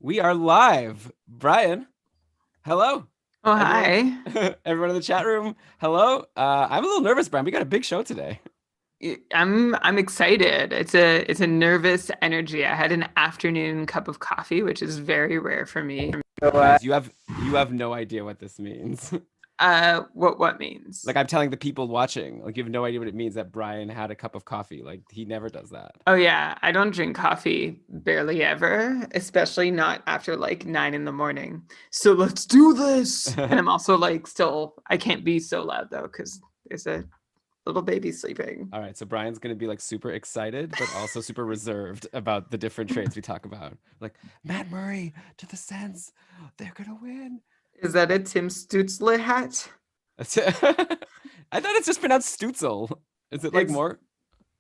We are live. Brian, hello. Oh, Everyone, hi. everyone in the chat room, hello. I'm a little nervous, Brian. We got a big show today. I'm excited. It's a nervous energy. I had an afternoon cup of coffee, which is very rare for me. Guys, you have no idea what this means. What means? Like I'm telling the people watching, like you have no idea what it means that Brian had a cup of coffee. Like he never does that. Oh yeah, I don't drink coffee barely ever, especially not after like 9 in the morning. So let's do this. And I'm also like still I can't be so loud though, because there's a little baby sleeping. All right, so Brian's gonna be like super excited, but also super reserved about the different traits we talk about. Like Matt Murray to the Sens, they're gonna win. Is that a Tim Stutzle hat? I thought it's just pronounced Stutzel. Is it like It's more?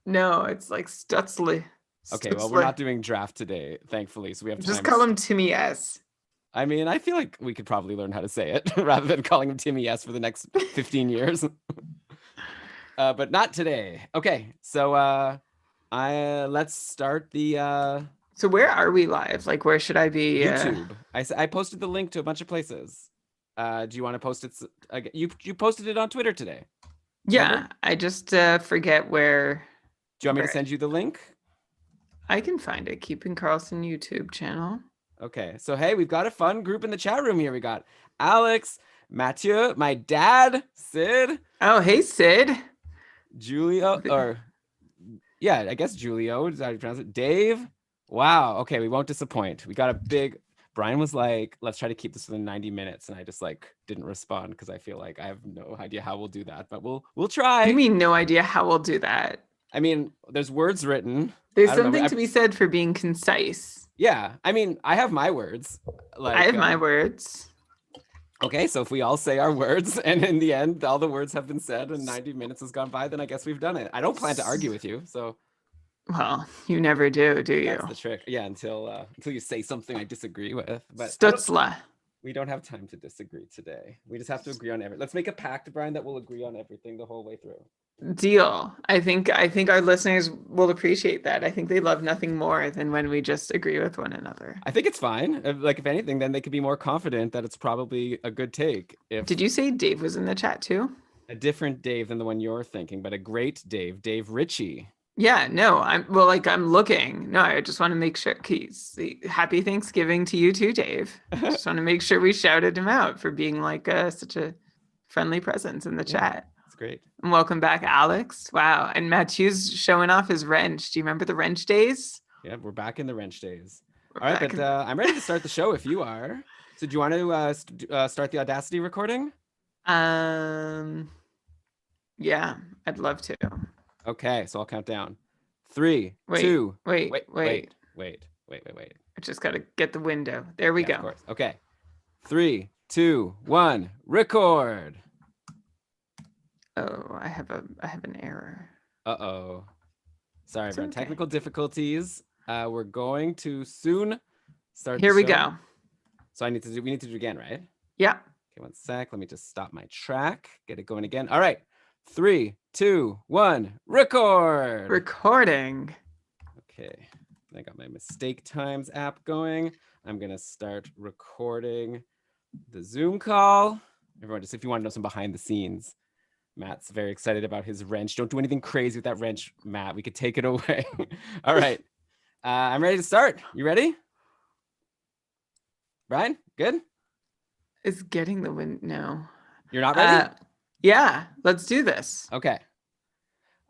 No, it's like Stutzle. Okay, well, we're Stutzle. not doing draft today, thankfully, so we have Just time. call him Timmy S. I mean, I feel like we could probably learn how to say it rather than calling him Timmy S for the next 15 years. But not today. Okay, so let's start the So where are we live? Like, where should I be? YouTube. I posted the link to a bunch of places. Do you want to post it? You posted it on Twitter today. Yeah, Remember? I just forget where. Do you want me to send you the link? I can find it. Keeping Karlsson YouTube channel. Okay, so hey, we've got a fun group in the chat room here. We got Alex, Mathieu, my dad, Sid. Oh, hey, Sid. Julio, or yeah, I guess Julio is how you pronounce it. Dave. Wow. Okay, we won't disappoint. We got a big. Brian was like, "Let's try to keep this within 90 minutes," and I just like didn't respond because I feel like I have no idea how we'll do that, but we'll try. You mean no idea how we'll do that? I mean, there's words written. There's something to be said for being concise. Yeah, I mean, I have my words. Like I have my words. Okay, so if we all say our words and in the end all the words have been said and 90 minutes has gone by, then I guess we've done it. I don't plan to argue with you, so. Well, you never do you? That's the trick. Yeah, until you say something I disagree with. But Stutzla. We don't have time to disagree today. We just have to agree on everything. Let's make a pact, Brian, that we'll agree on everything the whole way through. Deal. I think our listeners will appreciate that. I think they love nothing more than when we just agree with one another. I think it's fine. Like if anything, then they could be more confident that it's probably a good take. Did you say Dave was in the chat too? A different Dave than the one you're thinking, but a great Dave Ritchie. Yeah, no, I'm looking. No, I just want to make sure. Happy Thanksgiving to you too, Dave. I just want to make sure we shouted him out for being like such a friendly presence in the chat. That's great. And welcome back, Alex. Wow. And Matthew's showing off his wrench. Do you remember the wrench days? Yeah, we're back in the wrench days. All right, but I'm ready to start the show if you are. So do you want to start the Audacity recording? Yeah, I'd love to. Okay, so I'll count down. 3, 2. Wait. I just got to get the window. There we go. Of course. Okay. 3, 2, 1. Record. Oh, I have an error. Uh-oh. Sorry, everyone. Okay. Technical difficulties. We're going to soon start. Here we go. So we need to do it again, right? Yeah. Okay, one sec. Let me just stop my track. Get it going again. All right. 3, 2, 1. Record. Recording. Okay. I got my mistake times app going. I'm gonna start recording the Zoom call. Everyone, just if you want to know some behind the scenes, Matt's very excited about his wrench. Don't do anything crazy with that wrench, Matt. We could take it away. All right. I'm ready to start. You ready? Brian, good? Is getting the wind? No. You're not ready? Yeah, let's do this. Okay.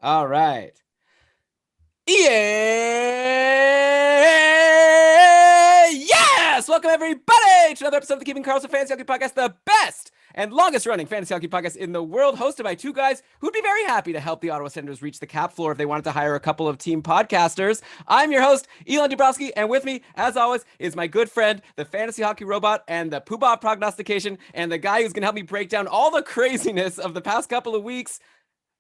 All right. Yes! Welcome, everybody, to another episode of the Keeping Karlsson Fantasy Hockey Podcast, the best and longest-running fantasy hockey podcast in the world, hosted by two guys who'd be very happy to help the Ottawa Senators reach the cap floor if they wanted to hire a couple of team podcasters. I'm your host, Elon Dubrowski, and with me, as always, is my good friend, the fantasy hockey robot and the poobah prognostication, and the guy who's going to help me break down all the craziness of the past couple of weeks.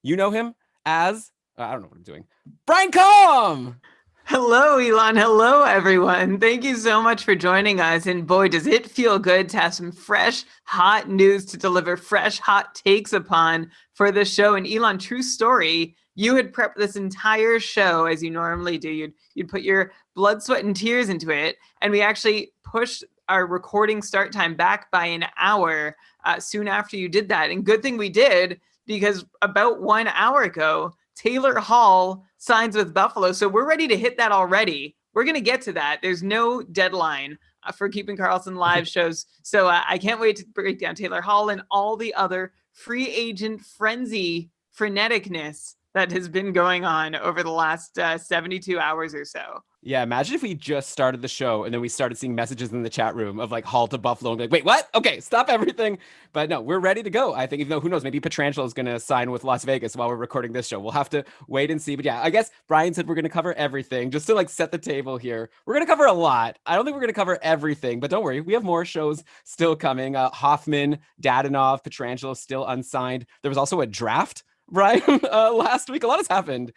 You know him as... I don't know what I'm doing. Brian Com! Hello, Elon. Hello, everyone. Thank you so much for joining us. And boy, does it feel good to have some fresh, hot news to deliver fresh, hot takes upon for the show. And Elon, true story, you had prepped this entire show as you normally do. You'd put your blood, sweat, and tears into it. And we actually push our recording start time back by an hour soon after you did that. And good thing we did, because about 1 hour ago, Taylor Hall signs with Buffalo. So we're ready to hit that already. We're going to get to that. There's no deadline for Keeping Karlsson live shows. So I can't wait to break down Taylor Hall and all the other free agent freneticness that has been going on over the last 72 hours or so. Yeah, imagine if we just started the show and then we started seeing messages in the chat room of like Hall to Buffalo and be like, wait, what? Okay, stop everything. But no, we're ready to go. I think, even though who knows, maybe Pietrangelo is going to sign with Las Vegas while we're recording this show. We'll have to wait and see. But yeah, I guess Brian said we're going to cover everything just to like set the table here. We're going to cover a lot. I don't think we're going to cover everything, but don't worry. We have more shows still coming. Hoffman, Dadonov, Pietrangelo still unsigned. There was also a draft, Brian, last week. A lot has happened.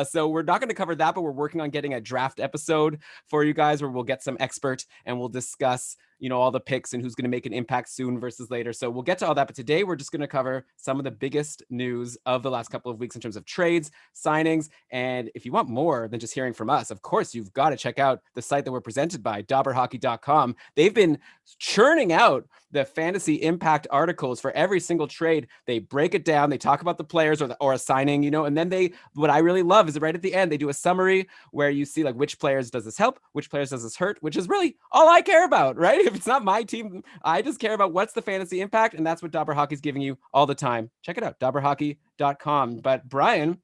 So we're not going to cover that, but we're working on getting a draft episode for you guys where we'll get some expert and we'll discuss, all the picks and who's going to make an impact soon versus later. So we'll get to all that. But today we're just going to cover some of the biggest news of the last couple of weeks in terms of trades, signings. And if you want more than just hearing from us, of course, you've got to check out the site that we're presented by, dobberhockey.com. They've been churning out the fantasy impact articles for every single trade. They break it down. They talk about the players or a signing, and then what I really love is right at the end, they do a summary where you see like which players does this help, which players does this hurt, which is really all I care about, right? If it's not my team, I just care about what's the fantasy impact. And that's what Dobber Hockey is giving you all the time. Check it out, dobberhockey.com. But Brian,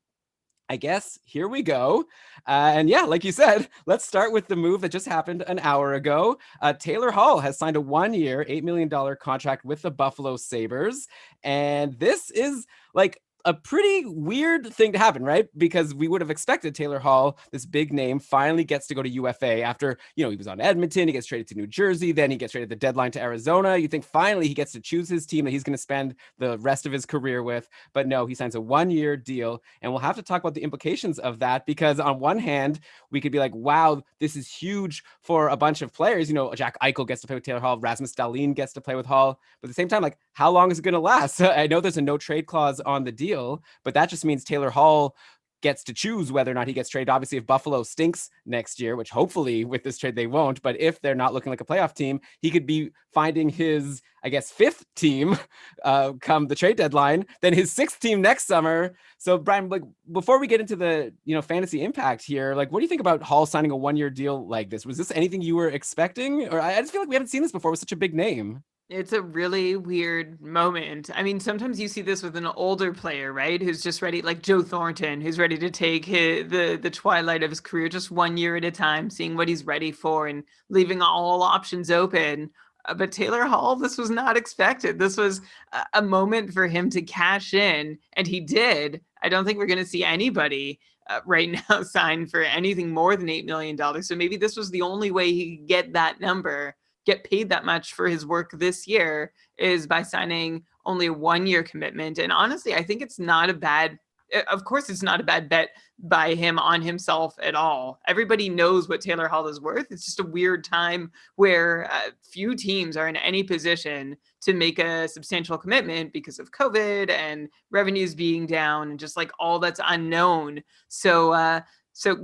I guess here we go. And yeah, like you said, let's start with the move that just happened an hour ago. Taylor Hall has signed a 1-year, $8 million contract with the Buffalo Sabres. And this is like a pretty weird thing to happen, right? Because we would have expected Taylor Hall, this big name, finally gets to go to UFA after, he was on Edmonton, he gets traded to New Jersey, then he gets traded at the deadline to Arizona. You think finally he gets to choose his team that he's going to spend the rest of his career with. But no, he signs a 1-year deal. And we'll have to talk about the implications of that, because on one hand, we could be like, wow, this is huge for a bunch of players. Jack Eichel gets to play with Taylor Hall, Rasmus Dahlin gets to play with Hall. But at the same time, like, how long is it going to last? I know there's a no trade clause on the deal, but that just means Taylor Hall gets to choose whether or not he gets traded. Obviously, if Buffalo stinks next year, which hopefully with this trade they won't, but if they're not looking like a playoff team, he could be finding his, I guess, 5th team come the trade deadline, then his 6th team next summer. So Brian, like, before we get into the fantasy impact here, like, what do you think about Hall signing a 1-year deal like this? Was this anything you were expecting? Or I just feel like we haven't seen this before with such a big name. It's a really weird moment. I mean, sometimes you see this with an older player, right? Who's just ready, like Joe Thornton, who's ready to take the twilight of his career just 1 year at a time, seeing what he's ready for and leaving all options open. But Taylor Hall, this was not expected. This was a moment for him to cash in, and he did. I don't think we're going to see anybody right now sign for anything more than $8 million. So maybe this was the only way he could get that number, get paid that much for his work this year, is by signing only a 1-year commitment. And honestly, I think it's not a bad, of course, it's not a bad bet by him on himself at all. Everybody knows what Taylor Hall is worth. It's just a weird time where few teams are in any position to make a substantial commitment because of COVID and revenues being down and just like all that's unknown. So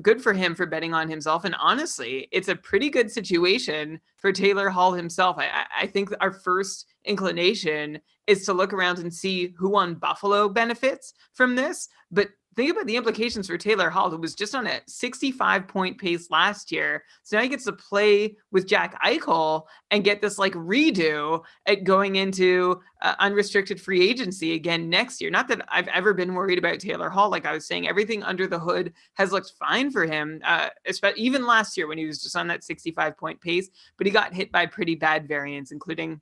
good for him for betting on himself. And honestly, it's a pretty good situation for Taylor Hall himself. I think our first inclination is to look around and see who on Buffalo benefits from this. But think about the implications for Taylor Hall, who was just on a 65-point pace last year. So now he gets to play with Jack Eichel and get this like redo at going into unrestricted free agency again next year. Not that I've ever been worried about Taylor Hall. Like I was saying, everything under the hood has looked fine for him, especially even last year when he was just on that 65-point pace. But he got hit by pretty bad variants, including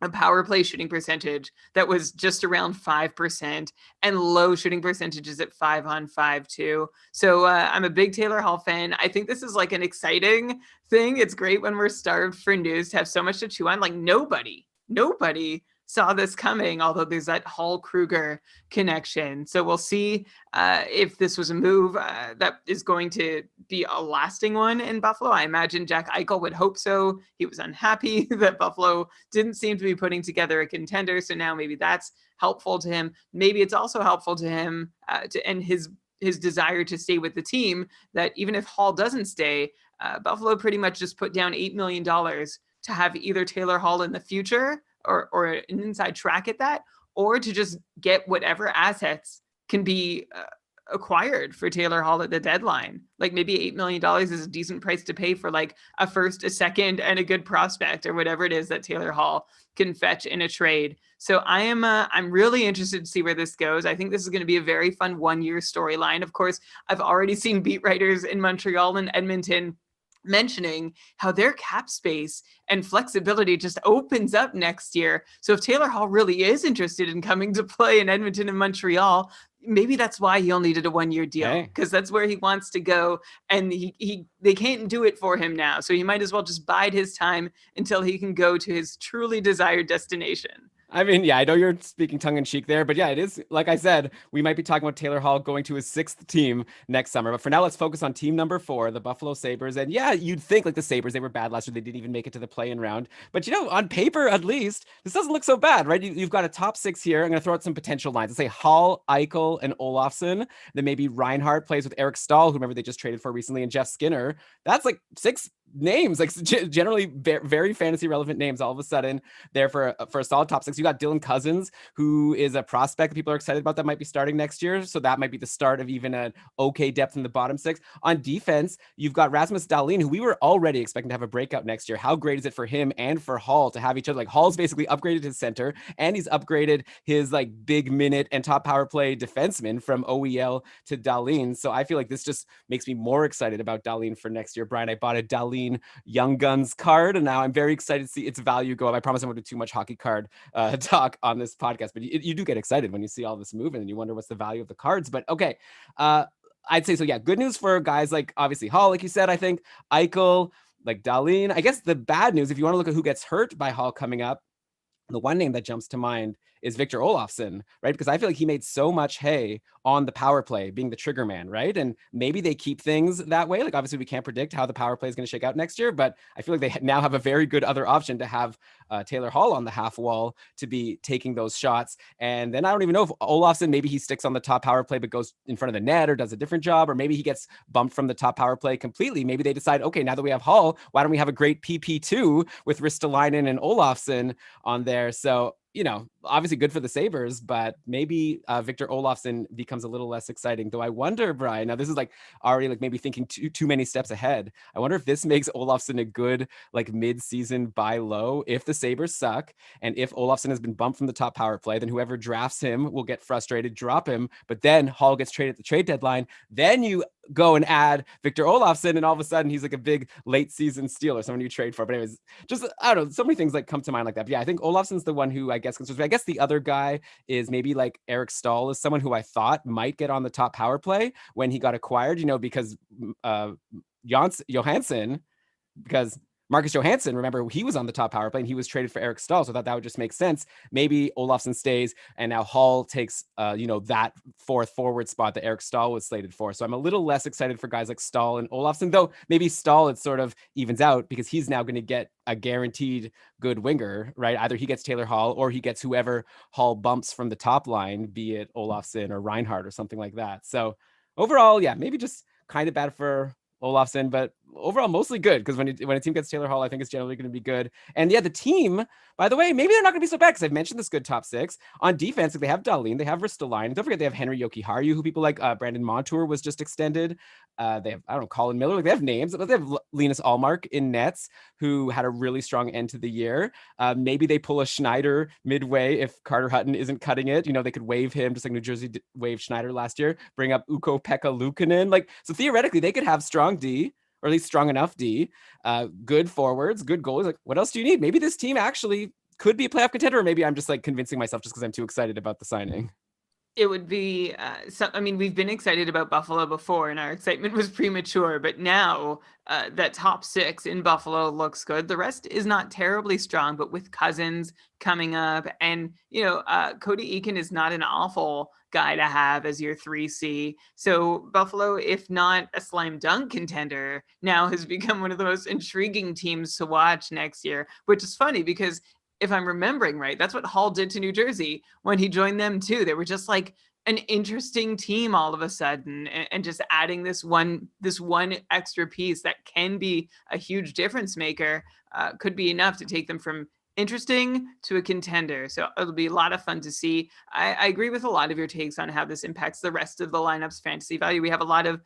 a power play shooting percentage that was just around 5% and low shooting percentages at 5-on-5 too. So I'm a big Taylor Hall fan. I think this is like an exciting thing. It's great when we're starved for news to have so much to chew on. Like nobody saw this coming, although there's that Hall-Kruger connection. So we'll see if this was a move that is going to be a lasting one in Buffalo. I imagine Jack Eichel would hope so. He was unhappy that Buffalo didn't seem to be putting together a contender. So now maybe that's helpful to him. Maybe it's also helpful to him and his desire to stay with the team, that even if Hall doesn't stay, Buffalo pretty much just put down $8 million to have either Taylor Hall in the future or an inside track at that, or to just get whatever assets can be acquired for Taylor Hall at the deadline. Like maybe $8 million is a decent price to pay for like a first, a second, and a good prospect, or whatever it is that Taylor Hall can fetch in a trade. So I'm really interested to see where this goes. I think this is going to be a very fun 1-year storyline. Of course, I've already seen beat writers in Montreal and Edmonton mentioning how their cap space and flexibility just opens up next year. So if Taylor Hall really is interested in coming to play in Edmonton and Montreal, maybe that's why he only did a 1-year deal, because that's where he wants to go, and they can't do it for him now. So he might as well just bide his time until he can go to his truly desired destination. I mean, yeah, I know you're speaking tongue in cheek there, but yeah, it is. Like I said, we might be talking about Taylor Hall going to his 6th team next summer. But for now, let's focus on team number 4, the Buffalo Sabres. And yeah, you'd think like the Sabres, they were bad last year. They didn't even make it to the play-in round. But on paper, at least, this doesn't look so bad, right? You've got a top 6 here. I'm going to throw out some potential lines. Let's say Hall, Eichel, and Olofsson. Then maybe Reinhart plays with Eric Stahl, who remember they just traded for recently, and Jeff Skinner. That's like 6 names, like generally very fantasy relevant names all of a sudden there for a solid top 6. You got Dylan Cousins, who is a prospect that people are excited about that might be starting next year. So that might be the start of even an okay depth in the bottom 6. On defense, you've got Rasmus Dahlin, who we were already expecting to have a breakout next year. How great is it for him and for Hall to have each other? Like Hall's basically upgraded his center and he's upgraded his like big minute and top power play defenseman from OEL to Dahlin. So I feel like this just makes me more excited about Dahlin for next year. Brian, I bought a Dahlin Young Guns card, and now I'm very excited to see its value go up. I promise I won't do too much hockey card talk on this podcast, but you do get excited when you see all this moving and you wonder what's the value of the cards. But okay, I'd say so. Yeah, good news for guys like obviously Hall, like you said. I think Eichel, like Dahlin. I guess the bad news, if you want to look at who gets hurt by Hall coming up, the one name that jumps to mind is Victor Olofsson, right? Because I feel like he made so much hay on the power play, being the trigger man, right? And maybe they keep things that way. Like obviously we can't predict how the power play is going to shake out next year, but I feel like they now have a very good other option to have Taylor Hall on the half wall to be taking those shots. And then I don't even know if Olofsson, maybe he sticks on the top power play, but goes in front of the net or does a different job, or maybe he gets bumped from the top power play completely. Maybe they decide, okay, now that we have Hall, why don't we have a great PP2 with Ristolainen and Olofsson on there? So, obviously good for the Sabres, but maybe Victor Olofsson becomes a little less exciting. Though I wonder, Brian, now this is like already like maybe thinking too many steps ahead. I wonder if this makes Olofsson a good like mid-season buy low if the Sabres suck, and if Olofsson has been bumped from the top power play, then whoever drafts him will get frustrated, drop him, but then Hall gets traded at the trade deadline. Then you go and add Victor Olofsson, and all of a sudden he's like a big late season steal or someone you trade for. But anyways, just I don't know, so many things like come to mind like that. But yeah, I think Olofsson's the one who I guess concerns me. I guess the other guy is maybe like Eric Stahl, is someone who I thought might get on the top power play when he got acquired, because Johansson, because Marcus Johansson, remember, he was on the top power play and he was traded for Eric Stahl. So I thought that would just make sense. Maybe Olofsson stays and now Hall takes, that 4th forward spot that Eric Stahl was slated for. So I'm a little less excited for guys like Stahl and Olofsson, though maybe Stahl, it sort of evens out because he's now going to get a guaranteed good winger, right? Either he gets Taylor Hall or he gets whoever Hall bumps from the top line, be it Olofsson or Reinhart or something like that. So overall, yeah, maybe just kind of bad for Olofsson, but overall mostly good, because when a team gets Taylor Hall, I think it's generally going to be good. And yeah, the team, by the way, maybe they're not going to be so bad, because I've mentioned this good top 6 on defense. Like they have Dahlin, they have Ristolainen. Don't forget they have Henry Jokiharju, who people like. Brandon Montour was just extended. They have Colin Miller. Like they have names, but they have Linus Allmark in nets, who had a really strong end to the year. Maybe they pull a Schneider midway if Carter Hutton isn't cutting it. They could waive him just like New Jersey waived Schneider last year. Bring up Ukko-Pekka Luukkonen. Like so theoretically they could have strong D, or at least strong enough D, good forwards, good goalies. Like, what else do you need? Maybe this team actually could be a playoff contender, or maybe I'm just like convincing myself just because I'm too excited about the signing. It would be, we've been excited about Buffalo before and our excitement was premature, but now that top 6 in Buffalo looks good. The rest is not terribly strong, but with Cousins coming up and, Cody Eakin is not an awful guy to have as your 3C. So Buffalo, if not a slam dunk contender, now has become one of the most intriguing teams to watch next year, which is funny because if I'm remembering right, that's what Hall did to New Jersey when he joined them too. They were just like an interesting team all of a sudden, and just adding this one extra piece that can be a huge difference maker could be enough to take them from interesting to a contender. So it'll be a lot of fun to see. I agree with a lot of your takes on how this impacts the rest of the lineup's fantasy value. We have a lot of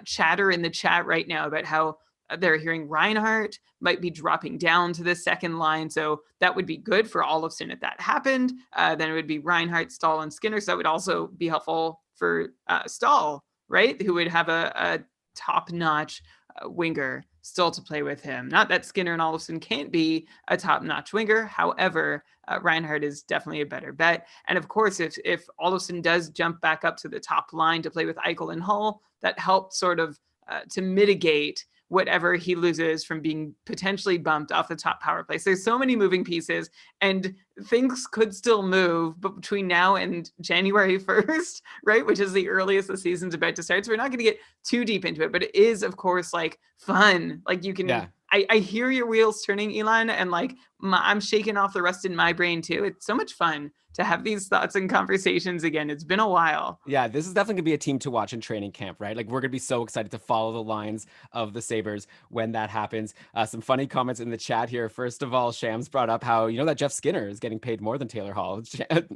chatter in the chat right now about how they're hearing Reinhart might be dropping down to the second line. So that would be good for Olofsson if that happened. Then it would be Reinhart, Stahl, and Skinner. So that would also be helpful for Stahl, right? Who would have a top-notch winger still to play with him. Not that Skinner and Olofsson can't be a top-notch winger. However, Reinhart is definitely a better bet. And of course, if Olofsson does jump back up to the top line to play with Eichel and Hull, that helped sort of to mitigate whatever he loses from being potentially bumped off the top power play. So there's so many moving pieces, and things could still move, but between now and January 1st, right, which is the earliest the season's about to start. So we're not going to get too deep into it, but it is, of course, like fun. Like you can, I hear your wheels turning, Elon, and like I'm shaking off the rust in my brain too. It's so much fun to have these thoughts and conversations again. It's been a while. Yeah, this is definitely gonna be a team to watch in training camp, right? Like we're gonna be so excited to follow the lines of the Sabres when that happens. Some funny comments in the chat here. First of all, Shams brought up how that Jeff Skinner is getting paid more than Taylor Hall.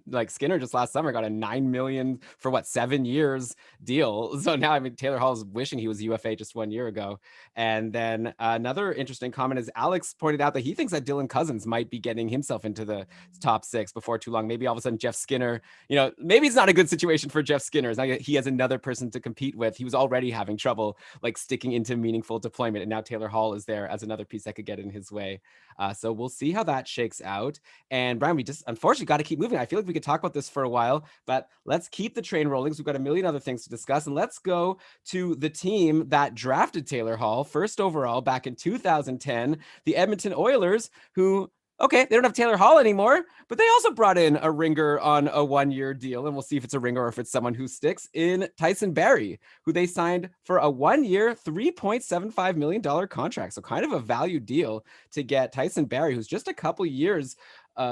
Like Skinner just last summer got a $9 million for 7 years deal. So now Taylor Hall is wishing he was UFA just 1 year ago. And then another interesting comment is Alex pointed out that he thinks that Dylan Cousins might be getting himself into the top 6 before too long. Maybe all of a sudden Jeff Skinner, maybe it's not a good situation for Jeff Skinner. It's not he has another person to compete with. He was already having trouble like sticking into meaningful deployment, and now Taylor Hall is there as another piece that could get in his way. So we'll see how that shakes out. And Brian, we just unfortunately got to keep moving. I feel like we could talk about this for a while, but let's keep the train rolling. So we've got a million other things to discuss, and let's go to the team that drafted Taylor Hall first overall back in 2010, the Edmonton Oilers, who okay, they don't have Taylor Hall anymore, but they also brought in a ringer on a 1-year deal, and we'll see if it's a ringer or if it's someone who sticks, in Tyson Barrie, who they signed for a 1-year, $3.75 million contract. So kind of a value deal to get Tyson Barrie, who's just a couple years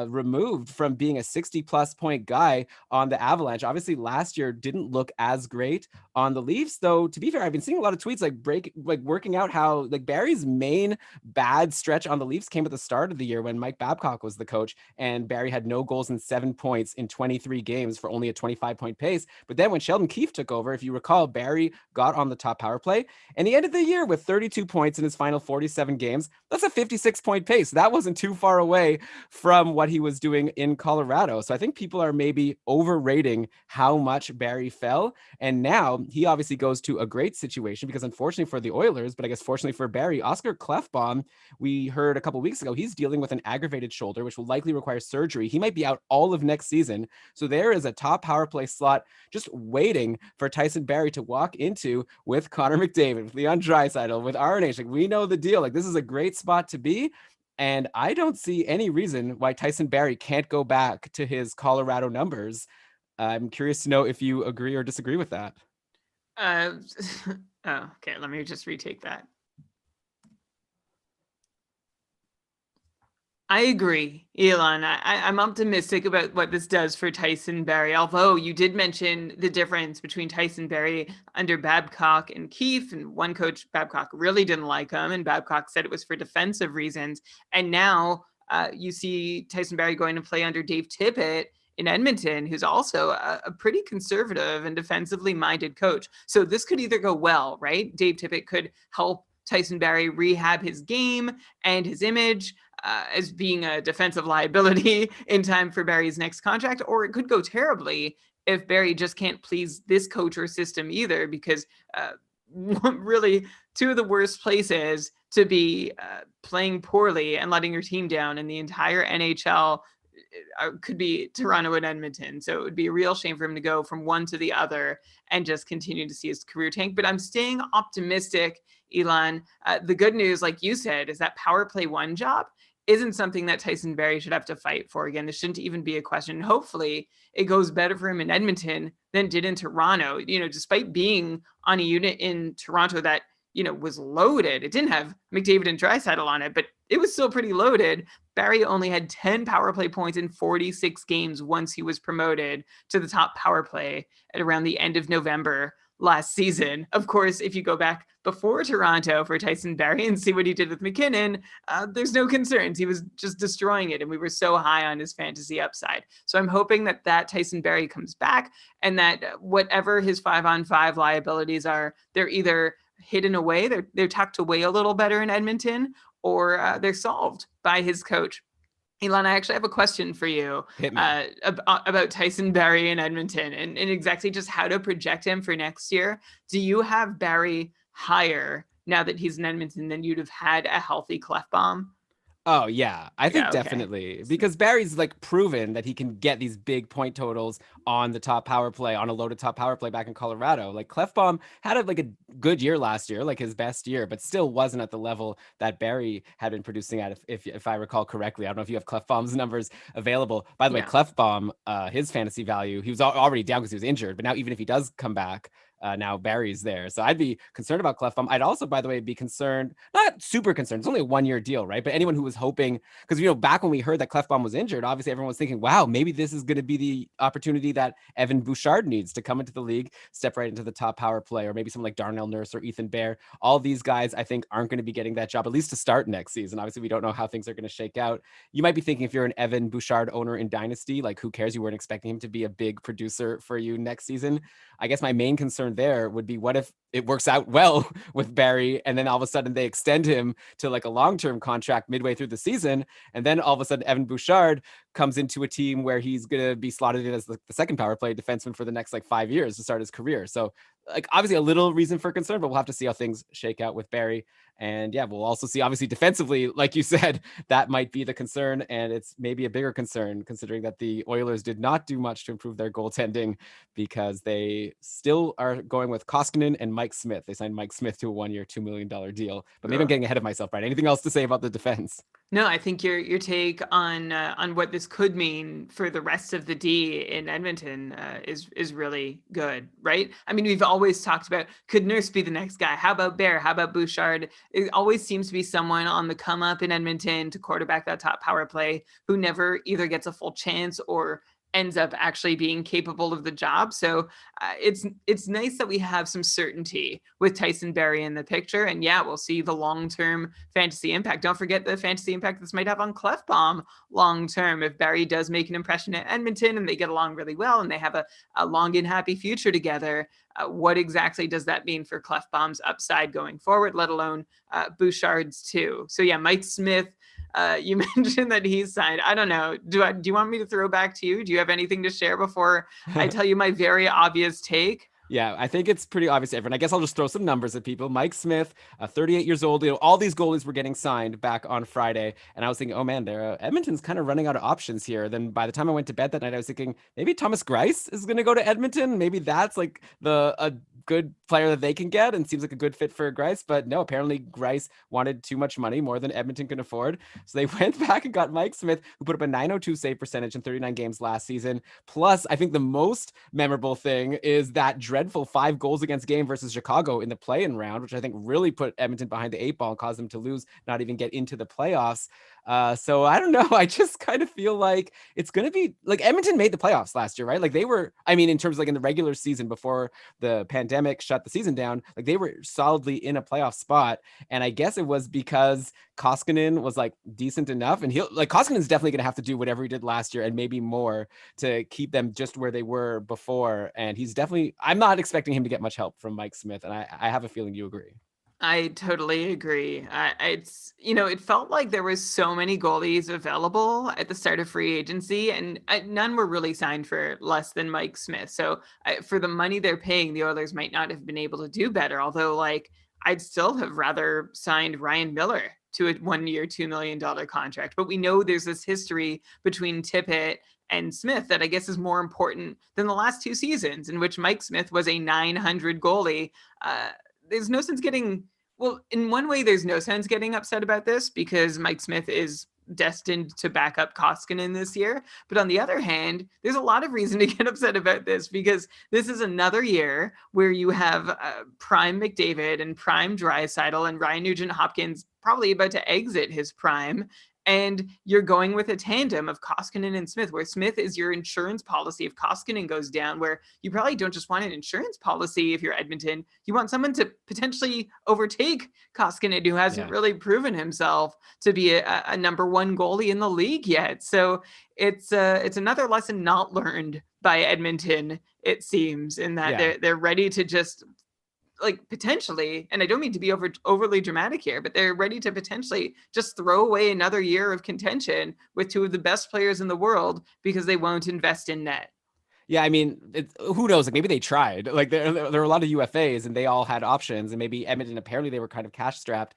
removed from being a 60-plus point guy on the Avalanche. Obviously, last year didn't look as great on the Leafs, though. To be fair, I've been seeing a lot of tweets like working out how like Barrie's main bad stretch on the Leafs came at the start of the year when Mike Babcock was the coach, and Barrie had no goals and 7 points in 23 games for only a 25-point pace. But then when Sheldon Keefe took over, if you recall, Barrie got on the top power play, and he ended the year with 32 points in his final 47 games. That's a 56-point pace. That wasn't too far away from what he was doing in Colorado. So I think people are maybe overrating how much Barrie fell. And now he obviously goes to a great situation because unfortunately for the Oilers, but I guess fortunately for Barrie, Oscar Klefbom, we heard a couple weeks ago, he's dealing with an aggravated shoulder, which will likely require surgery. He might be out all of next season. So there is a top power play slot just waiting for Tyson Barrie to walk into with Connor McDavid, with Leon Draisaitl, with RNH. Like, we know the deal. Like, this is a great spot to be. And I don't see any reason why Tyson Barrie can't go back to his Colorado numbers. I'm curious to know if you agree or disagree with that. Okay, let me just retake that. I agree, Elon. I'm optimistic about what this does for Tyson Barrie, although you did mention the difference between Tyson Barrie under Babcock and Keefe, and one coach, Babcock, really didn't like him, and Babcock said it was for defensive reasons. And now you see Tyson Barrie going to play under Dave Tippett in Edmonton, who's also a pretty conservative and defensively minded coach. So this could either go well, right? Dave Tippett could help Tyson Barrie rehab his game and his image as being a defensive liability in time for Barrie's next contract, or it could go terribly if Barrie just can't please this coach or system either, because really two of the worst places to be playing poorly and letting your team down in the entire NHL could be Toronto and Edmonton. So it would be a real shame for him to go from one to the other and just continue to see his career tank. But I'm staying optimistic, Elon. The good news, like you said, is that power play one job isn't something that Tyson Barrie should have to fight for again. This shouldn't even be a question. Hopefully it goes better for him in Edmonton than it did in Toronto. Despite being on a unit in Toronto that, was loaded. It didn't have McDavid and Draisaitl on it, but it was still pretty loaded. Barry only had 10 power play points in 46 games once he was promoted to the top power play at around the end of November last season. Of course, if you go back before Toronto for Tyson Barrie and see what he did with McKinnon, there's no concerns. He was just destroying it, and we were so high on his fantasy upside. So I'm hoping that Tyson Barrie comes back, and that whatever his 5-on-5 liabilities are, they're either hidden away, they're tucked away a little better in Edmonton, or they're solved by his coach. Elon, I actually have a question for you about Tyson Barrie in Edmonton and exactly just how to project him for next year. Do you have Barrie higher now that he's in Edmonton than you'd have had a healthy Clefbaum? Oh yeah, I think Yeah, okay. definitely, because Barry's like proven that he can get these big point totals on the top power play, on a loaded top power play back in Colorado. Like Clefbaum had like a good year last year, like his best year, but still wasn't at the level that Barry had been producing at, if I recall correctly. I don't know if you have Clefbaum's numbers available. By the way, Clefbaum, his fantasy value, he was already down because he was injured, but now even if he does come back, now Barry's there. So I'd be concerned about Clefbaum. I'd also, by the way, be concerned, not super concerned. It's only a 1-year deal, right? But anyone who was hoping, because, back when we heard that Clefbaum was injured, obviously everyone was thinking, wow, maybe this is going to be the opportunity that Evan Bouchard needs to come into the league, step right into the top power play, or maybe someone like Darnell Nurse or Ethan Bear. All these guys, I think, aren't going to be getting that job, at least to start next season. Obviously, we don't know how things are going to shake out. You might be thinking, if you're an Evan Bouchard owner in Dynasty, like, who cares? You weren't expecting him to be a big producer for you next season. I guess my main concern there would be, what if it works out well with Barry, and then all of a sudden they extend him to like a long-term contract midway through the season, and then all of a sudden Evan Bouchard comes into a team where he's going to be slotted in as the second power play defenseman for the next like 5 years to start his career. So like, obviously a little reason for concern, but we'll have to see how things shake out with Barry. And yeah, we'll also see, obviously defensively, like you said, that might be the concern. And it's maybe a bigger concern considering that the Oilers did not do much to improve their goaltending, because they still are going with Koskinen and Mike Smith. They signed Mike Smith to a 1-year, $2 million deal. But maybe I'm getting ahead of myself, Brian. Anything else to say about the defense? No, I think your take on what this could mean for the rest of the D in Edmonton is really good, right? I mean, we've always talked about, could Nurse be the next guy? How about Bear? How about Bouchard? It always seems to be someone on the come up in Edmonton to quarterback that top power play who never either gets a full chance or ends up actually being capable of the job. So it's nice that we have some certainty with Tyson Barrie in the picture. And yeah, we'll see the long-term fantasy impact. Don't forget the fantasy impact this might have on Clefbaum long-term. If Barrie does make an impression at Edmonton and they get along really well and they have a long and happy future together, what exactly does that mean for Clefbaum's upside going forward, let alone Bouchard's too? So yeah, Mike Smith, you mentioned that he's signed. I don't know. Do you want me to throw back to you? Do you have anything to share before I tell you my very obvious take? Yeah, I think it's pretty obvious to everyone. I guess I'll just throw some numbers at people. Mike Smith, 38 years old. All these goalies were getting signed back on Friday, and I was thinking, oh man, Edmonton's kind of running out of options here. Then by the time I went to bed that night, I was thinking maybe Thomas Greiss is going to go to Edmonton. Maybe that's like a good player that they can get, and seems like a good fit for Greiss. But no, apparently Greiss wanted too much money, more than Edmonton can afford. So they went back and got Mike Smith, who put up a .902 save percentage in 39 games last season. Plus, I think the most memorable thing is that dreadful 5 goals against game versus Chicago in the play-in round, which I think really put Edmonton behind the 8 ball and caused them to lose, not even get into the playoffs. So I don't know. I just kind of feel like it's going to be like Edmonton made the playoffs last year, right? Like they were, I mean, in terms of like in the regular season before the pandemic shut the season down, like they were solidly in a playoff spot. And I guess it was because Koskinen was like decent enough, and Koskinen's definitely going to have to do whatever he did last year and maybe more to keep them just where they were before. And I'm not expecting him to get much help from Mike Smith. And I have a feeling you agree. I totally agree. It felt like there was so many goalies available at the start of free agency, and none were really signed for less than Mike Smith. So for the money they're paying, the Oilers might not have been able to do better. Although, like, I'd still have rather signed Ryan Miller to a 1-year, $2 million contract. But we know there's this history between Tippett and Smith that I guess is more important than the last 2 seasons, in which Mike Smith was a .900 goalie. There's no sense in one way, there's no sense getting upset about this because Mike Smith is destined to back up Koskinen this year. But on the other hand, there's a lot of reason to get upset about this because this is another year where you have prime McDavid and prime Draisaitl and Ryan Nugent-Hopkins probably about to exit his prime. And you're going with a tandem of Koskinen and Smith, where Smith is your insurance policy if Koskinen goes down, where you probably don't just want an insurance policy if you're Edmonton. You want someone to potentially overtake Koskinen, who hasn't really proven himself to be a number one goalie in the league yet. So it's another lesson not learned by Edmonton, it seems, in that they're ready to just potentially, and I don't mean to be overly dramatic here, but they're ready to potentially just throw away another year of contention with two of the best players in the world because they won't invest in net. Yeah, I mean, who knows? Like maybe they tried. Like there were a lot of UFAs, and they all had options. And maybe Edmonton, apparently they were kind of cash strapped,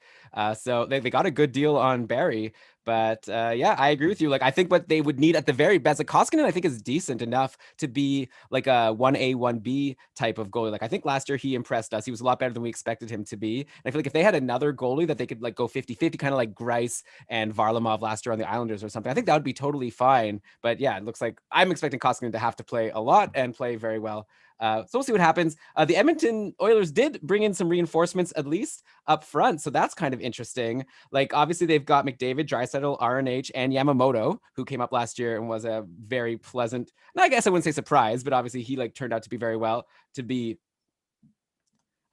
so they got a good deal on Barrie. But yeah, I agree with you. Like I think what they would need at the very best, like Koskinen, I think is decent enough to be like a 1A, 1B type of goalie. Like I think last year he impressed us. He was a lot better than we expected him to be. And I feel like if they had another goalie that they could like go 50-50, kind of like Greiss and Varlamov last year on the Islanders or something, I think that would be totally fine. But yeah, it looks like I'm expecting Koskinen to have to play a lot and play very well. So we'll see what happens. The Edmonton Oilers did bring in some reinforcements, at least up front. So that's kind of interesting. Like, obviously, they've got McDavid, Draisaitl, RNH, and Yamamoto, who came up last year and was a very pleasant, no, I guess I wouldn't say surprise, but obviously he like turned out to be very well, to be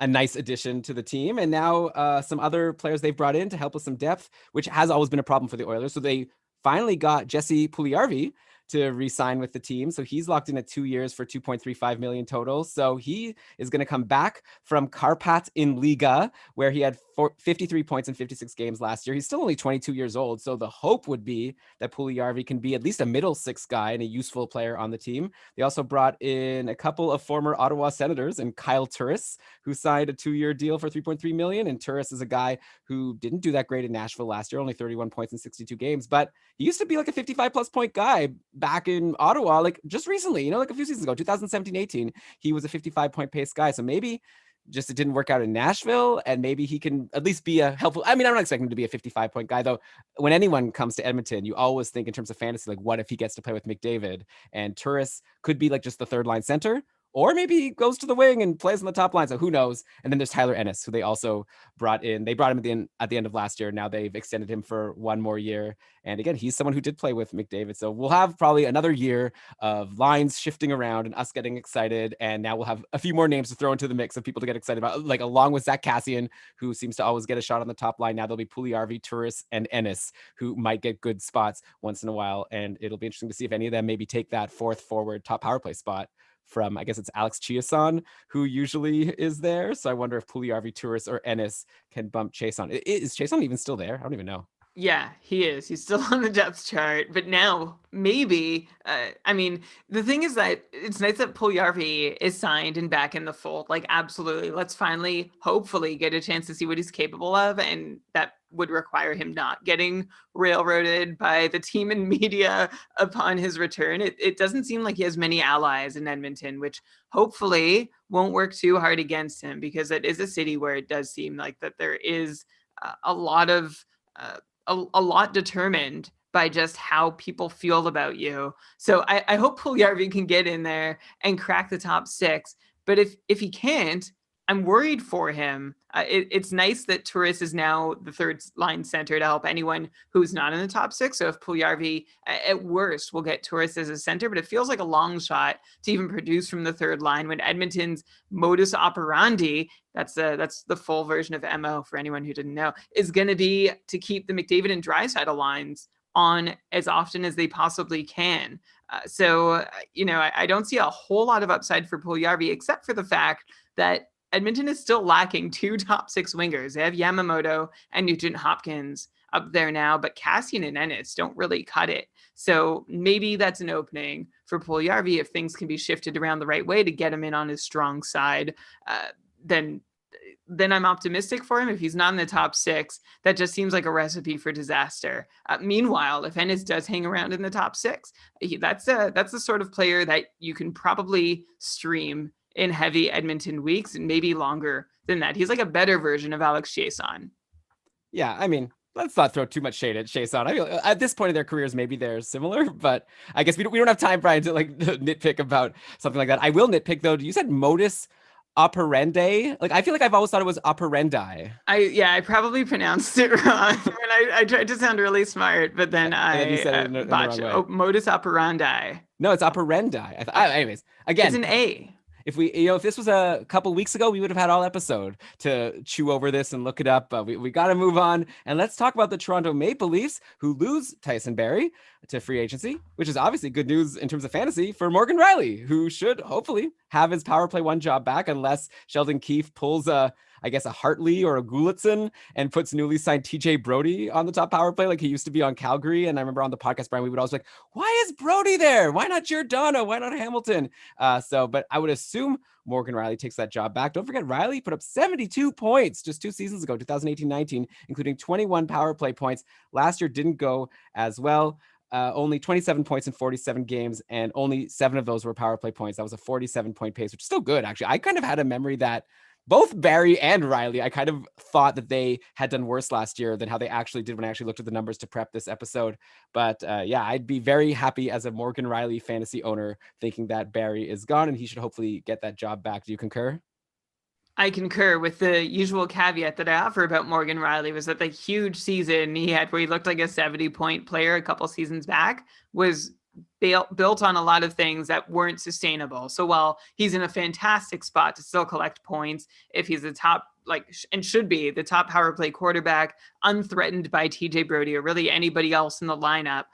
a nice addition to the team. And now some other players they've brought in to help with some depth, which has always been a problem for the Oilers. So they finally got Jesse Puljujarvi to re-sign with the team. So he's locked in at 2 years for 2.35 million total. So he is going to come back from Karpat in Liga, where he had 53 points in 56 games last year. He's still only 22 years old. So the hope would be that Puljujarvi can be at least a middle six guy and a useful player on the team. They also brought in a couple of former Ottawa Senators and Kyle Turris, who signed a 2-year deal for 3.3 million. And Turris is a guy who didn't do that great in Nashville last year, only 31 points in 62 games, but he used to be like a 55 plus point guy back in Ottawa, like just recently, like a few seasons ago, 2017-18, he was a 55 point pace guy. So maybe just it didn't work out in Nashville, and maybe he can at least be a helpful. I mean, I'm not expecting him to be a 55 point guy, though. When anyone comes to Edmonton, you always think in terms of fantasy, like what if he gets to play with McDavid? And Turris could be like just the third line center, or maybe he goes to the wing and plays on the top line. So who knows? And then there's Tyler Ennis, who they also brought in. They brought him at the end of last year. Now they've extended him for one more year. And again, he's someone who did play with McDavid. So we'll have probably another year of lines shifting around and us getting excited. And now we'll have a few more names to throw into the mix of people to get excited about, like along with Zach Kassian, who seems to always get a shot on the top line. Now there'll be Puljujarvi, Turris, and Ennis, who might get good spots once in a while. And it'll be interesting to see if any of them maybe take that fourth forward top power play spot from, I guess it's Alex Chiasson, who usually is there. So I wonder if Puljujarvi, Turris, or Ennis can bump Chiasson. Is Chiasson even still there? I don't even know. Yeah, he is. He's still on the depth chart, but now maybe. I mean, the thing is that it's nice that Puljujarvi is signed and back in the fold. Like, absolutely. Let's finally, hopefully, get a chance to see what he's capable of, and that would require him not getting railroaded by the team and media upon his return. It doesn't seem like he has many allies in Edmonton, which hopefully won't work too hard against him, because it is a city where it does seem like that there is a lot of a lot determined by just how people feel about you. So I hope Puljujarvi can get in there and crack the top six. But if he can't, I'm worried for him. It's nice that Turris is now the third line center to help anyone who's not in the top six. So if Puljujarvi, at worst, will get Turris as a center, but it feels like a long shot to even produce from the third line when Edmonton's modus operandi, that's the full version of MO for anyone who didn't know, is going to be to keep the McDavid and Draisaitl lines on as often as they possibly can. So I don't see a whole lot of upside for Puljujarvi, except for the fact that Edmonton is still lacking two top six wingers. They have Yamamoto and Nugent Hopkins up there now, but Kassian and Ennis don't really cut it. So maybe that's an opening for Puljujarvi if things can be shifted around the right way to get him in on his strong side. Then I'm optimistic for him. If he's not in the top six, that just seems like a recipe for disaster. Meanwhile, if Ennis does hang around in the top six, that's the sort of player that you can probably stream in heavy Edmonton weeks, and maybe longer than that. He's like a better version of Alex Chiasson. Yeah, I mean, let's not throw too much shade at Chiasson. I feel at this point in their careers, maybe they're similar, but I guess we don't have time, Brian, to like nitpick about something like that. I will nitpick though. You said modus operandi. Like, I feel like I've always thought it was operandi. I probably pronounced it wrong. And I tried to sound really smart, but then And then you I said it in the botched wrong it. way. Oh, modus operandi. No, it's operandi. Anyways, It's again, an A. if this was a couple weeks ago, we would have had all episode to chew over this and look it up. But we got to move on, and let's talk about the Toronto Maple Leafs, who lose Tyson Barrie to free agency, which is obviously good news in terms of fantasy for Morgan Riley, who should hopefully have his power play one job back, unless Sheldon Keefe pulls I guess a Hartley or a Gulitson and puts newly signed TJ Brody on the top power play like he used to be on Calgary. And I remember on the podcast, Brian, we would always be like, why is Brody there? Why not Giordano? Why not Hamilton? But I would assume Morgan Riley takes that job back. Don't forget, Riley put up 72 points just 2 seasons ago, 2018-19, including 21 power play points. Last year didn't go as well. Only 27 points in 47 games, and only 7 of those were power play points. That was a 47-point pace, which is still good, actually. I kind of had a memory that both Barrie and Riley, I kind of thought that they had done worse last year than how they actually did when I actually looked at the numbers to prep this episode. But I'd be very happy as a Morgan Riley fantasy owner thinking that Barrie is gone and he should hopefully get that job back. Do you concur? I concur, with the usual caveat that I offer about Morgan Riley was that the huge season he had where he looked like a 70-point player a couple seasons back was built on a lot of things that weren't sustainable. So while he's in a fantastic spot to still collect points, if he's the top, and should be the top power play quarterback, unthreatened by TJ Brody or really anybody else in the lineup,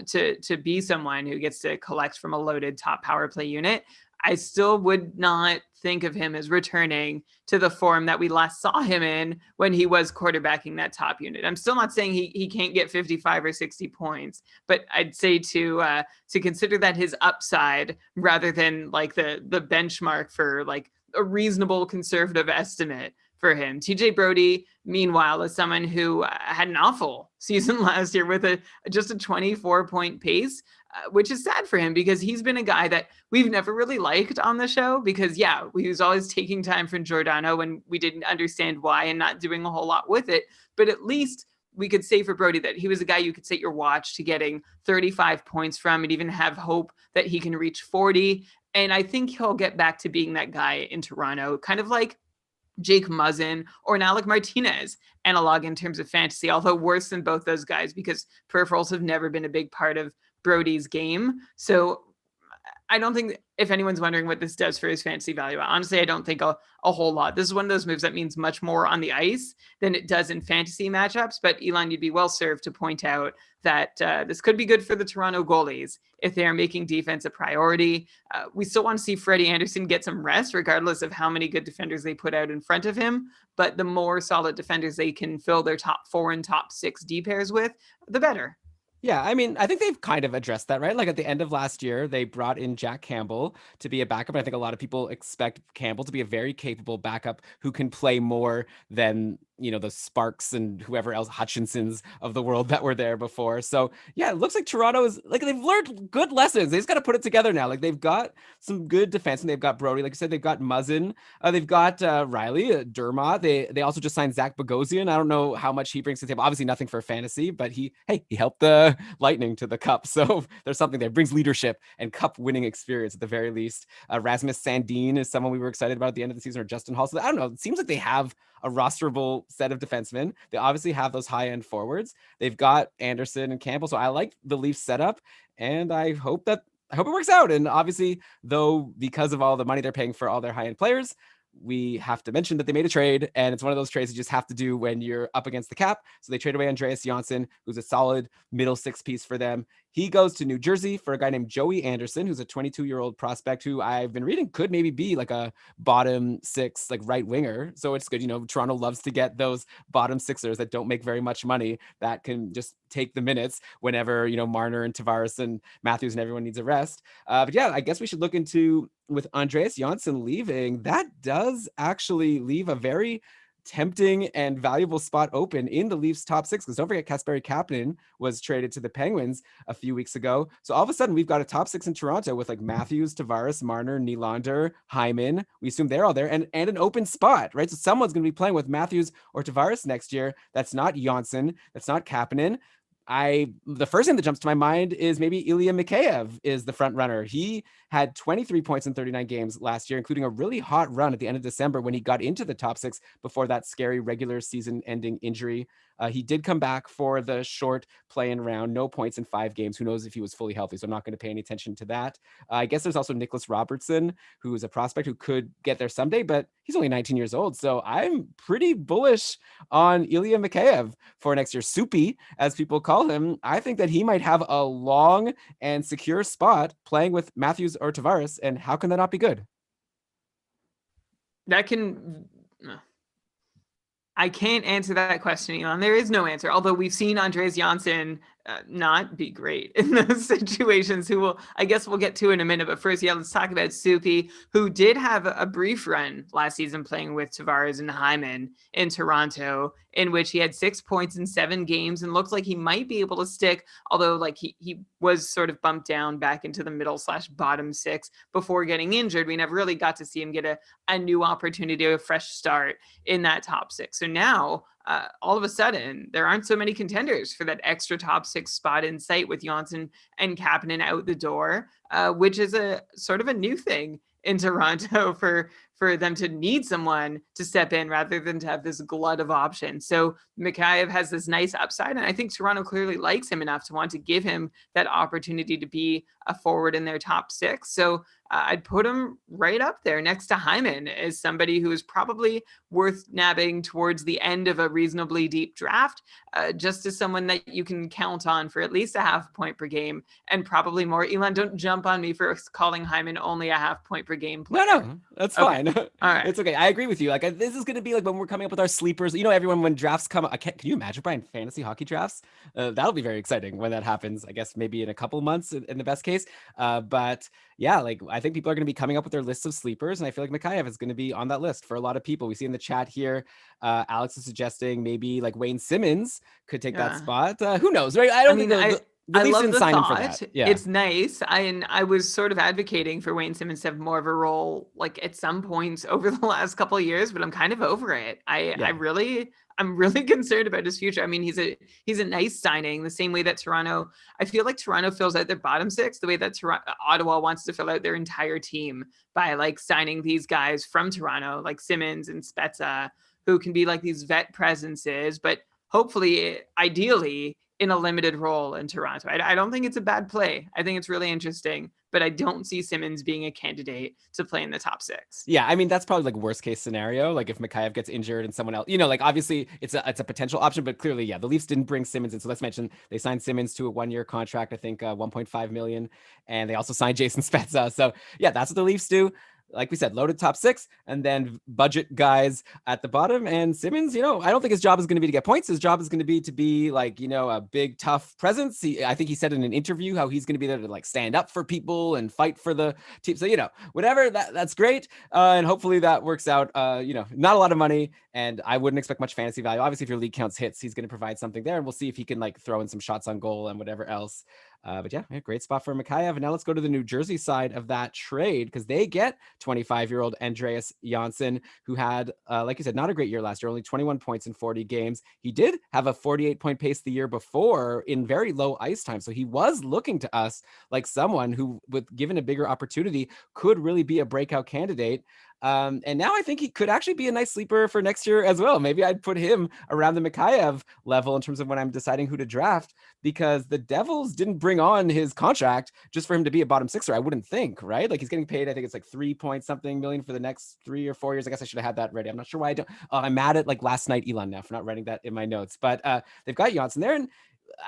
to be someone who gets to collect from a loaded top power play unit, I still would not think of him as returning to the form that we last saw him in when he was quarterbacking that top unit. I'm still not saying he can't get 55 or 60 points, but I'd say to consider that his upside rather than like the benchmark for like a reasonable conservative estimate for him. TJ Brody, meanwhile, is someone who had an awful season last year with just a 24-point pace, which is sad for him because he's been a guy that we've never really liked on the show because, he was always taking time from Giordano when we didn't understand why and not doing a whole lot with it. But at least we could say for Brody that he was a guy you could set your watch to getting 35 points from and even have hope that he can reach 40. And I think he'll get back to being that guy in Toronto, kind of like Jake Muzzin or an Alec Martinez analog in terms of fantasy, although worse than both those guys because peripherals have never been a big part of Brody's game. So I don't think, if anyone's wondering what this does for his fantasy value, honestly, I don't think a whole lot. This is one of those moves that means much more on the ice than it does in fantasy matchups. But Elon, you'd be well served to point out that this could be good for the Toronto goalies if they are making defense a priority. We still want to see Freddie Anderson get some rest, regardless of how many good defenders they put out in front of him. But the more solid defenders they can fill their top 4 and top 6 D pairs with, the better. Yeah, I mean, I think they've kind of addressed that, right? Like at the end of last year, they brought in Jack Campbell to be a backup. And I think a lot of people expect Campbell to be a very capable backup who can play more than, the Sparks and whoever else, Hutchinsons of the world that were there before. So yeah, it looks like Toronto is like, they've learned good lessons. They just got to put it together now. Like they've got some good defense and they've got Brody. Like you said, they've got Muzzin. They've got Riley, Dermott. They also just signed Zach Bogosian. I don't know how much he brings to the table. Obviously nothing for fantasy, but he helped the Lightning to the Cup. So there's something there. Brings leadership and Cup winning experience at the very least. Rasmus Sandin is someone we were excited about at the end of the season, or Justin Hall. So I don't know. It seems like they have a rosterable set of defensemen. They obviously have those high-end forwards. They've got Anderson and Campbell. So I like the Leafs setup, and I hope it works out. And obviously, though, because of all the money they're paying for all their high-end players, we have to mention that they made a trade, and it's one of those trades you just have to do when you're up against the cap. So they trade away Andreas Johnsson, who's a solid middle 6 piece for them. He goes to New Jersey for a guy named Joey Anderson, who's a 22-year-old prospect who I've been reading could maybe be like a bottom 6, like right winger. So it's good. Toronto loves to get those bottom sixers that don't make very much money that can just take the minutes whenever, Marner and Tavares and Matthews and everyone needs a rest. But yeah, I guess we should look into, with Andreas Johnsson leaving, that does actually leave a very tempting and valuable spot open in the Leafs top 6, because don't forget Kasperi Kapanen was traded to the Penguins a few weeks ago. So all of a sudden we've got a top 6 in Toronto with like Matthews, Tavares, Marner, Nylander, Hyman. We assume they're all there, and an open spot, right? So someone's going to be playing with Matthews or Tavares next year. That's not Johnsson. That's not Kapanen. the first thing that jumps to my mind is maybe Ilya Mikheyev is the front runner. He had 23 points in 39 games last year, including a really hot run at the end of December when he got into the top 6 before that scary regular season ending injury. He did come back for the short play-in round, no points in 5 games. Who knows if he was fully healthy, so I'm not going to pay any attention to that. I guess there's also Nicholas Robertson, who is a prospect who could get there someday, but he's only 19 years old, so I'm pretty bullish on Ilya Mikheyev for next year. Soupy, as people call him. I think that he might have a long and secure spot playing with Matthews or Tavares, and how can that not be good? I can't answer that question, Elon. There is no answer. Although we've seen Andreas Janssen not be great in those situations, I guess we'll get to in a minute. But first, let's talk about Soupy, who did have a brief run last season playing with Tavares and Hyman in Toronto, in which he had 6 points in 7 games and looked like he might be able to stick, although like he was sort of bumped down back into the middle/bottom 6 before getting injured. We never really got to see him get a new opportunity, a fresh start in that top 6. So now all of a sudden, there aren't so many contenders for that extra top 6 spot in sight with Janssen and Kapanen out the door, which is a sort of a new thing in Toronto for them to need someone to step in rather than to have this glut of options. So Mikheyev has this nice upside, and I think Toronto clearly likes him enough to want to give him that opportunity to be a forward in their top 6. So I'd put him right up there next to Hyman as somebody who is probably worth nabbing towards the end of a reasonably deep draft, just as someone that you can count on for at least a half point per game and probably more. Elon, don't jump on me for calling Hyman only a half point per game player. No, that's fine. All right. It's okay. I agree with you. Like, this is going to be like when we're coming up with our sleepers. Everyone, when drafts come up, can you imagine, Brian, fantasy hockey drafts? That'll be very exciting when that happens. I guess maybe in a couple months in the best case. But yeah, like I think people are going to be coming up with their lists of sleepers, and I feel like Mikheyev is going to be on that list for a lot of people. We see in the chat here, Alex is suggesting maybe like Wayne Simmons could take that spot. Who knows, right? I love the thought. Yeah. It's nice. I was sort of advocating for Wayne Simmons to have more of a role, like at some points over the last couple of years, but I'm kind of over it. I'm really concerned about his future. I mean, he's a nice signing, the same way that Toronto. I feel like Toronto fills out their bottom 6 the way that Ottawa wants to fill out their entire team by like signing these guys from Toronto, like Simmons and Spezza, who can be like these vet presences, but hopefully, ideally, in a limited role in Toronto. I don't think it's a bad play. I think it's really interesting, but I don't see Simmons being a candidate to play in the top 6. Yeah, I mean, that's probably like worst case scenario. Like if Mikheyev gets injured and someone else, like obviously it's a potential option, but clearly, yeah, the Leafs didn't bring Simmons in. So let's mention they signed Simmons to a 1-year contract, I think 1.5 million, and they also signed Jason Spezza. So yeah, that's what the Leafs do. Like we said, loaded top 6 and then budget guys at the bottom. And Simmons, I don't think his job is going to be to get points. His job is going to be like, a big, tough presence. I think he said in an interview how he's going to be there to like stand up for people and fight for the team. So, whatever, that's great. And hopefully that works out. Not a lot of money, and I wouldn't expect much fantasy value. Obviously, if your league counts hits, he's going to provide something there, and we'll see if he can like throw in some shots on goal and whatever else. But yeah, great spot for Mikheyev. And now let's go to the New Jersey side of that trade, because they get 25-year-old Andreas Janssen, who had, like you said, not a great year last year, only 21 points in 40 games. He did have a 48-point pace the year before in very low ice time. So he was looking to us like someone who, with given a bigger opportunity, could really be a breakout candidate. And now I think he could actually be a nice sleeper for next year as well. Maybe I'd put him around the Mikheyev level in terms of when I'm deciding who to draft, because the Devils didn't bring on his contract just for him to be a bottom 6er. I wouldn't think, right? Like he's getting paid, I think it's like 3 point something million for the next 3 or 4 years. I guess I should have had that ready. I'm not sure why I don't. I'm mad at like last night, Elon, now for not writing that in my notes, but they've got Janssen there, and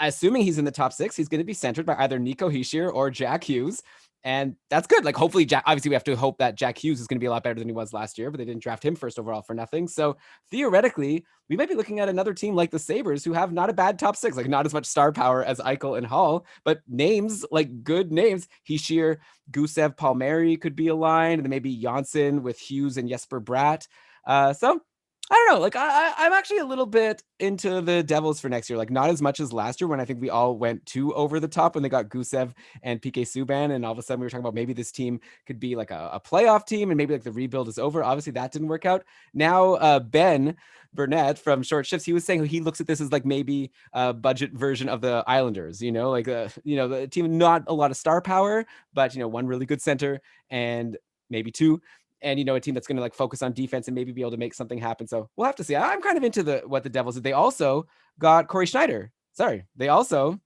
assuming he's in the top 6, he's going to be centered by either Nico Hischier or Jack Hughes. And that's good. Like hopefully obviously we have to hope that Jack Hughes is going to be a lot better than he was last year, but they didn't draft him first overall for nothing. So theoretically, we might be looking at another team like the Sabres, who have not a bad top 6, like not as much star power as Eichel and Hall, but names, like good names. Hischier, Gusev, Palmieri could be aligned, and then maybe Janssen with Hughes and Jesper Bratt. So I don't know. Like I'm actually a little bit into the Devils for next year. Like not as much as last year when I think we all went too over the top when they got Gusev and PK Subban, and all of a sudden we were talking about maybe this team could be like a playoff team, and maybe like the rebuild is over. Obviously that didn't work out. Now Ben Burnett from Short Shifts, he was saying he looks at this as like maybe a budget version of the Islanders. Like the team not a lot of star power, but one really good center and maybe two, and a team that's going to like focus on defense and maybe be able to make something happen. So we'll have to see. I'm kind of into what the Devils did. They also got Corey Schneider. They also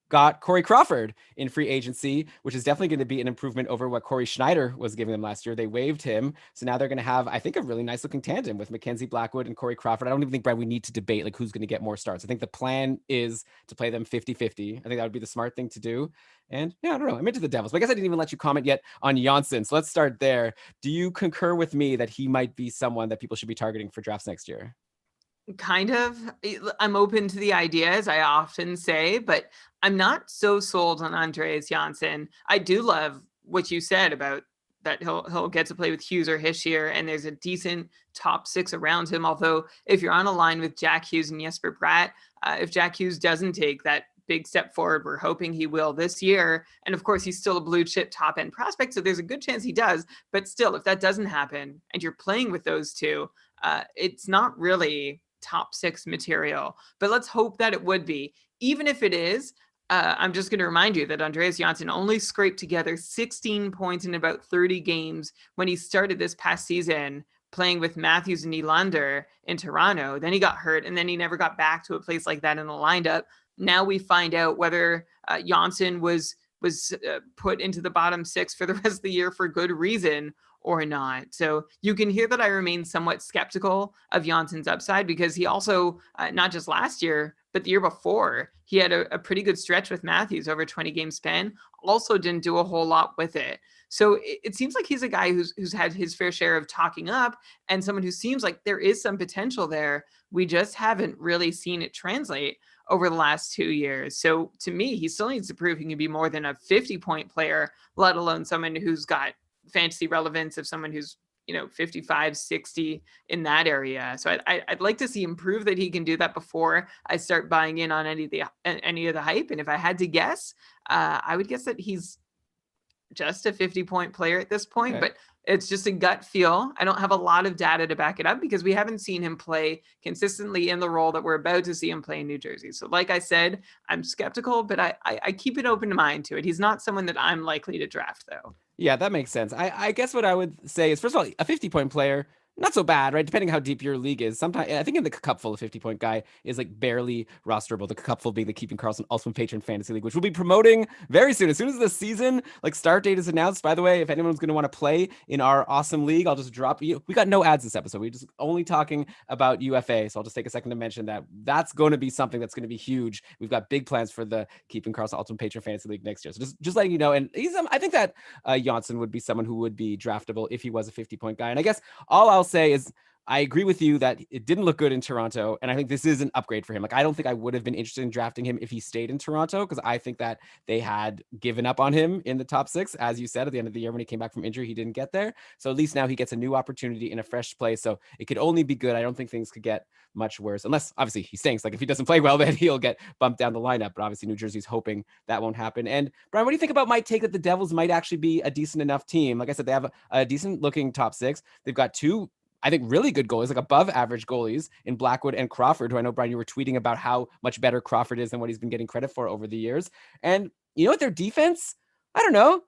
got Corey Crawford in free agency, which is definitely going to be an improvement over what Corey Schneider was giving them last year. They waived him. So now they're going to have, I think, a really nice looking tandem with Mackenzie Blackwood and Corey Crawford. I don't even think, Brad, we need to debate like who's going to get more starts. I think the plan is to play them 50-50. I think that would be the smart thing to do. And yeah, I don't know. I'm into the Devils. But I guess I didn't even let you comment yet on Johnsson. So let's start there. Do you concur with me that he might be someone that people should be targeting for drafts next year? Kind of. I'm open to the idea, as I often say, but I'm not so sold on Andreas Johnsson. I do love what you said about that he'll get to play with Hughes or Hischier, and there's a decent top six around him. Although if you're on a line with Jack Hughes and Jesper Bratt, if Jack Hughes doesn't take that big step forward, we're hoping he will this year. And of course, he's still a blue chip top end prospect, so there's a good chance he does. But still, if that doesn't happen and you're playing with those two, it's not really top six material, but let's hope that it would be. Even if it is, I'm just going to remind you that Andreas Johnsson only scraped together 16 points in about 30 games when he started this past season playing with Matthews and Nylander in Toronto. Then he got hurt, and then he never got back to a place like that in the lineup. Now we find out whether Johnsson was put into the bottom six for the rest of the year for good reason or not. So you can hear that I remain somewhat skeptical of Johnsson's upside, because he also, not just last year, but the year before, he had a pretty good stretch with Matthews over 20 game span, also didn't do a whole lot with it. So it seems like he's a guy who's had his fair share of talking up, and someone who seems like there is some potential there. We just haven't really seen it translate over the last 2 years. So to me, he still needs to prove he can be more than a 50-point player, let alone someone who's got fantasy relevance of someone who's 55, 60 in that area. So I'd like to see him prove that he can do that before I start buying in on any of the hype. And if I had to guess, I would guess that he's just a 50-point player at this point, okay. But it's just a gut feel. I don't have a lot of data to back it up because we haven't seen him play consistently in the role that we're about to see him play in New Jersey. So like I said, I'm skeptical, but I keep an open mind to it. He's not someone that I'm likely to draft, though. Yeah, that makes sense. I guess what I would say is, first of all, a 50-point player, not so bad, right? Depending how deep your league is. Sometimes I think in the cupful, a 50-point guy is like barely rosterable. The cupful being the Keeping Karlsson Ultimate Patron Fantasy League, which we'll be promoting very soon. As soon as the season start date is announced. By the way, if anyone's going to want to play in our awesome league, I'll just drop you. We got no ads this episode. We just only talking about UFA. So I'll just take a second to mention that that's going to be something that's going to be huge. We've got big plans for the Keeping Karlsson Ultimate Patron Fantasy League next year. So just letting you know. And I think that Johnsson would be someone who would be draftable if he was a 50-point guy. And I guess all I'll say is, I agree with you that it didn't look good in Toronto, and I think this is an upgrade for him. I don't think I would have been interested in drafting him if he stayed in Toronto, because I think that they had given up on him in the top six. As you said, at the end of the year when he came back from injury, he didn't get there. So at least now he gets a new opportunity in a fresh place. So it could only be good. I don't think things could get much worse, unless obviously he stinks. Like if he doesn't play well, then he'll get bumped down the lineup. But obviously New Jersey's hoping that won't happen. And Brian, what do you think about my take that the Devils might actually be a decent enough team? Like I said, they have a decent looking top six. They've got two, I think, really good goalies, like above average goalies in Blackwood and Crawford, who I know, Brian, you were tweeting about how much better Crawford is than what he's been getting credit for over the years. And you know what, their defense, I don't know.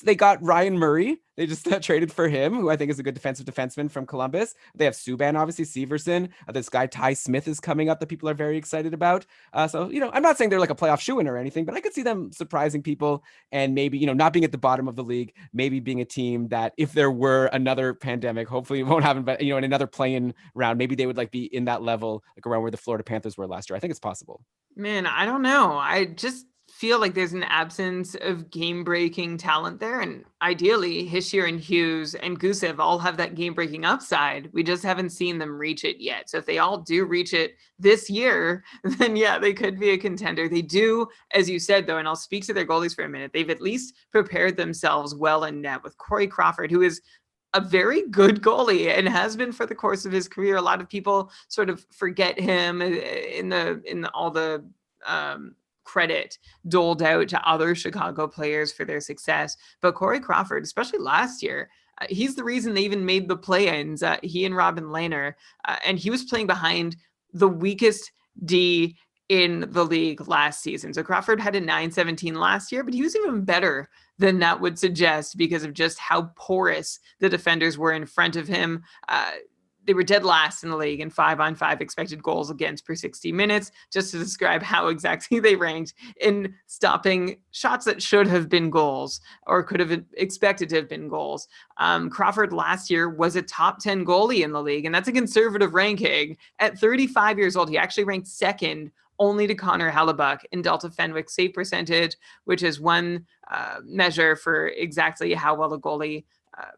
They got Ryan Murray. They just traded for him, who I think is a good defensive defenseman from Columbus. They have Subban, obviously, Severson. This guy, Ty Smith, is coming up that people are very excited about. So, I'm not saying they're like a playoff shoo-in or anything, but I could see them surprising people and maybe, not being at the bottom of the league, maybe being a team that if there were another pandemic, hopefully it won't happen, but, in another play-in round, maybe they would be in that level, like around where the Florida Panthers were last year. I think it's possible. Man, I don't know. I just feel like there's an absence of game-breaking talent there, and ideally Hischier and Hughes and Gusev all have that game-breaking upside. We just haven't seen them reach it yet. So if they all do reach it this year, then yeah, they could be a contender. They do, as you said, though, and I'll speak to their goalies for a minute, they've at least prepared themselves well in net with Corey Crawford, who is a very good goalie and has been for the course of his career. A lot of people sort of forget him in all the credit doled out to other Chicago players for their success. But Corey Crawford, especially last year, he's the reason they even made the play-ins. He and Robin Lehner, and he was playing behind the weakest D in the league last season. So Crawford had a 917 last year, but he was even better than that would suggest because of just how porous the defenders were in front of him. They were dead last in the league in 5-on-5 expected goals against per 60 minutes, just to describe how exactly they ranked in stopping shots that should have been goals or could have expected to have been goals. Crawford last year was a top 10 goalie in the league, and that's a conservative ranking. At 35 years old, he actually ranked second only to Connor Hellebuck in Delta Fenwick save percentage, which is one measure for exactly how well a goalie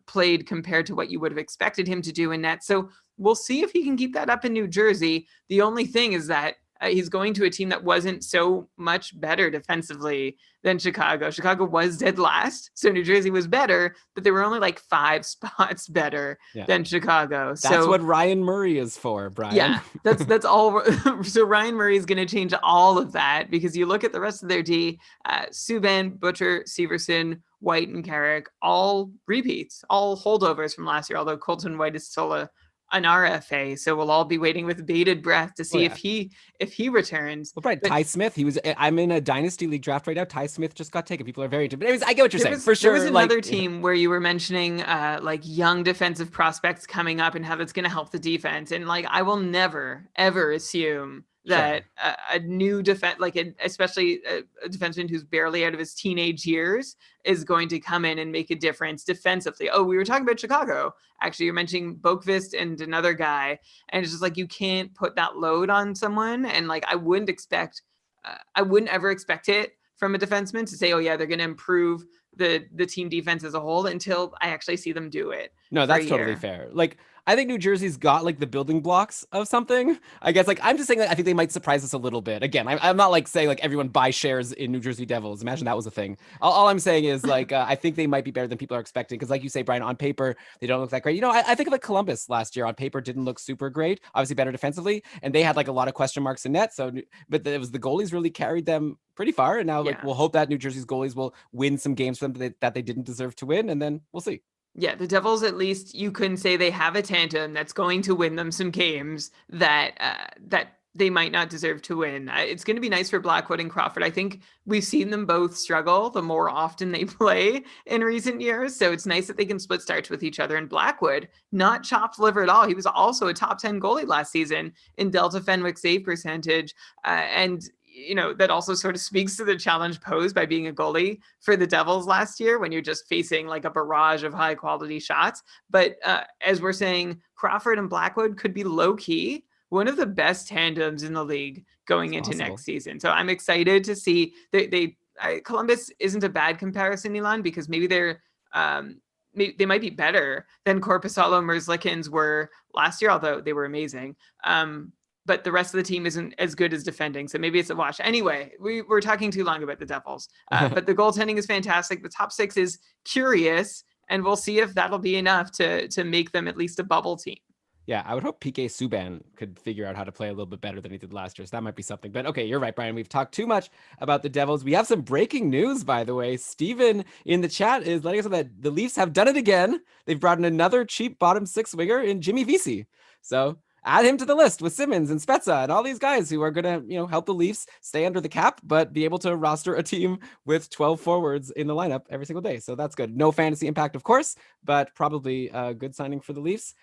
played compared to what you would have expected him to do in net. So we'll see if he can keep that up in New Jersey. The only thing is that he's going to a team that wasn't so much better defensively than Chicago. Chicago was dead last, so New Jersey was better, but they were only like 5 spots better than Chicago. That's what Ryan Murray is for, Brian. Yeah, that's all. So Ryan Murray is going to change all of that because you look at the rest of their D, Subban, Butcher, Severson, White, and Carrick, all repeats, all holdovers from last year, although Colton White is still an RFA, so we'll all be waiting with bated breath to see if he returns. Well, right, Ty Smith. I'm in a dynasty league draft right now. Ty Smith just got taken. People are very interested. But anyways, I get what you're saying for sure. There was another team where you were mentioning like young defensive prospects coming up and how that's going to help the defense. And like, I will never ever assume that a new defense, especially a defenseman who's barely out of his teenage years, is going to come in and make a difference defensively. Oh, we were talking about Chicago. Actually, you're mentioning Boqvist and another guy, and it's just like you can't put that load on someone. And like I wouldn't ever expect it from a defenseman to say, oh yeah, they're going to improve the team defense as a whole until I actually see them do it. No, that's totally fair. Like, I think New Jersey's got like the building blocks of something. I guess like I'm just saying that I think they might surprise us a little bit. Again, I'm not like saying like everyone buy shares in New Jersey Devils. Imagine that was a thing. All I'm saying is like I think they might be better than people are expecting because like you say, Brian, on paper they don't look that great. You know, I think of like Columbus last year on paper didn't look super great. Obviously better defensively, and they had like a lot of question marks in net. So, but it was the goalies really carried them pretty far, and now like we'll hope that New Jersey's goalies will win some games for them that they didn't deserve to win, and then we'll see. Yeah, the Devils, at least you can say they have a tandem that's going to win them some games that they might not deserve to win. It's going to be nice for Blackwood and Crawford. I think we've seen them both struggle the more often they play in recent years. So it's nice that they can split starts with each other. And Blackwood, not chopped liver at all. He was also a top 10 goalie last season in Delta Fenwick save percentage. And you know, that also sort of speaks to the challenge posed by being a goalie for the Devils last year when you're just facing like a barrage of high quality shots. But as we're saying, Crawford and Blackwood could be low key one of the best tandems in the league going into next season. So I'm excited to see Columbus isn't a bad comparison, Elon, because maybe they might be better than Korpisalo and Merzlikins were last year, although they were amazing. But the rest of the team isn't as good as defending. So maybe it's a wash. Anyway, we're talking too long about the Devils. But the goaltending is fantastic. The top 6 is curious, and we'll see if that'll be enough to make them at least a bubble team. Yeah, I would hope PK Subban could figure out how to play a little bit better than he did last year. So that might be something. But okay, you're right, Brian. We've talked too much about the Devils. We have some breaking news, by the way. Steven in the chat is letting us know that the Leafs have done it again. They've brought in another cheap bottom 6 winger in Jimmy Vesey. So add him to the list with Simmons and Spezza and all these guys who are going to, help the Leafs stay under the cap, but be able to roster a team with 12 forwards in the lineup every single day. So that's good. No fantasy impact, of course, but probably a good signing for the Leafs.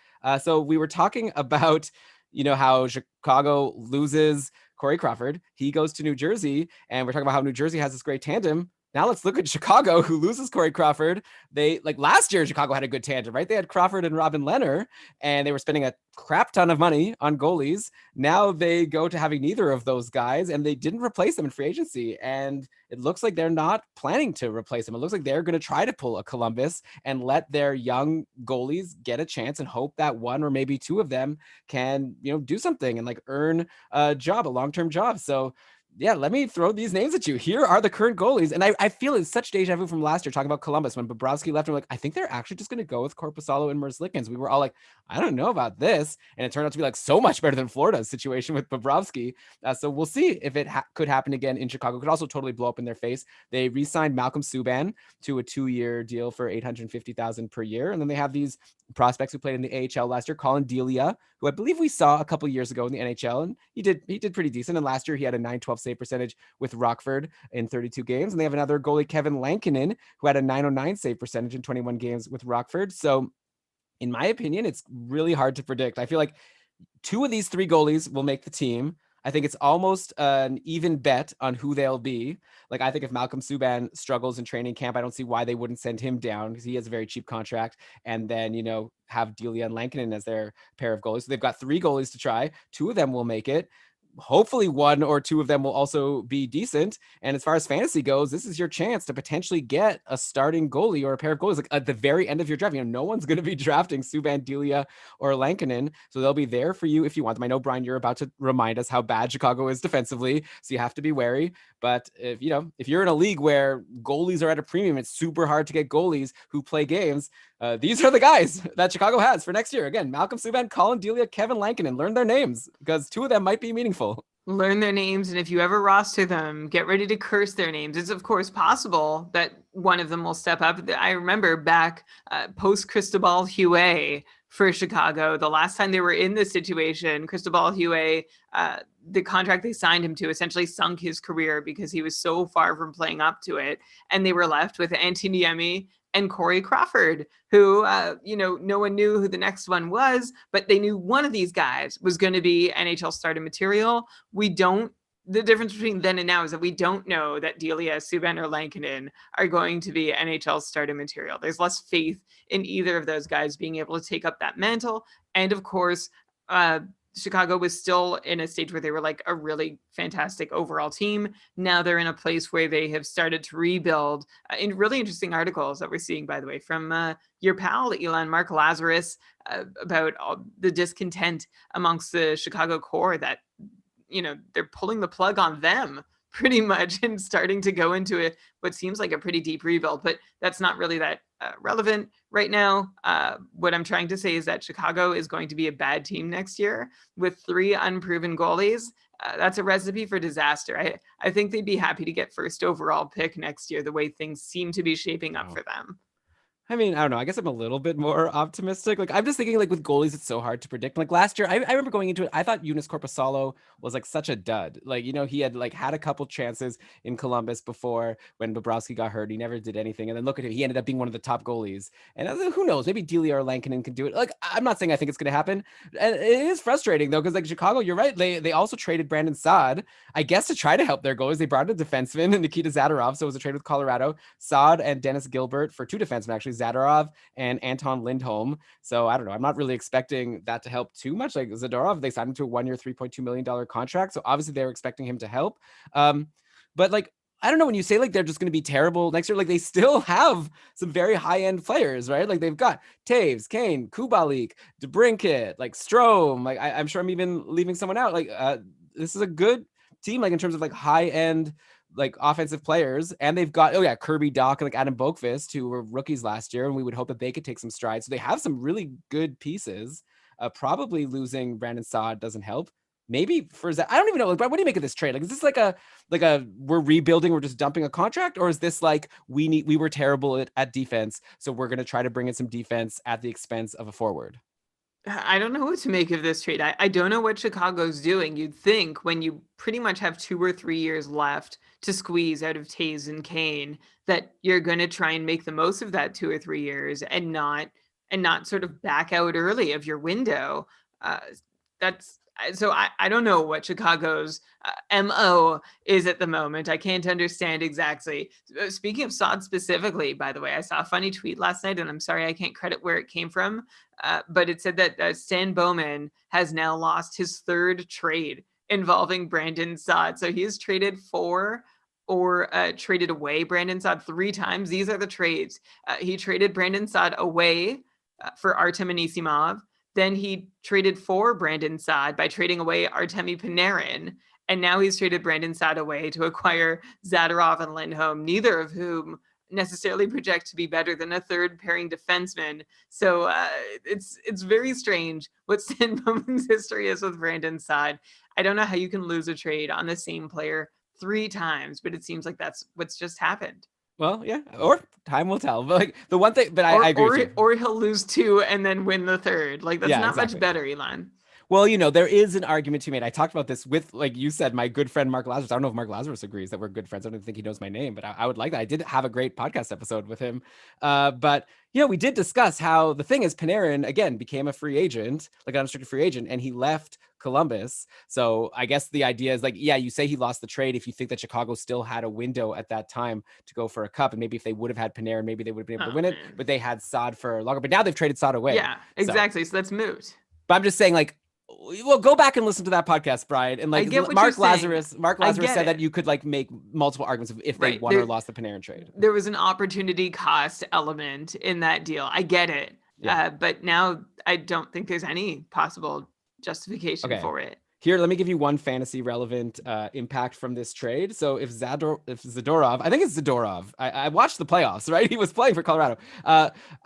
So we were talking about, how Chicago loses Corey Crawford. He goes to New Jersey, and we're talking about how New Jersey has this great tandem. Now let's look at Chicago, who loses Corey Crawford. They, like last year, Chicago had a good tandem, right? They had Crawford and Robin Lehner, and they were spending a crap ton of money on goalies. Now they go to having neither of those guys, and they didn't replace them in free agency. And it looks like they're not planning to replace them. It looks like they're going to try to pull a Columbus and let their young goalies get a chance and hope that one or maybe 2 of them can, do something and like earn a job, a long-term job. So yeah, let me throw these names at you. Here are the current goalies. And I feel it's such deja vu from last year talking about Columbus when Bobrovsky left. I'm like, I think they're actually just going to go with Korpisalo and Merzlikins. We were all like, I don't know about this. And it turned out to be like so much better than Florida's situation with Bobrovsky. So we'll see if it could happen again in Chicago. Could also totally blow up in their face. They re-signed Malcolm Subban to a 2-year deal for $850,000 per year. And then they have these prospects who played in the AHL last year, Colin Delia, who I believe we saw a couple years ago in the NHL, and he did pretty decent. And last year he had a 912 save percentage with Rockford in 32 games. And they have another goalie, Kevin Lankinen, who had a 909 save percentage in 21 games with Rockford. So in my opinion, it's really hard to predict. I feel like 2 of these 3 goalies will make the team. I think it's almost an even bet on who they'll be. Like, I think if Malcolm Subban struggles in training camp, I don't see why they wouldn't send him down because he has a very cheap contract. And then, have Delia and Lankinen as their pair of goalies. So they've got 3 goalies to try. 2 of them will make it. Hopefully 1 or 2 of them will also be decent. And as far as fantasy goes, this is your chance to potentially get a starting goalie or a pair of goalies like at the very end of your draft. No one's going to be drafting Subban, Delia, or Lankinen, so they'll be there for you if you want them. I know, Brian, you're about to remind us how bad Chicago is defensively, so you have to be wary. But if you're in a league where goalies are at a premium, it's super hard to get goalies who play games. These are the guys that Chicago has for next year. Again, Malcolm Subban, Colin Delia, Kevin Lankinen. Learn their names because 2 of them might be meaningful. Learn their names, and if you ever roster them, get ready to curse their names. It's of course possible that one of them will step up. I remember back post Cristobal Huet for Chicago, the last time they were in this situation, Cristobal Huet, the contract they signed him to essentially sunk his career because he was so far from playing up to it, and they were left with Antiniemi and Corey Crawford, who, no one knew who the next one was, but they knew one of these guys was going to be NHL starting material. The difference between then and now is that we don't know that Delia, Subban, or Lankinen are going to be NHL starting material. There's less faith in either of those guys being able to take up that mantle. And of course, Chicago was still in a stage where they were like a really fantastic overall team. Now they're in a place where they have started to rebuild in really interesting articles that we're seeing, by the way, from your pal, Elon Mark Lazarus, about all the discontent amongst the Chicago core that, they're pulling the plug on them pretty much and starting to go into what seems like a pretty deep rebuild, but that's not really that relevant right now. What I'm trying to say is that Chicago is going to be a bad team next year with 3 unproven goalies. That's a recipe for disaster. I think they'd be happy to get first overall pick next year, the way things seem to be shaping up for them. I mean, I don't know. I guess I'm a little bit more optimistic. Like, I'm just thinking, like, with goalies, it's so hard to predict. Like, last year, I remember going into it, I thought Joonas Korpisalo was, like, such a dud. Like, he had, like, had a couple chances in Columbus before when Bobrovsky got hurt. He never did anything. And then look at him. He ended up being one of the top goalies. And who knows? Maybe Delia or Lankinen can do it. Like, I'm not saying I think it's going to happen. And it is frustrating, though, because, like, Chicago, you're right. They also traded Brandon Saad, I guess, to try to help their goalies. They brought in a defenseman, Nikita Zadorov. So it was a trade with Colorado. Saad and Dennis Gilbert for 2 defensemen, actually, Zadorov and Anton Lindholm. So I don't know. I'm not really expecting that to help too much. Like Zadorov, they signed him to a 1-year, $3.2 million contract. So obviously they were expecting him to help. But like, I don't know, when you say like they're just going to be terrible next year, like they still have some very high-end players, right? Like they've got Taves, Kane, Kubalik, DeBrincat, like Strome. Like I'm sure I'm even leaving someone out. Like this is a good team, like in terms of like high-end like offensive players, and they've got Kirby Doc and like Adam Boqvist, who were rookies last year, and we would hope that they could take some strides. So they have some really good pieces. Probably losing Brandon Saad doesn't help. Maybe for Zach, I don't even know. Like, what do you make of this trade? Like, is this like a we're rebuilding, we're just dumping a contract, or is this like we were terrible at defense, so we're gonna try to bring in some defense at the expense of a forward? I don't know what to make of this trade. I don't know what Chicago's doing. You'd think when you pretty much have 2 or 3 years left to squeeze out of Taves and Kane that you're going to try and make the most of that 2 or 3 years and not sort of back out early of your window. So I don't know what Chicago's MO is at the moment. I can't understand exactly. Speaking of Saad specifically, by the way, I saw a funny tweet last night, and I'm sorry I can't credit where it came from, but it said that Stan Bowman has now lost his 3rd trade involving Brandon Saad. So he has traded for or traded away Brandon Saad 3 times. These are the trades. He traded Brandon Saad away for Artem Anisimov. Then he traded for Brandon Saad by trading away Artemi Panarin. And now he's traded Brandon Saad away to acquire Zadorov and Lindholm, neither of whom necessarily project to be better than a third pairing defenseman. So it's very strange what Stan Bowman's history is with Brandon Saad. I don't know how you can lose a trade on the same player 3 times, but it seems like that's what's just happened. Well, yeah, or time will tell. But like the one thing, but I agree with you. Or he'll lose 2 and then win the third. Like that's not exactly. much better, Elon. Well, there is an argument to be made. I talked about this with, like you said, my good friend Mark Lazarus. I don't know if Mark Lazarus agrees that we're good friends. I don't think he knows my name, but I would like that. I did have a great podcast episode with him. But we did discuss how the thing is Panarin, again, became a free agent, like an unrestricted free agent, and he left Columbus. So I guess the idea is like, yeah, you say he lost the trade if you think that Chicago still had a window at that time to go for a cup. And maybe if they would have had Panarin, maybe they would have been able to win it, but they had Saad for longer. But now they've traded Saad away. Yeah, exactly. So that's moot. But I'm just saying, like, well, go back and listen to that podcast, Brian. And like Mark Lazarus said that you could like make multiple arguments if they won or lost the Panarin trade. There was an opportunity cost element in that deal. I get it. Yeah. But now I don't think there's any possible justification for it. Here, let me give you one fantasy relevant impact from this trade. So if Zadorov, I think it's Zadorov. I watched the playoffs, right? He was playing for Colorado.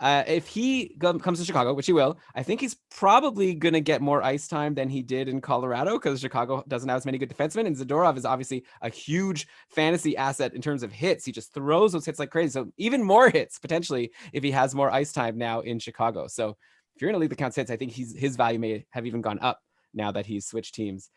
If he comes to Chicago, which he will, I think he's probably going to get more ice time than he did in Colorado because Chicago doesn't have as many good defensemen. And Zadorov is obviously a huge fantasy asset in terms of hits. He just throws those hits like crazy. So even more hits potentially if he has more ice time now in Chicago. So if you're in a league that counts hits, I think his value may have even gone up now that he's switched teams.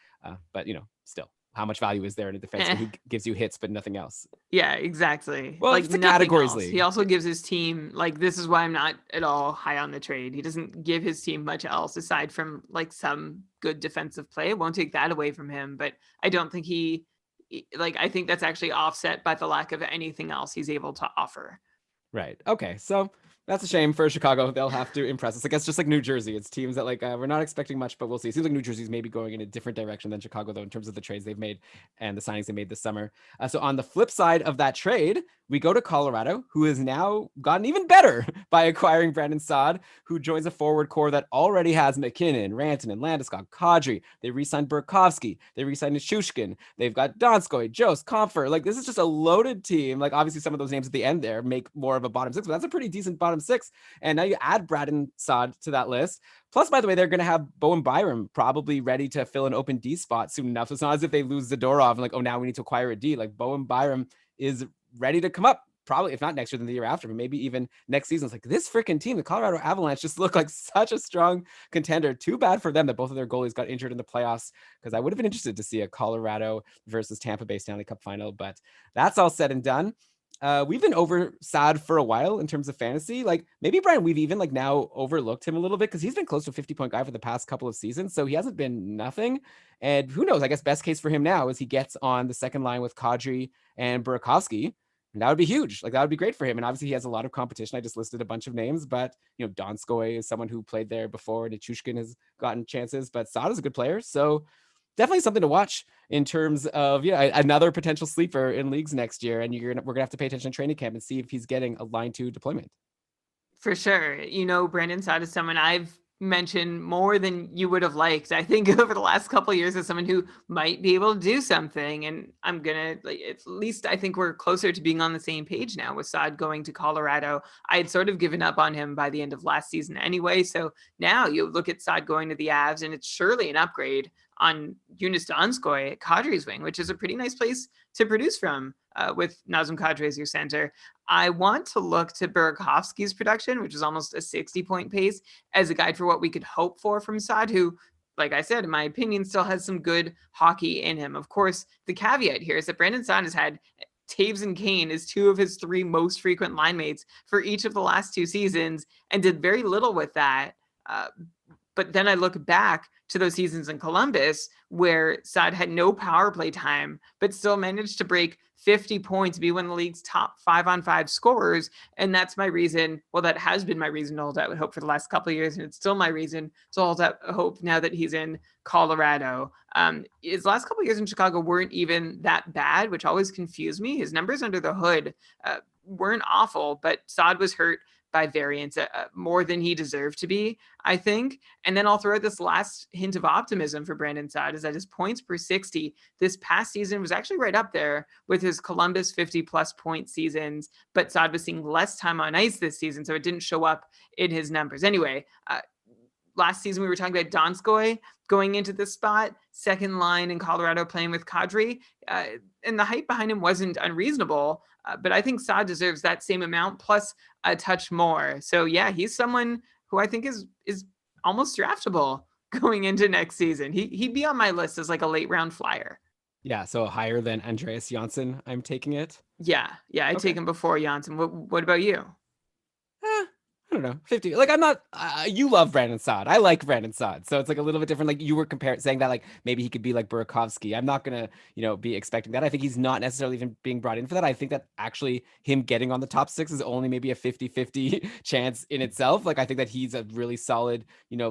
But still, how much value is there in a defenseman who gives you hits but nothing else? Yeah, exactly. Well, like it's the categories league. He also gives his team, like, this is why I'm not at all high on the trade. He doesn't give his team much else aside from like some good defensive play. It won't take that away from him, but I don't think I think that's actually offset by the lack of anything else he's able to offer. Right. Okay. So that's a shame for Chicago. They'll have to impress us. I guess just like New Jersey, it's teams that like we're not expecting much, but we'll see. It seems like New Jersey's maybe going in a different direction than Chicago, though, in terms of the trades they've made and the signings they made this summer. So on the flip side of that trade, we go to Colorado, who has now gotten even better by acquiring Brandon Saad, who joins a forward core that already has McKinnon, Rantanen, Landeskog, Kadri. They re-signed Burakovsky. They re-signed Nichushkin. They've got Donskoy, Jost, Comfer. Like, this is just a loaded team. Like, obviously, some of those names at the end there make more of a bottom six, but that's a pretty decent bottom six. And now you add Brandon Saad to that list. Plus, by the way, they're going to have Bowen Byram probably ready to fill an open D spot soon enough. So it's not as if they lose Zadorov and like, oh, now we need to acquire a D. Like, Bowen Byram is ready to come up, probably if not next year, then the year after, but maybe even next season. It's like, this freaking team, the Colorado Avalanche, just look like such a strong contender. Too bad for them that both of their goalies got injured in the playoffs, because I would have been interested to see a Colorado versus Tampa Bay Stanley Cup final. But that's all said and done. We've been over Saad for a while in terms of fantasy. Like, maybe, Brian, we've even like now overlooked him a little bit because he's been close to a 50-point guy for the past couple of seasons. So he hasn't been nothing. And who knows? I guess best case for him now is he gets on the second line with Kadri and Burakovsky. And that would be huge. Like, that would be great for him. And obviously he has a lot of competition. I just listed a bunch of names, but Donskoy is someone who played there before. Nichushkin has gotten chances, but Saad is a good player. So definitely something to watch in terms of another potential sleeper in leagues next year. And we're gonna have to pay attention to training camp and see if he's getting a line 2 deployment. For sure. Brandon Saad is someone I've mentioned more than you would have liked, I think, over the last couple of years, as someone who might be able to do something. And I'm gonna at least I think we're closer to being on the same page now with Saad going to Colorado. I had sort of given up on him by the end of last season anyway. So now you look at Saad going to the Avs, and it's surely an upgrade on Joonas Donskoy at Kadri's wing, which is a pretty nice place to produce from with Nazem Kadri as your center. I want to look to Burakovsky's production, which is almost a 60-point pace, as a guide for what we could hope for from Saad, who, like I said, in my opinion, still has some good hockey in him. Of course, the caveat here is that Brandon Saad has had Taves and Kane as 2 of his 3 most frequent line mates for each of the last 2 seasons and did very little with that. But then I look back to those seasons in Columbus where Saad had no power play time, but still managed to break 50 points, be one of the league's top 5-on-5 scorers. And that's my reason. Well, that has been my reason to hold out hope for the last couple of years. And it's still my reason to hold out hope now that he's in Colorado. His last couple of years in Chicago weren't even that bad, which always confused me. His numbers under the hood weren't awful, but Saad was hurt by variance, more than he deserved to be, I think. And then I'll throw this last hint of optimism for Brandon Saad is that his points per 60 this past season was actually right up there with his Columbus 50-plus point seasons, but Saad was seeing less time on ice this season, so it didn't show up in his numbers. Anyway, last season we were talking about Donskoy going into this spot, second line in Colorado playing with Kadri, and the hype behind him wasn't unreasonable, but I think Saad deserves that same amount plus a touch more. So yeah, he's someone who I think is almost draftable going into next season. He'd be on my list as like a late round flyer. Yeah, so higher than Andreas Janssen, I'm taking it. Yeah, I take him before Janssen. What about you? I don't know, 50. Like, I'm not, you love Brandon Saad. I like Brandon Saad. So it's like a little bit different. Like you were saying that like maybe he could be like Burakovsky. I'm not going to, be expecting that. I think he's not necessarily even being brought in for that. I think that actually him getting on the top 6 is only maybe a 50-50 chance in itself. Like I think that he's a really solid,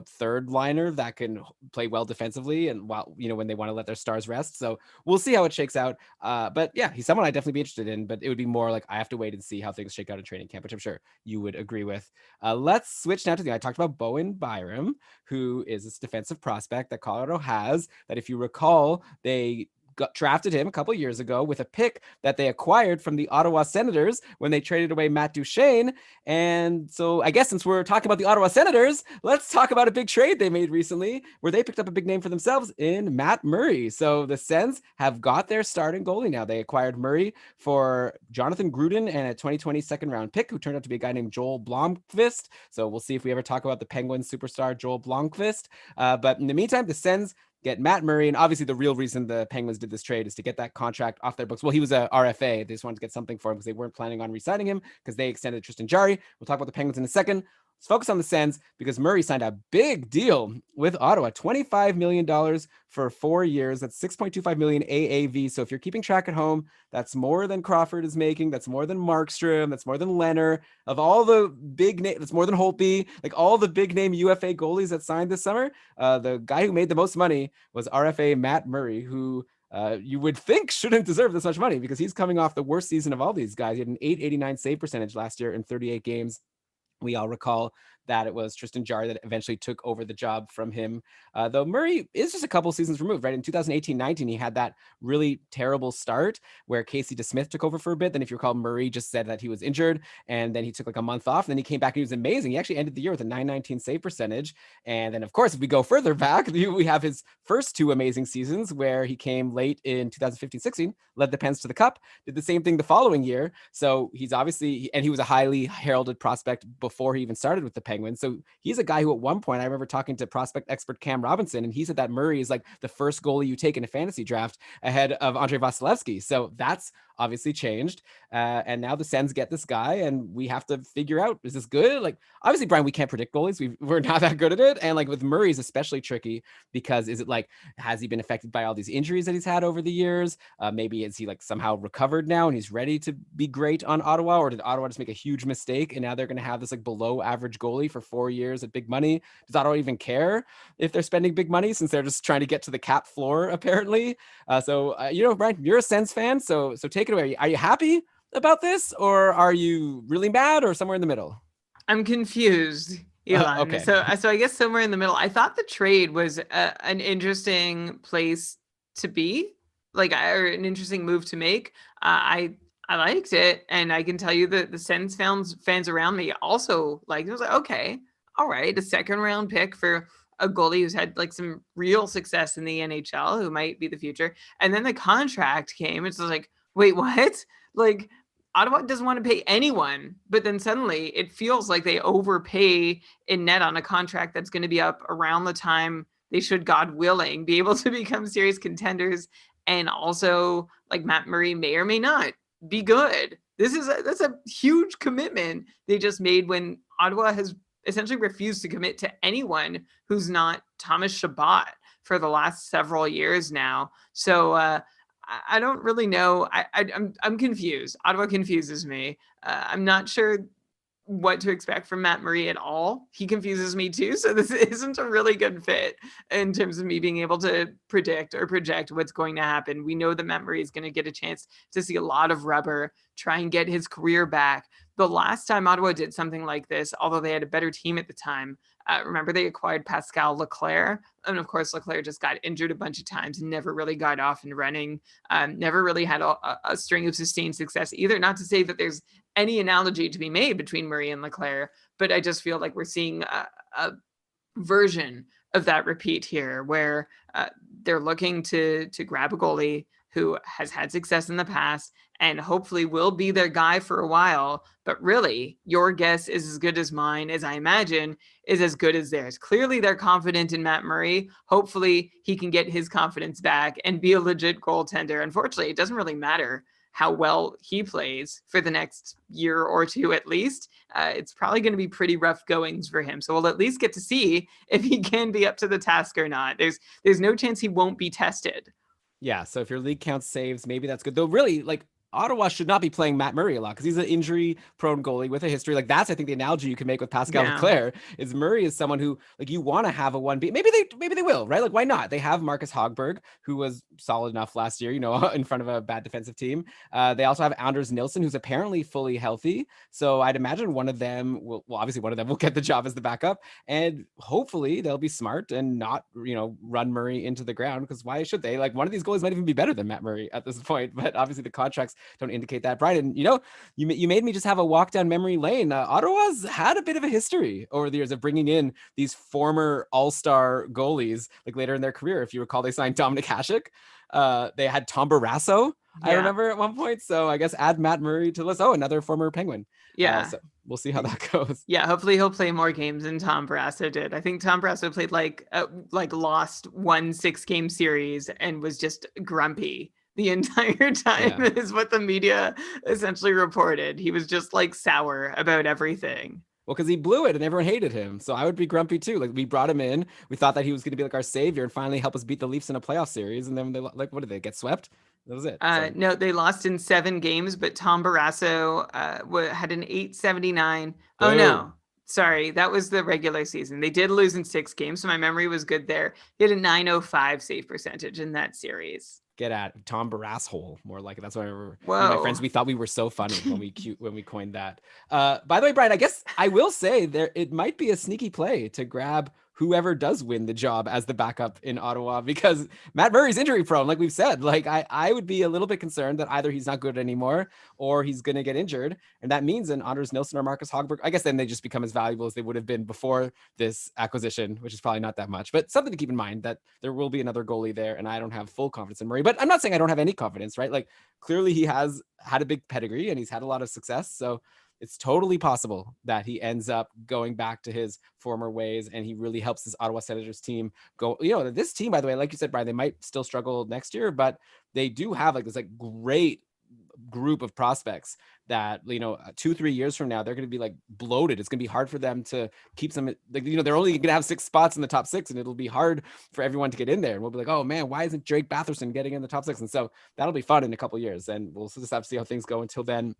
third liner that can play well defensively and while, when they want to let their stars rest. So we'll see how it shakes out. But yeah, he's someone I'd definitely be interested in, but it would be more like I have to wait and see how things shake out in training camp, which I'm sure you would agree with. Let's switch now to I talked about Bowen Byram, who is this defensive prospect that Colorado has, that if you recall, they drafted him a couple years ago with a pick that they acquired from the Ottawa Senators when they traded away Matt Duchene. And so I guess since we're talking about the Ottawa Senators, let's talk about a big trade they made recently where they picked up a big name for themselves in Matt Murray. So the Sens have got their starting goalie now. They acquired Murray for Jonathan Gruden and a 2020 second round pick who turned out to be a guy named Joel Blomqvist. So we'll see if we ever talk about the Penguins superstar Joel Blomqvist. But in the meantime, the Sens get Matt Murray. And obviously the real reason the Penguins did this trade is to get that contract off their books. Well, he was a RFA. They just wanted to get something for him because they weren't planning on re-signing him because they extended Tristan Jarry. We'll talk about the Penguins in a second. Let's focus on the Sens because Murray signed a big deal with Ottawa, $25 million for 4 years. That's $6.25 million AAV. So if you're keeping track at home, that's more than Crawford is making. That's more than Markstrom. That's more than Leonard. Of all the big name, that's more than Holtby. Like all the big name UFA goalies that signed this summer, the guy who made the most money was RFA Matt Murray, who you would think shouldn't deserve this much money because he's coming off the worst season of all these guys. He had an .889 save percentage last year in 38 games. We all recall that it was Tristan Jarry that eventually took over the job from him. Though Murray is just a couple seasons removed, right? In 2018-19, he had that really terrible start where Casey DeSmith took over for a bit. Then if you recall, Murray just said that he was injured and then he took like a month off. And then he came back and he was amazing. He actually ended the year with a .919 save percentage. And then of course, if we go further back, we have his first 2 amazing seasons where he came late in 2015-16, led the Pens to the Cup, did the same thing the following year. So he's obviously, and he was a highly heralded prospect before he even started with the Penguins. So he's a guy who at one point, I remember talking to prospect expert Cam Robinson, and he said that Murray is like the first goalie you take in a fantasy draft ahead of Andrei Vasilevsky. So that's obviously changed. And now the Sens get this guy and we have to figure out, is this good? Like, obviously, Brian, we can't predict goalies. We're not that good at it. And like with Murray is especially tricky because is it like, has he been affected by all these injuries that he's had over the years? Maybe is he like somehow recovered now and he's ready to be great on Ottawa? Or did Ottawa just make a huge mistake and now they're going to have this like below average goalie for 4 years at big money? Does Ottawa even care if they're spending big money since they're just trying to get to the cap floor apparently? Brian, you're a Sens fan, so take it away. Are you happy about this or are you really mad or somewhere in the middle? I'm confused, Elon. Okay. So I guess somewhere in the middle. I thought the trade was an interesting place to be, or an interesting move to make. I liked it, and I can tell you that the Sens fans around me also liked it. I was like, okay, all right, a second round pick for a goalie who's had like some real success in the NHL, who might be the future. And then the contract came. It's like, wait, what? Like, Ottawa doesn't want to pay anyone, but then suddenly it feels like they overpay in net on a contract that's going to be up around the time they should, God willing, be able to become serious contenders. And also, like, Matt Murray may or may not be good. That's a huge commitment they just made when Ottawa has essentially refused to commit to anyone who's not Thomas Chabot for the last several years now. So I don't really know. I'm confused. Ottawa confuses me. I'm not sure what to expect from Matt Murray at all. He confuses me too. So this isn't a really good fit in terms of me being able to predict or project what's going to happen. We know that Matt Murray is going to get a chance to see a lot of rubber, try and get his career back. The last time Ottawa did something like this, although they had a better team at the time, remember they acquired Pascal Leclerc. And of course, Leclerc just got injured a bunch of times and never really got off and running, never really had a string of sustained success either. Not to say that there's any analogy to be made between Murray and Leclerc, but I just feel like we're seeing a version of that repeat here where they're looking to grab a goalie who has had success in the past and hopefully will be their guy for a while. But really, your guess is as good as mine, as I imagine, is as good as theirs. Clearly, they're confident in Matt Murray. Hopefully, he can get his confidence back and be a legit goaltender. Unfortunately, it doesn't really matter how well he plays for the next year or two at least. It's probably going to be pretty rough goings for him. So we'll at least get to see if he can be up to the task or not. There's no chance he won't be tested. Yeah, so if your league counts saves, maybe that's good. Though really, like Ottawa should not be playing Matt Murray a lot because he's an injury-prone goalie with a history. Like that's, I think, the analogy you can make with Pascal Leclerc is Murray is someone who, like, you want to have a 1B. Maybe they will, right? Like, why not? They have Marcus Hogberg, who was solid enough last year, in front of a bad defensive team. They also have Anders Nilsson, who's apparently fully healthy. So I'd imagine one of them will, obviously one of them will get the job as the backup, and hopefully they'll be smart and not, run Murray into the ground, because why should they? Like, one of these goalies might even be better than Matt Murray at this point, but obviously the contracts don't indicate that. Brian, you made me just have a walk down memory lane. Ottawa's had a bit of a history over the years of bringing in these former all-star goalies, like later in their career. If you recall, they signed Dominic Hasek. They had Tom Barrasso, I remember at one point. So I guess add Matt Murray to the list. Oh, another former Penguin. Yeah. So we'll see how that goes. Yeah, hopefully he'll play more games than Tom Barrasso did. I think Tom Barrasso played like lost 1 6-game series and was just grumpy the entire time, is what the media essentially reported. He was just like sour about everything. Well, because he blew it and everyone hated him. So I would be grumpy too. Like, we brought him in. We thought that he was going to be like our savior and finally help us beat the Leafs in a playoff series. And then what did they get swept? That was it. No, they lost in 7 games, but Tom Barrasso had an 879. Oh, no. Sorry, that was the regular season. They did lose in 6 games, so my memory was good there. He had a 905 save percentage in that series. Get at Tom Barasshole, more like it. That's what I remember. Whoa. My friends, we thought we were so funny when we coined that. By the way, Brian, I guess I will say it might be a sneaky play to grab whoever does win the job as the backup in Ottawa, because Matt Murray's injury prone, like we've said. Like, I would be a little bit concerned that either he's not good anymore or he's going to get injured. And that means an Anders Nilsson or Marcus Hogberg, I guess then they just become as valuable as they would have been before this acquisition, which is probably not that much. But something to keep in mind, that there will be another goalie there, and I don't have full confidence in Murray. But I'm not saying I don't have any confidence, right? Like, clearly he has had a big pedigree and he's had a lot of success. So it's totally possible that he ends up going back to his former ways and he really helps this Ottawa Senators team go. This team, by the way, like you said, Brian, they might still struggle next year, but they do have like this like great group of prospects that 2-3 years from now they're going to be like bloated. It's going to be hard for them to keep some, like, they're only going to have 6 spots in the top 6, and it'll be hard for everyone to get in there, and we'll be like, oh man, why isn't Drake Batherson getting in the top 6? And so that'll be fun in a couple of years, and we'll just have to see how things go until then.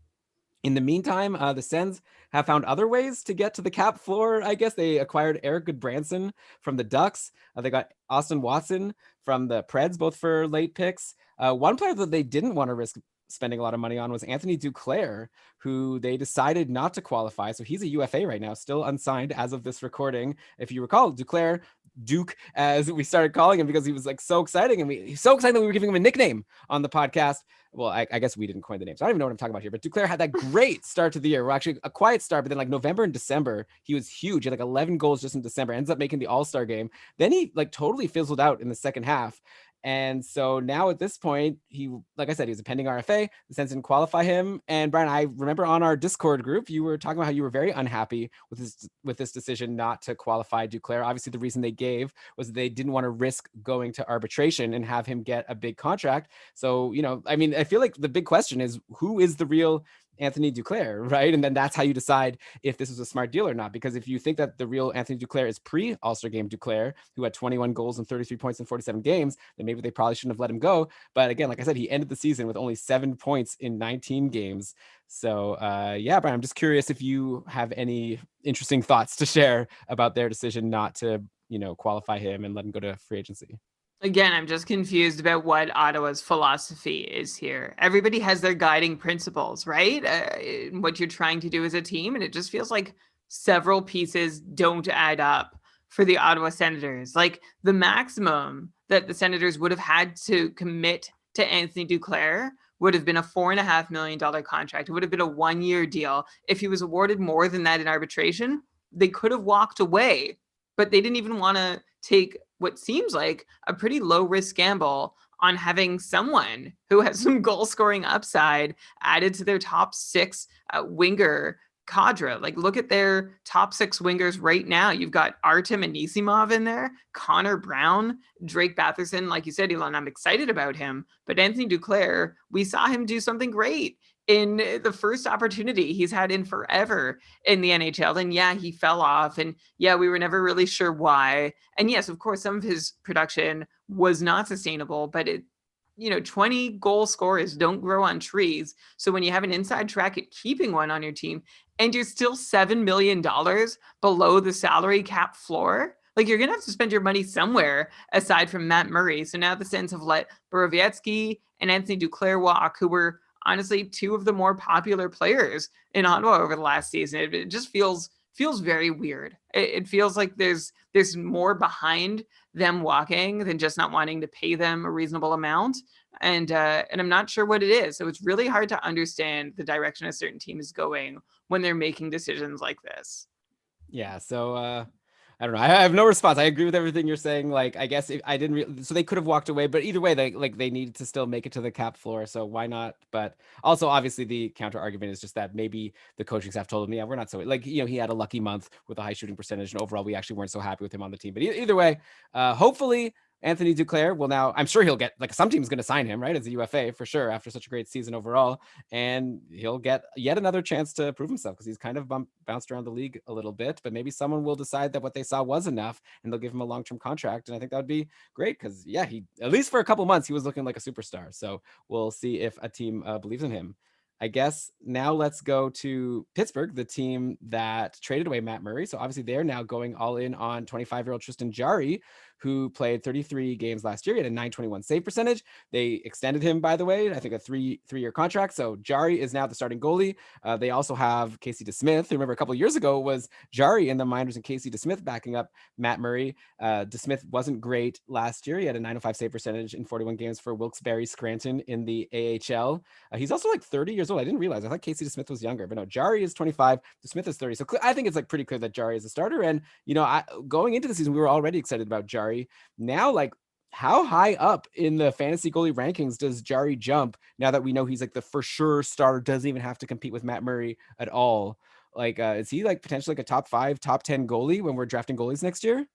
In the meantime, the Sens have found other ways to get to the cap floor. I guess they acquired Eric Goodbranson from the Ducks. They got Austin Watson from the Preds, both for late picks. One player that they didn't want to risk spending a lot of money on was Anthony Duclair, who they decided not to qualify. So he's a UFA right now, still unsigned as of this recording. If you recall, Duke, as we started calling him, because he was like so exciting, and he's so excited that we were giving him a nickname on the podcast. Well, I guess we didn't coin the name, so I don't even know what I'm talking about here. But Duclair had that great start to the year. Well, actually a quiet start, but then like November and December, he was huge. He had like 11 goals just in December, ends up making the All-Star game. Then he like totally fizzled out in the second half. And so now at this point, he, like I said, he was a pending RFA. The Sens didn't qualify him. And Brian, I remember on our Discord group, you were talking about how you were very unhappy with this decision not to qualify Duclair. Obviously, the reason they gave was they didn't want to risk going to arbitration and have him get a big contract. So, I feel like the big question is, who is the real Anthony Duclair, right? And then that's how you decide if this was a smart deal or not. Because if you think that the real Anthony Duclair is pre-All-Star game Duclair, who had 21 goals and 33 points in 47 games, then maybe they probably shouldn't have let him go. But again, like I said, he ended the season with only 7 points in 19 games. So yeah, Brian, I'm just curious if you have any interesting thoughts to share about their decision not to, qualify him and let him go to free agency. Again, I'm just confused about what Ottawa's philosophy is here. Everybody has their guiding principles, right? What you're trying to do as a team. And it just feels like several pieces don't add up for the Ottawa Senators. Like the maximum that the Senators would have had to commit to Anthony Duclair would have been a $4.5 million contract. It would have been a 1-year deal. If he was awarded more than that in arbitration, they could have walked away, but they didn't even want to take what seems like a pretty low risk gamble on having someone who has some goal scoring upside added to their top 6 winger cadre. Like, look at their top 6 wingers right now. You've got Artem Anisimov in there, Connor Brown, Drake Batherson. Like you said, Elon, I'm excited about him. But Anthony Duclair, we saw him do something great in the first opportunity he's had in forever in the NHL. And yeah, he fell off. And yeah, we were never really sure why. And yes, of course, some of his production was not sustainable, but 20 goal scorers don't grow on trees. So when you have an inside track at keeping one on your team and you're still $7 million below the salary cap floor, like you're going to have to spend your money somewhere aside from Matt Murray. So now the Sens have let Borowiecki and Anthony Duclair walk, who were honestly 2 of the more popular players in Ottawa over the last season. It just feels very weird. It feels like there's more behind them walking than just not wanting to pay them a reasonable amount. And I'm not sure what it is. So it's really hard to understand the direction a certain team is going when they're making decisions like this. Yeah. So I don't know. I have no response. I agree with everything you're saying. Like, I guess I didn't. So they could have walked away, but either way, they needed to still make it to the cap floor. So why not? But also, obviously, the counter argument is just that maybe the coaching staff told him, yeah, we're not so he had a lucky month with a high shooting percentage, and overall, we actually weren't so happy with him on the team. But either way, hopefully, Anthony Duclair will now, I'm sure he'll get, some team's going to sign him, right, as a UFA for sure after such a great season overall, and he'll get yet another chance to prove himself because he's kind of bounced around the league a little bit, but maybe someone will decide that what they saw was enough and they'll give him a long-term contract, and I think that would be great because, yeah, he, at least for a couple months, he was looking like a superstar, so we'll see if a team believes in him. I guess now let's go to Pittsburgh, the team that traded away Matt Murray. So obviously they're now going all in on 25-year-old Tristan Jarry, who played 33 games last year. He had a .921 save percentage. They extended him, by the way, I think a three-year contract. So Jarry is now the starting goalie. They also have Casey DeSmith. Remember, a couple of years ago was Jarry in the minors and Casey DeSmith backing up Matt Murray. DeSmith wasn't great last year. He had a .905 save percentage in 41 games for Wilkes-Barre Scranton in the AHL. He's also like 30 years old. I didn't realize. I thought Casey DeSmith was younger, but no, Jarry is 25. DeSmith is 30. So I think it's pretty clear that Jarry is a starter. And, going into the season, we were already excited about Jarry. Now, how high up in the fantasy goalie rankings does Jarry jump now that we know he's the for sure starter, doesn't even have to compete with Matt Murray at all? Is he potentially a top 5, top 10 goalie when we're drafting goalies next year?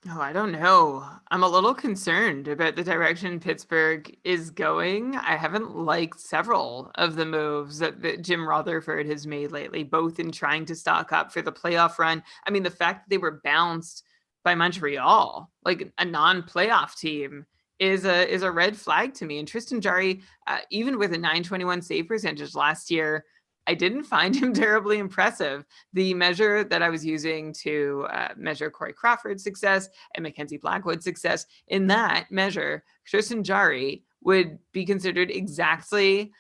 Oh, I don't know. I'm a little concerned about the direction Pittsburgh is going. I haven't liked several of the moves that Jim Rutherford has made lately, both in trying to stock up for the playoff run. I mean, the fact that they were bounced by Montreal, like a non-playoff team, is a red flag to me. And Tristan Jarry, even with a .921 save percentage last year, I didn't find him terribly impressive. The measure that I was using to measure Corey Crawford's success and Mackenzie Blackwood's success, in that measure, Tristan Jarry would be considered exactly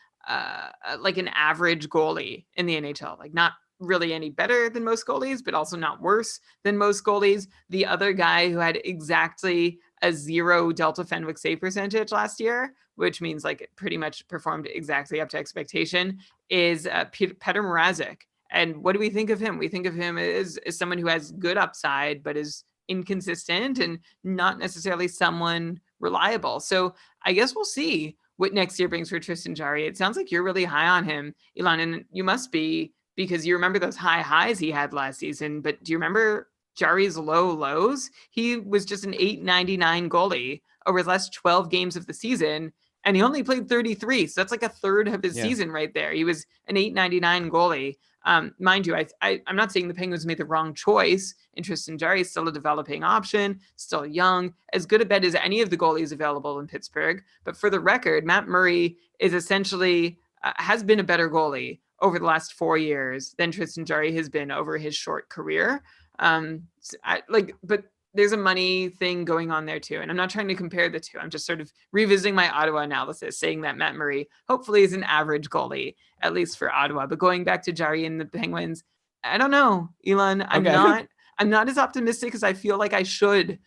like an average goalie in the NHL. Not really any better than most goalies, but also not worse than most goalies. The other guy who had exactly a 0 Delta Fenwick save percentage last year, which means pretty much performed exactly up to expectation, is Petr Mrazek. And what do we think of him? We think of him as someone who has good upside, but is inconsistent and not necessarily someone reliable. So I guess we'll see what next year brings for Tristan Jarry. It sounds like you're really high on him, Elon, and you must be, because you remember those high highs he had last season. But do you remember Jarry's low lows? He was just an .899 goalie over his last 12 games of the season. and he only played 33. So that's like a third of his season right there. He was an 899 goalie. Mind you, I'm not saying the Penguins made the wrong choice. Tristan Jarry is still a developing option, still young, as good a bet as any of the goalies available in Pittsburgh. But for the record, Matt Murray is essentially has been a better goalie over the last 4 years than Tristan Jarry has been over his short career. But there's a money thing going on there too. And I'm not trying to compare the two. I'm just sort of revisiting my Ottawa analysis, saying that Matt Murray hopefully is an average goalie, at least for Ottawa. But going back to Jarry and the Penguins, I don't know, Elon. I'm not as optimistic as I feel like I should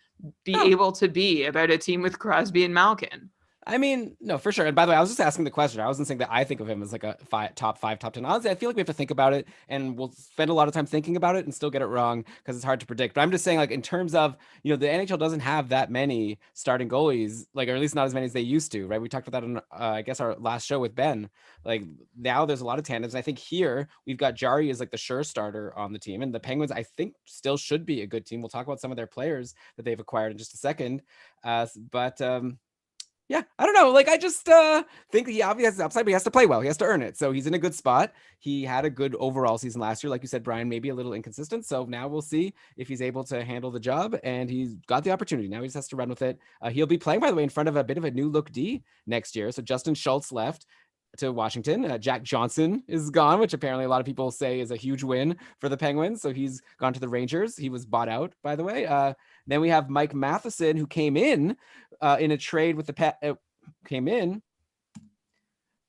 be able to be about a team with Crosby and Malkin. I mean, no, for sure. And by the way, I was just asking the question. I wasn't saying that I think of him as like a top five, top 10. Honestly, I feel like we have to think about it, and we'll spend a lot of time thinking about it and still get it wrong because it's hard to predict. But I'm just saying, like, in terms of, the NHL doesn't have that many starting goalies, like, or at least not as many as they used to, right? We talked about that on, I guess, our last show with Ben. Like, now there's a lot of tandems. I think here we've got Jarry as like the sure starter on the team, and the Penguins, I think, still should be a good team. We'll talk about some of their players that they've acquired in just a second. Yeah, I don't know. Like, I just think he obviously has the upside, but he has to play well. He has to earn it. So he's in a good spot. He had a good overall season last year. Like you said, Brian, maybe a little inconsistent. So now we'll see if he's able to handle the job, and he's got the opportunity. Now he just has to run with it. He'll be playing, by the way, in front of a bit of a new look D next year. So Justin Schultz left to Washington. Jack Johnson is gone, which apparently a lot of people say is a huge win for the Penguins. So he's gone to the Rangers. He was bought out, by the way. Then we have Mike Matheson, who came in a trade with came in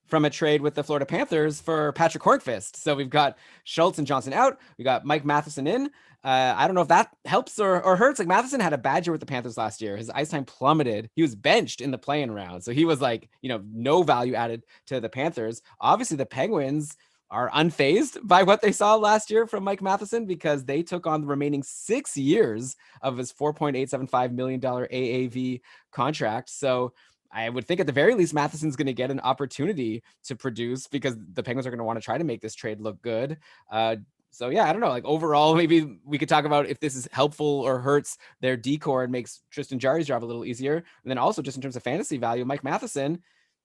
from a trade with the Florida Panthers for Patrick Hornqvist. So we've got Schultz and Johnson out. We got Mike Matheson in. I don't know if that helps or hurts. Like, Matheson had a bad year with the Panthers last year. His ice time plummeted. He was benched in the play-in round. So he was like, no value added to the Panthers. Obviously, the Penguins are unfazed by what they saw last year from Mike Matheson because they took on the remaining 6 years of his $4.875 million AAV contract. So I would think at the very least, Matheson's going to get an opportunity to produce because the Penguins are going to want to try to make this trade look good. So yeah, I don't know. Like, overall, maybe we could talk about if this is helpful or hurts their decor and makes Tristan Jarry's job a little easier. And then also just in terms of fantasy value, Mike Matheson,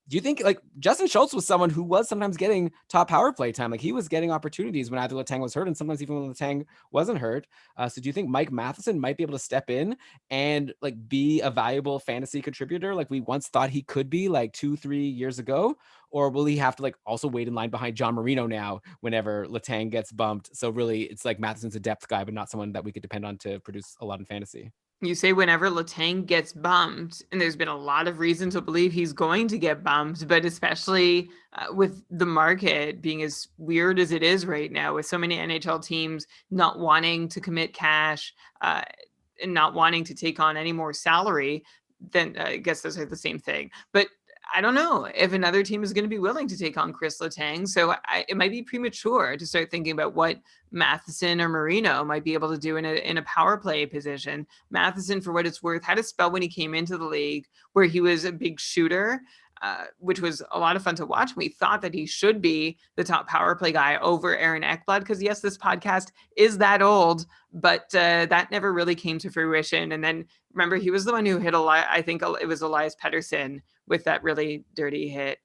do you think, like, Justin Schultz was someone who was sometimes getting top power play time? Like, he was getting opportunities when either Letang was hurt and sometimes even when Letang wasn't hurt. So do you think Mike Matheson might be able to step in and like be a valuable fantasy contributor like we once thought he could be like 2-3 years ago? Or will he have to like also wait in line behind John Marino now whenever Letang gets bumped? So really it's like Matheson's a depth guy, but not someone that we could depend on to produce a lot in fantasy. You say whenever Letang gets bumped, and there's been a lot of reason to believe he's going to get bumped, but especially with the market being as weird as it is right now, with so many NHL teams not wanting to commit cash and not wanting to take on any more salary, then I guess those are the same thing. But I don't know if another team is going to be willing to take on Chris Letang. So it might be premature to start thinking about what Matheson or Marino might be able to do in a power play position. Matheson, for what it's worth, had a spell when he came into the league where he was a big shooter, which was a lot of fun to watch. We thought that he should be the top power play guy over Aaron Ekblad because, yes, this podcast is that old, but that never really came to fruition. And then, remember, he was the one who hit I think it was Elias Pettersson with that really dirty hit.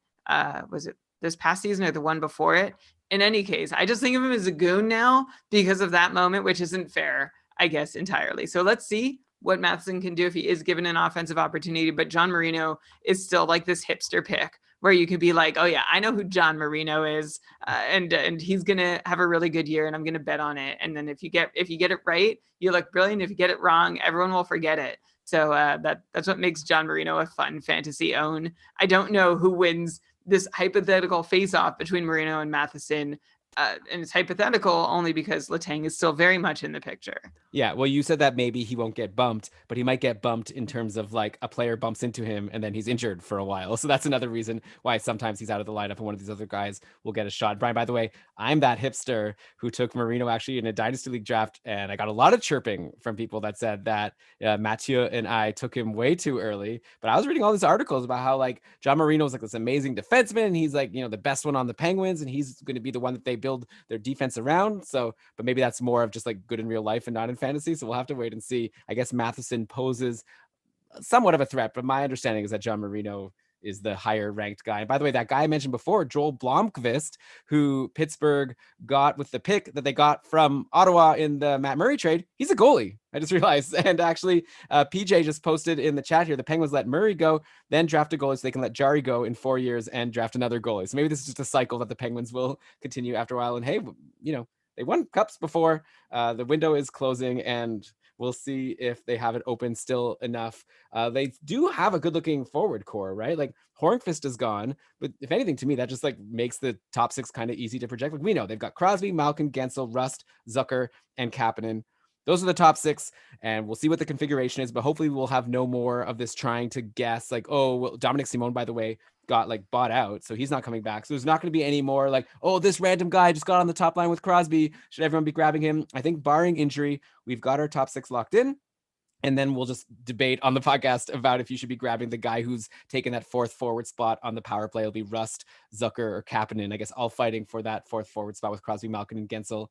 Was it this past season or the one before it? In any case, I just think of him as a goon now because of that moment, which isn't fair, I guess, entirely. So let's see what Matheson can do if he is given an offensive opportunity. But John Marino is still like this hipster pick where you could be like, oh yeah, I know who John Marino is, and he's gonna have a really good year, and I'm gonna bet on it. And then if you get it right, you look brilliant. If you get it wrong, everyone will forget it. So that's what makes John Marino a fun fantasy own. I don't know who wins this hypothetical face-off between Marino and Matheson. And it's hypothetical only because Letang is still very much in the picture. Yeah, well, you said that maybe he won't get bumped, but he might get bumped in terms of like a player bumps into him and then he's injured for a while. So that's another reason why sometimes he's out of the lineup and one of these other guys will get a shot. Brian, by the way, I'm that hipster who took Marino actually in a Dynasty League draft, and I got a lot of chirping from people that said that Mathieu and I took him way too early. But I was reading all these articles about how like John Marino is like this amazing defenseman. He's like, the best one on the Penguins, and he's going to be the one that they build their defense around. So, but maybe that's more of just like good in real life and not in fantasy. So we'll have to wait and see. I guess Matheson poses somewhat of a threat, but my understanding is that John Marino is the higher ranked guy. And by the way, that guy I mentioned before, Joel Blomqvist, who Pittsburgh got with the pick that they got from Ottawa in the Matt Murray trade, he's a goalie. I just realized. And actually, PJ just posted in the chat here, the Penguins let Murray go, then draft a goalie so they can let Jari go in 4 years and draft another goalie. So maybe this is just a cycle that the Penguins will continue after a while. And hey, they won cups before. The window is closing, and we'll see if they have it open still enough. They do have a good-looking forward core, right? Like Hornqvist is gone, but if anything, to me, that just like makes the top six kind of easy to project. Like we know they've got Crosby, Malkin, Gensel, Rust, Zucker, and Kapanen. Those are the top six, and we'll see what the configuration is, but hopefully we'll have no more of this trying to guess like, oh, well, Dominic Simone, by the way, got like bought out, so he's not coming back. So there's not going to be any more like, oh, this random guy just got on the top line with Crosby. Should everyone be grabbing him? I think barring injury, we've got our top six locked in. And then we'll just debate on the podcast about if you should be grabbing the guy who's taken that fourth forward spot on the power play. It'll be Rust, Zucker, or Kapanen, I guess, all fighting for that fourth forward spot with Crosby, Malkin, and Gensel.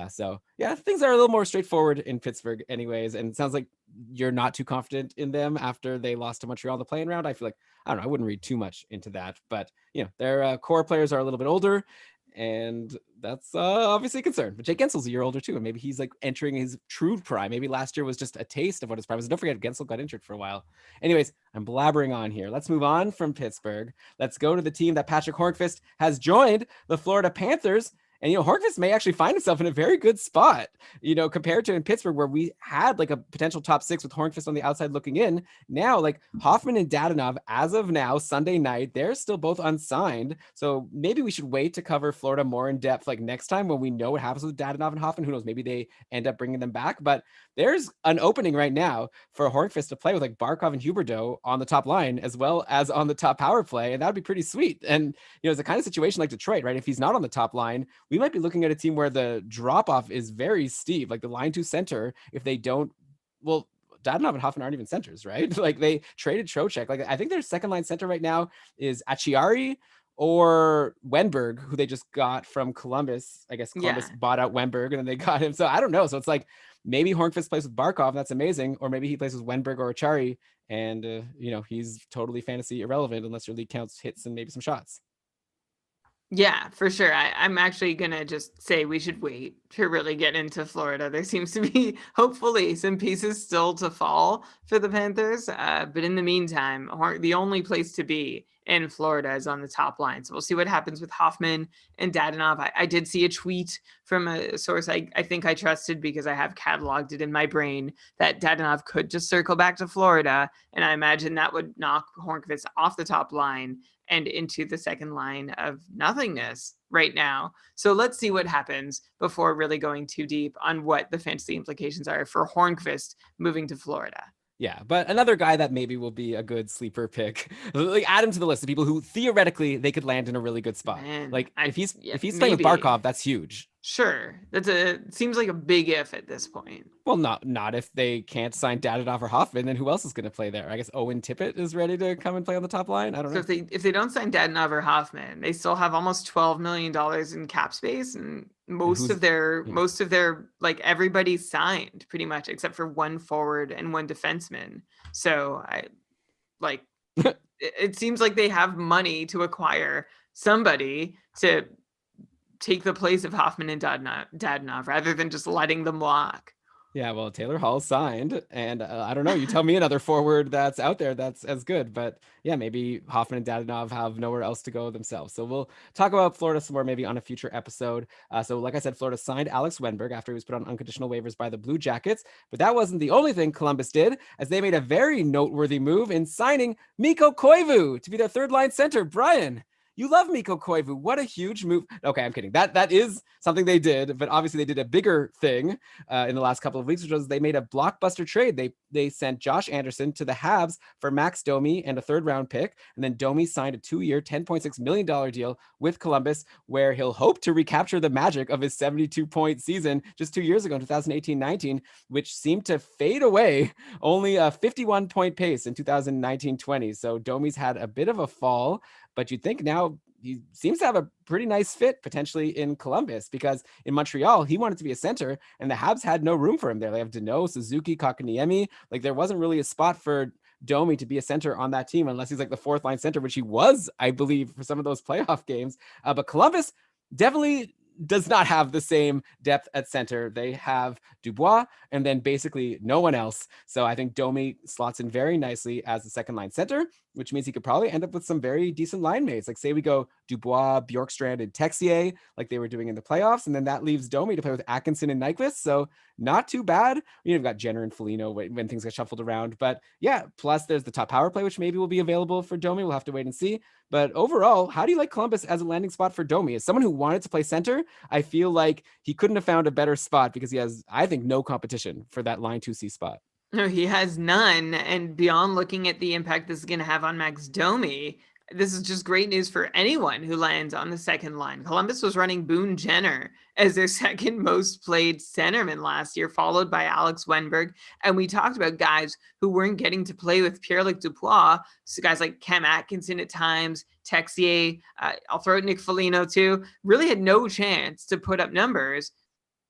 So yeah, things are a little more straightforward in Pittsburgh anyways. And it sounds like you're not too confident in them after they lost to Montreal in the playing round. I feel like, I don't know, I wouldn't read too much into that, but their core players are a little bit older, and that's obviously a concern. But Jake Gensel's a year older too, and maybe he's like entering his true prime. Maybe last year was just a taste of what his prime was. Don't forget, Gensel got injured for a while. Anyways, I'm blabbering on here. Let's move on from Pittsburgh. Let's go to the team that Patrick Hornqvist has joined, the Florida Panthers. And, Hornqvist may actually find himself in a very good spot, compared to in Pittsburgh, where we had like a potential top six with Hornqvist on the outside looking in. Now, like Hoffman and Dadonov, as of now, Sunday night, they're still both unsigned. So maybe we should wait to cover Florida more in depth, like next time when we know what happens with Dadonov and Hoffman. Who knows? Maybe they end up bringing them back. But there's an opening right now for Hornqvist to play with like Barkov and Huberdeau on the top line, as well as on the top power play. And that would be pretty sweet. And, it's a kind of situation like Detroit, right? If he's not on the top line, we might be looking at a team where the drop off is very steep. Like the line to center, if they don't, well, Dadonov and Hoffman aren't even centers, right? Like they traded Trocheck. Like I think their second line center right now is Acciari or Wenberg, who they just got from Columbus. I guess Columbus bought out Wenberg and then they got him. So I don't know. So it's like maybe Hornqvist plays with Barkov. That's amazing. Or maybe he plays with Wenberg or Acciari. And, he's totally fantasy irrelevant unless your league counts hits and maybe some shots. Yeah, for sure. I'm actually going to just say we should wait to really get into Florida. There seems to be, hopefully, some pieces still to fall for the Panthers. But in the meantime, the only place to be in Florida is on the top line. So we'll see what happens with Hoffman and Dadonov. I did see a tweet from a source I think I trusted because I have cataloged it in my brain that Dadonov could just circle back to Florida. And I imagine that would knock Hornqvist off the top line and into the second line of nothingness right now. So let's see what happens before really going too deep on what the fantasy implications are for Hornqvist moving to Florida. Yeah, but another guy that maybe will be a good sleeper pick. Like add him to the list of people who theoretically they could land in a really good spot. Man, like if he's playing with Barkov, that's huge. Sure, seems like a big if at this point. Well, not if they can't sign Dadonov or Hoffman, then who else is going to play there? I guess Owen Tippett is ready to come and play on the top line. I don't know. So if they don't sign Dadonov or Hoffman, they still have almost $12 million in cap space, and most of their like everybody's signed pretty much except for one forward and one defenseman. So it seems like they have money to acquire somebody to take the place of Hoffman and Dadonov rather than just letting them walk. Yeah, well, Taylor Hall signed, and I don't know. You tell me another forward that's out there that's as good, but yeah, maybe Hoffman and Dadonov have nowhere else to go themselves. So we'll talk about Florida some more maybe on a future episode. So like I said, Florida signed Alex Wenberg after he was put on unconditional waivers by the Blue Jackets, but that wasn't the only thing Columbus did, as they made a very noteworthy move in signing Mikko Koivu to be their third line center. Brian, you love Mikko Koivu. What a huge move. Okay, I'm kidding. That is something they did, but obviously they did a bigger thing in the last couple of weeks, which was they made a blockbuster trade. They sent Josh Anderson to the Habs for Max Domi and a third round pick. And then Domi signed a 2-year, $10.6 million deal with Columbus, where he'll hope to recapture the magic of his 72-point season just 2 years ago in 2018-19, which seemed to fade away. Only a 51-point pace in 2019-20. So Domi's had a bit of a fall, but you'd think now he seems to have a pretty nice fit potentially in Columbus, because in Montreal, he wanted to be a center and the Habs had no room for him there. They have Deneau, Suzuki, Kakaniemi. Like there wasn't really a spot for Domi to be a center on that team unless he's like the fourth line center, which he was, I believe, for some of those playoff games. But Columbus definitely does not have the same depth at center. They have Dubois and then basically no one else. So I think Domi slots in very nicely as the second line center, which means he could probably end up with some very decent line mates. Like say we go Dubois, Bjorkstrand, and Texier, like they were doing in the playoffs. And then that leaves Domi to play with Atkinson and Nyquist. So not too bad. You've got Jenner and Foligno when things get shuffled around. But yeah, plus there's the top power play, which maybe will be available for Domi. We'll have to wait and see. But overall, how do you like Columbus as a landing spot for Domi? As someone who wanted to play center, I feel like he couldn't have found a better spot because he has, I think, no competition for that line 2C spot. No, he has none. And beyond looking at the impact this is going to have on Max Domi, this is just great news for anyone who lands on the second line. Columbus was running Boone Jenner as their second most played centerman last year, followed by Alex Wenberg. And we talked about guys who weren't getting to play with Pierre-Luc Dubois. So guys like Cam Atkinson at times, Texier, I'll throw out Nick Foligno too, really had no chance to put up numbers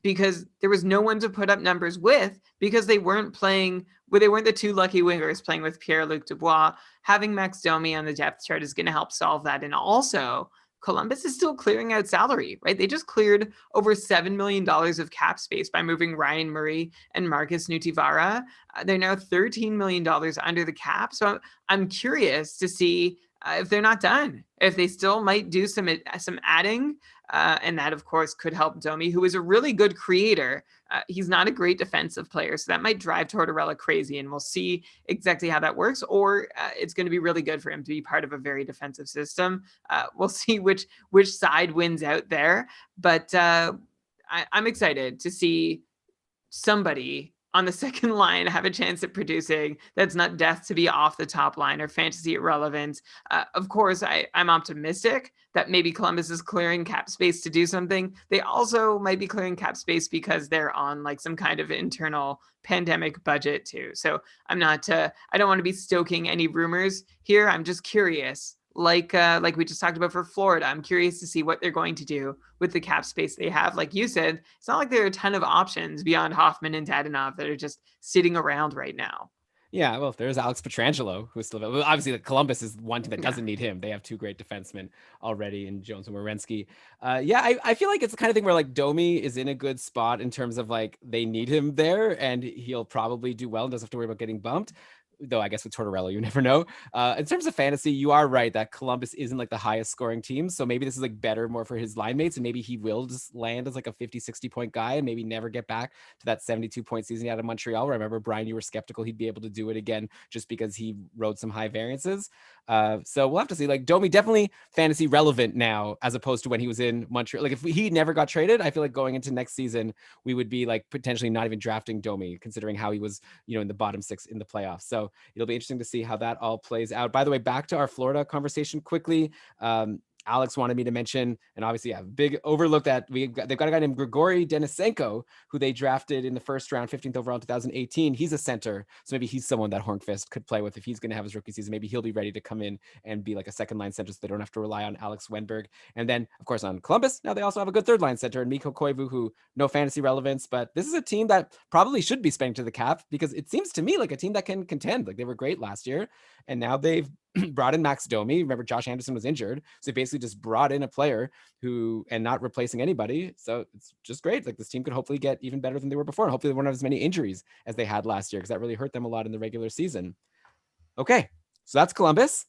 because there was no one to put up numbers with because they weren't playing, well, they weren't the two lucky wingers playing with Pierre-Luc Dubois. Having Max Domi on the depth chart is going to help solve that. And also, Columbus is still clearing out salary, right? They just cleared over $7 million of cap space by moving Ryan Murray and Marcus Nutivara. They're now $13 million under the cap. So I'm curious to see if they're not done, if they still might do some adding. And that, of course, could help Domi, who is a really good creator. He's not a great defensive player, so that might drive Tortorella crazy, and we'll see exactly how that works. Or it's going to be really good for him to be part of a very defensive system. We'll see which side wins out there. But I'm excited to see somebody on the second line have a chance at producing that's not death to be off the top line or fantasy irrelevant. Of course, I'm optimistic that maybe Columbus is clearing cap space to do something. They also might be clearing cap space because they're on like some kind of internal pandemic budget too. So I'm not, I don't want to be stoking any rumors here. I'm just curious. Like we just talked about for Florida, I'm curious to see what they're going to do with the cap space they have. Like you said, it's not like there are a ton of options beyond Hoffman and Dadonov that are just sitting around right now. Yeah, well, there's Alex Pietrangelo, who's still obviously the Columbus is one team that doesn't need him. They have two great defensemen already in Jones and Werenski. I feel like it's the kind of thing where like Domi is in a good spot in terms of like they need him there and he'll probably do well and doesn't have to worry about getting bumped. Though I guess with Tortorella, you never know. In terms of fantasy, you are right that Columbus isn't like the highest scoring team. So maybe this is like better more for his line mates. And maybe he will just land as like a 50, 60 point guy and maybe never get back to that 72 point season he had in Montreal. Remember, Brian, you were skeptical he'd be able to do it again just because he rode some high variances. So we'll have to see. Like Domi definitely fantasy relevant now as opposed to when he was in Montreal. Like if he never got traded, I feel like going into next season, we would be like potentially not even drafting Domi considering how he was, in the bottom six in the playoffs. So it'll be interesting to see how that all plays out. By the way, back to our Florida conversation quickly. Alex wanted me to mention, and obviously, big overlook that they've got a guy named Grigory Denisenko, who they drafted in the first round, 15th overall in 2018. He's a center, so maybe he's someone that Hornqvist could play with if he's going to have his rookie season. Maybe he'll be ready to come in and be like a second line center, so they don't have to rely on Alex Wenberg. And then, of course, on Columbus, now they also have a good third line center, and Mikko Koivu, who no fantasy relevance, but this is a team that probably should be spending to the cap because it seems to me like a team that can contend. Like they were great last year, and now they've brought in Max Domi. Remember, Josh Anderson was injured, so they basically just brought in a player and not replacing anybody. So it's just great. Like this team could hopefully get even better than they were before, and hopefully they won't have as many injuries as they had last year because that really hurt them a lot in the regular season. Okay, so that's Columbus.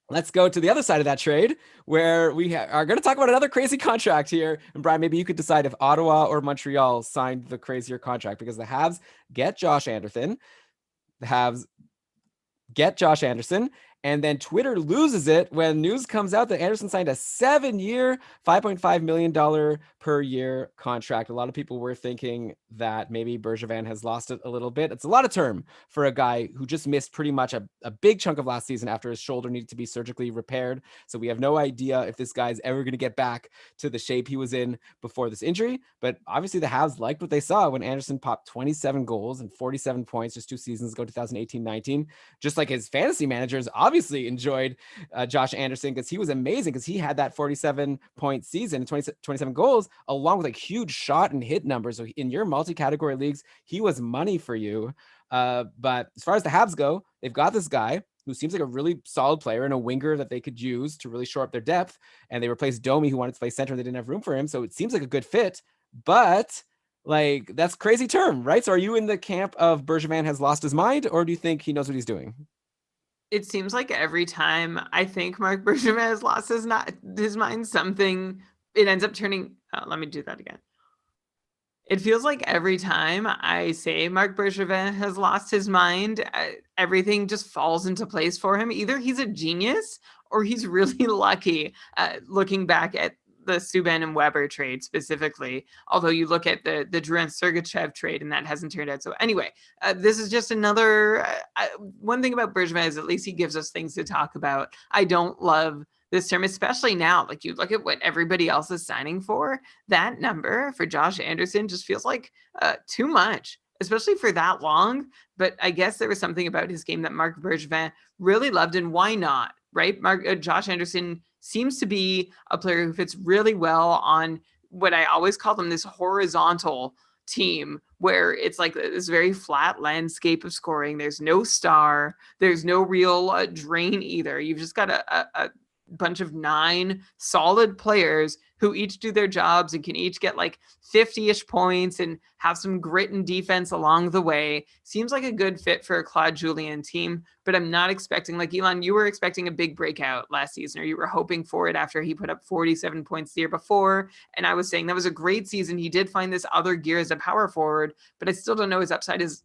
Let's go to the other side of that trade where we are going to talk about another crazy contract here. And Brian, maybe you could decide if Ottawa or Montreal signed the crazier contract because the Habs get Josh Anderson. The Habs get Josh Anderson. And then Twitter loses it when news comes out that Anderson signed a 7-year, $5.5 million per year contract. A lot of people were thinking that maybe Bergevin has lost it a little bit. It's a lot of term for a guy who just missed pretty much a big chunk of last season after his shoulder needed to be surgically repaired. So we have no idea if this guy's ever going to get back to the shape he was in before this injury. But obviously the Habs liked what they saw when Anderson popped 27 goals and 47 points just 2 seasons ago, 2018-19. Just like his fantasy managers, obviously enjoyed Josh Anderson because he was amazing because he had that 47-point season, 27 goals, along with like huge shot and hit numbers. So in your multi-category leagues, he was money for you. But as far as the Habs go, they've got this guy who seems like a really solid player and a winger that they could use to really shore up their depth. And they replaced Domi, who wanted to play center, and they didn't have room for him. So it seems like a good fit, but like that's crazy term, right? So are you in the camp of Bergevin has lost his mind, or do you think he knows what he's doing? It seems like every time I think Marc Bergevin has lost his mind, something, it ends up turning. Let me do that again. It feels like every time I say Marc Bergevin has lost his mind, everything just falls into place for him. Either he's a genius or he's really lucky. Looking back at the Subban and Weber trade specifically, although you look at the Drouin Sergachev trade and that hasn't turned out. So anyway, this is just another one thing about Bergevin is at least he gives us things to talk about. I don't love this term, especially now. Like you look at what everybody else is signing for, that number for Josh Anderson just feels like too much, especially for that long. But I guess there was something about his game that Marc Bergevin really loved, and why not, right? Josh Anderson seems to be a player who fits really well on what I always call them, this horizontal team where it's like this very flat landscape of scoring. There's no star. There's no real drain either. You've just got a bunch of 9 solid players who each do their jobs and can each get like 50-ish points and have some grit and defense along the way. Seems like a good fit for a Claude Julien team, but I'm not expecting, like Elon, you were expecting a big breakout last season, or you were hoping for it after he put up 47 points the year before. And I was saying that was a great season. He did find this other gear as a power forward, but I still don't know his upside is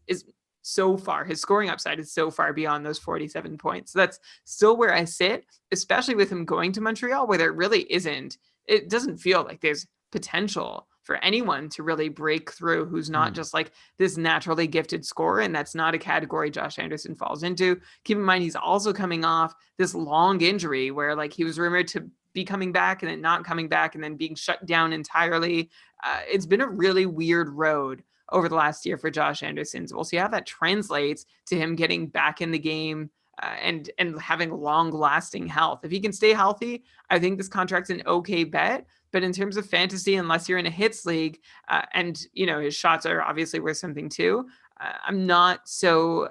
so far. His scoring upside is so far beyond those 47 points. So that's still where I sit, especially with him going to Montreal, where there really isn't. It doesn't feel like there's potential for anyone to really break through who's not just like this naturally gifted scorer. And that's not a category Josh Anderson falls into. Keep in mind, he's also coming off this long injury where like he was rumored to be coming back and then not coming back and then being shut down entirely. It's been a really weird road over the last year for Josh Anderson. So we'll see how that translates to him getting back in the game and having long-lasting health. If he can stay healthy, I think this contract's an okay bet. But in terms of fantasy, unless you're in a hits league, and you know his shots are obviously worth something too, I'm not so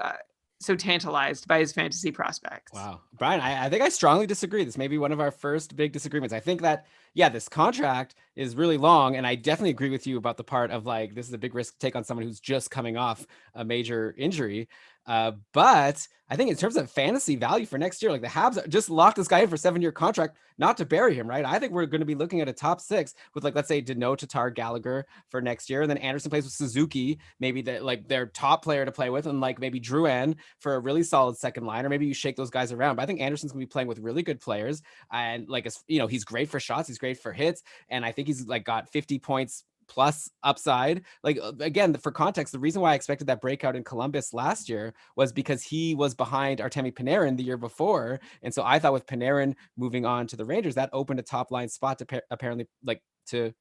tantalized by his fantasy prospects. Wow. Brian, I think I strongly disagree. This may be one of our first big disagreements. I think that, yeah, this contract is really long. And I definitely agree with you about the part of like, this is a big risk to take on someone who's just coming off a major injury. But I think in terms of fantasy value for next year, like the Habs just locked this guy in for a 7-year contract, not to bury him, right? I think we're going to be looking at a top 6 with like, let's say Danault, Tatar, Gallagher for next year. And then Anderson plays with Suzuki, maybe like their top player to play with, and like maybe Drouin for a really solid second line, or maybe you shake those guys around. But I think Anderson's going to be playing with really good players. And like, you know, he's great for shots. He's great for hits. And I think he's like got 50 points plus upside. Like again, for context, the reason why I expected that breakout in Columbus last year was because he was behind Artemi Panarin the year before. And so I thought with Panarin moving on to the Rangers, that opened a top line spot to apparently like to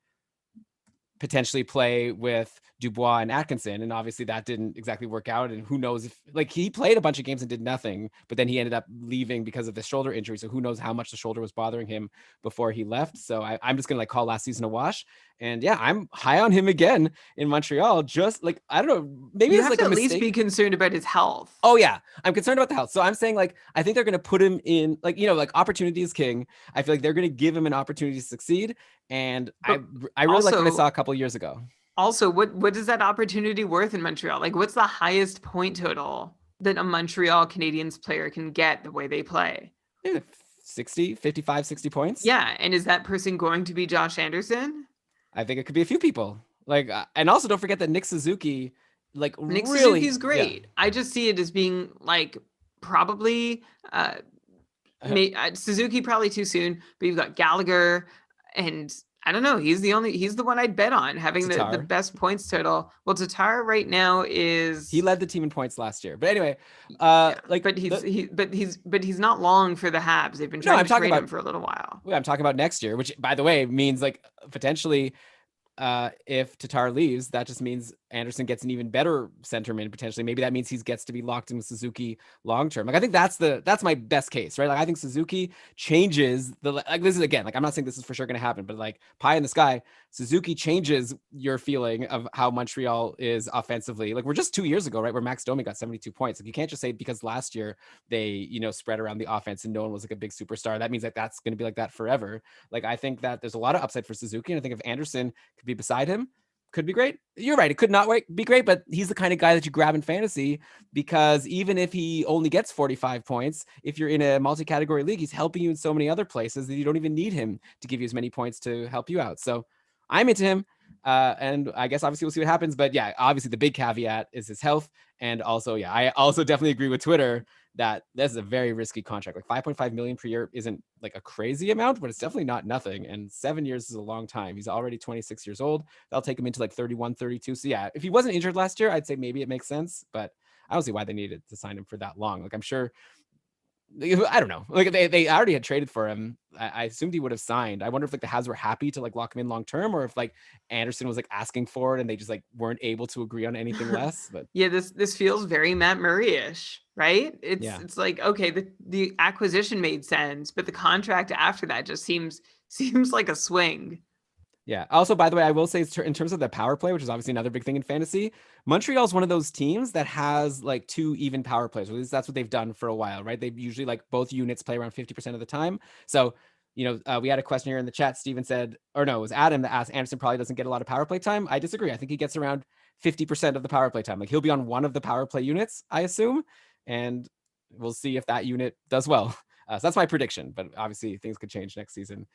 potentially play with Dubois and Atkinson. And obviously that didn't exactly work out. And who knows if like he played a bunch of games and did nothing, but then he ended up leaving because of the shoulder injury. So who knows how much the shoulder was bothering him before he left. So I'm just going to like call last season a wash. And yeah, I'm high on him again in Montreal. Just like, I don't know, maybe you it's have like to a at mistake. least be concerned about his health. Oh yeah, I'm concerned about the health. So I'm saying like, I think they're going to put him in like, you know, like opportunity is king. I feel like they're going to give him an opportunity to succeed. And I really also, like what I saw a couple of years ago. Also, what is that opportunity worth in Montreal? Like, what's the highest point total that a Montreal Canadiens player can get the way they play? Yeah, 60, 55, 60 points. Yeah. And is that person going to be Josh Anderson? I think it could be a few people. Like, and also don't forget that Nick Suzuki, like Nick really, Suzuki's great. Yeah. I just see it as being like probably Suzuki probably too soon, but you've got Gallagher and I don't know. He's the one I'd bet on having the best points total. Well, Tatar right now he led the team in points last year. But anyway, like, but he's not long for the Habs. They've been trying to trade him for a little while. I'm talking about next year, which by the way means like potentially, if Tatar leaves, that just means Anderson gets an even better centerman potentially, maybe that means he gets to be locked in with Suzuki long term. Like I think that's my best case, right? Like I think Suzuki changes the like this is again like I'm not saying this is for sure going to happen, but like pie in the sky, Suzuki changes your feeling of how Montreal is offensively. Like we're just 2 years ago, right, where Max Domi got 72 points. Like you can't just say because last year they spread around the offense and no one was like a big superstar, that means like that's going to be like that forever. Like I think that there's a lot of upside for Suzuki, and I think if Anderson could be beside him, could be great. You're right. It could not be great, but he's the kind of guy that you grab in fantasy because even if he only gets 45 points, if you're in a multi-category league, he's helping you in so many other places that you don't even need him to give you as many points to help you out. So I'm into him. And I guess obviously we'll see what happens. But yeah, obviously the big caveat is his health. And also, yeah, I also definitely agree with Twitter that this is a very risky contract. Like 5.5 million per year isn't like a crazy amount, but it's definitely not nothing. And 7 years is a long time. He's already 26 years old. That'll take him into like 31, 32. So yeah, if he wasn't injured last year, I'd say maybe it makes sense, but I don't see why they needed to sign him for that long. Like I'm sure, I don't know. Like they already had traded for him. I assumed he would have signed. I wonder if like the Habs were happy to like lock him in long term, or if like Anderson was like asking for it and they just like weren't able to agree on anything less. But yeah, this feels very Matt Murray-ish, right? yeah. It's like okay, the acquisition made sense, but the contract after that just seems like a swing. Yeah. Also, by the way, I will say in terms of the power play, which is obviously another big thing in fantasy, Montreal is one of those teams that has like 2 even power plays. At least that's what they've done for a while, right? They usually like both units play around 50% of the time. So, we had a question here in the chat. Steven said, or no, it was Adam that asked, Anderson probably doesn't get a lot of power play time. I disagree. I think he gets around 50% of the power play time. Like he'll be on one of the power play units, I assume. And we'll see if that unit does well. So that's my prediction, but obviously things could change next season.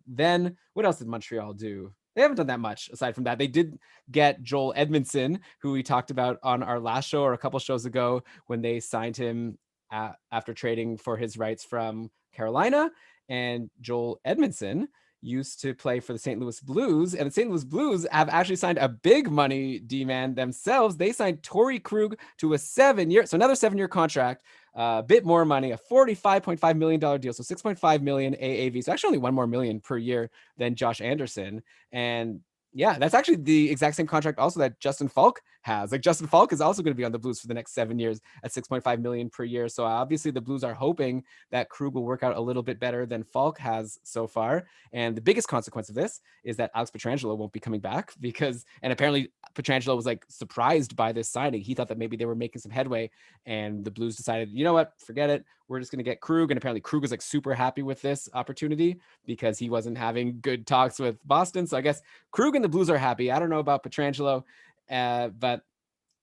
Then what else did Montreal do? They haven't done that much aside from that. They did get Joel Edmondson, who we talked about on our last show or a couple shows ago when they signed him after trading for his rights from Carolina. And Joel Edmondson used to play for the St. Louis Blues, and the St. Louis Blues have actually signed a big money D-man themselves. They signed Torrey Krug to a 7-year, so another 7-year contract, a bit more money, a $45.5 million deal, so $6.5 million AAV, so actually only $1 more million per year than Josh Anderson. And yeah, that's actually the exact same contract also that Justin Falk has. Like Justin Falk is also going to be on the Blues for the next 7 years at $6.5 million per year. So obviously the Blues are hoping that Krug will work out a little bit better than Falk has so far. And the biggest consequence of this is that Alex Pietrangelo won't be coming back and apparently Pietrangelo was like surprised by this signing. He thought that maybe they were making some headway, and the Blues decided, you know what, forget it. We're just going to get Krug. And apparently Krug was like super happy with this opportunity because he wasn't having good talks with Boston. So I guess Krug and the Blues are happy. I don't know about Pietrangelo, but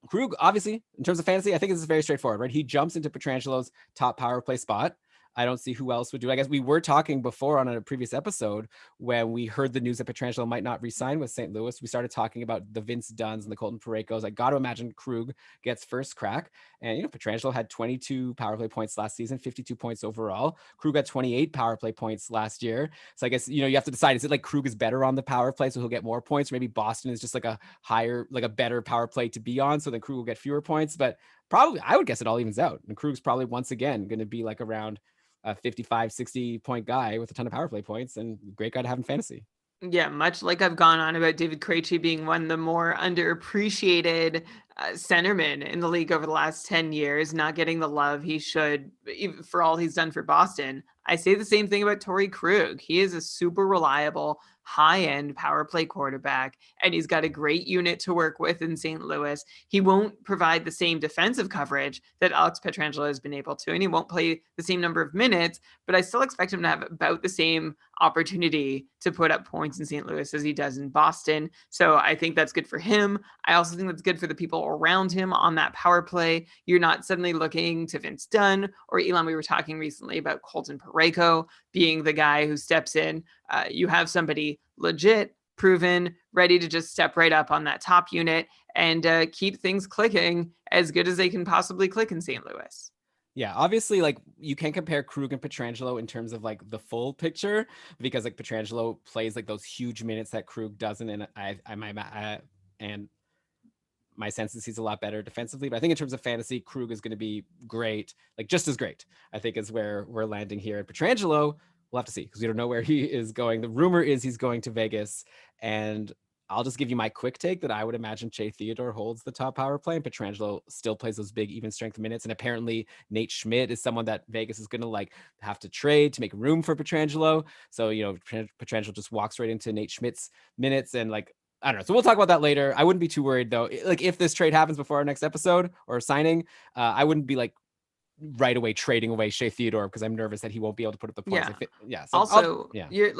Krug, obviously, in terms of fantasy, I think this is very straightforward, right? He jumps into Pietrangelo's top power play spot. I don't see who else would do it. I guess we were talking before on a previous episode when we heard the news that Pietrangelo might not re-sign with St. Louis. We started talking about the Vince Dunns and the Colton Paraycos. I got to imagine Krug gets first crack. And, Pietrangelo had 22 power play points last season, 52 points overall. Krug got 28 power play points last year. So I guess, you have to decide, is it like Krug is better on the power play, so he'll get more points? Or maybe Boston is just like a better power play to be on, so then Krug will get fewer points. But probably, I would guess it all evens out. And Krug's probably once again going to be like around a 55, 60 point guy with a ton of power play points, and great guy to have in fantasy. Yeah, much like I've gone on about David Krejci being one of the more underappreciated centermen in the league over the last 10 years, not getting the love he should for all he's done for Boston. I say the same thing about Torrey Krug. He is a super reliable, high-end power play quarterback, and he's got a great unit to work with in St. Louis. He won't provide the same defensive coverage that Alex Pietrangelo has been able to, and he won't play the same number of minutes, but I still expect him to have about the same opportunity to put up points in St. Louis as he does in Boston. So I think that's good for him. I also think that's good for the people around him on that power play. You're not suddenly looking to Vince Dunn or Elon. We were talking recently about Colton Parayko being the guy who steps in. You have somebody legit, proven, ready to just step right up on that top unit and keep things clicking as good as they can possibly click in St. Louis. Yeah, obviously, like you can't compare Krug and Pietrangelo in terms of like the full picture because like Pietrangelo plays like those huge minutes that Krug doesn't, and my sense is he's a lot better defensively. But I think in terms of fantasy, Krug is going to be great, like just as great, I think, is where we're landing here. And Pietrangelo, we'll have to see because we don't know where he is going. The rumor is he's going to Vegas, and I'll just give you my quick take that I would imagine Shea Theodore holds the top power play and Pietrangelo still plays those big even strength minutes. And apparently Nate Schmidt is someone that Vegas is going to like have to trade to make room for Pietrangelo. So, Pietrangelo just walks right into Nate Schmidt's minutes and like, I don't know. So we'll talk about that later. I wouldn't be too worried though. Like if this trade happens before our next episode or signing, I wouldn't be like right away trading away Shea Theodore because I'm nervous that he won't be able to put up the points. So also, you're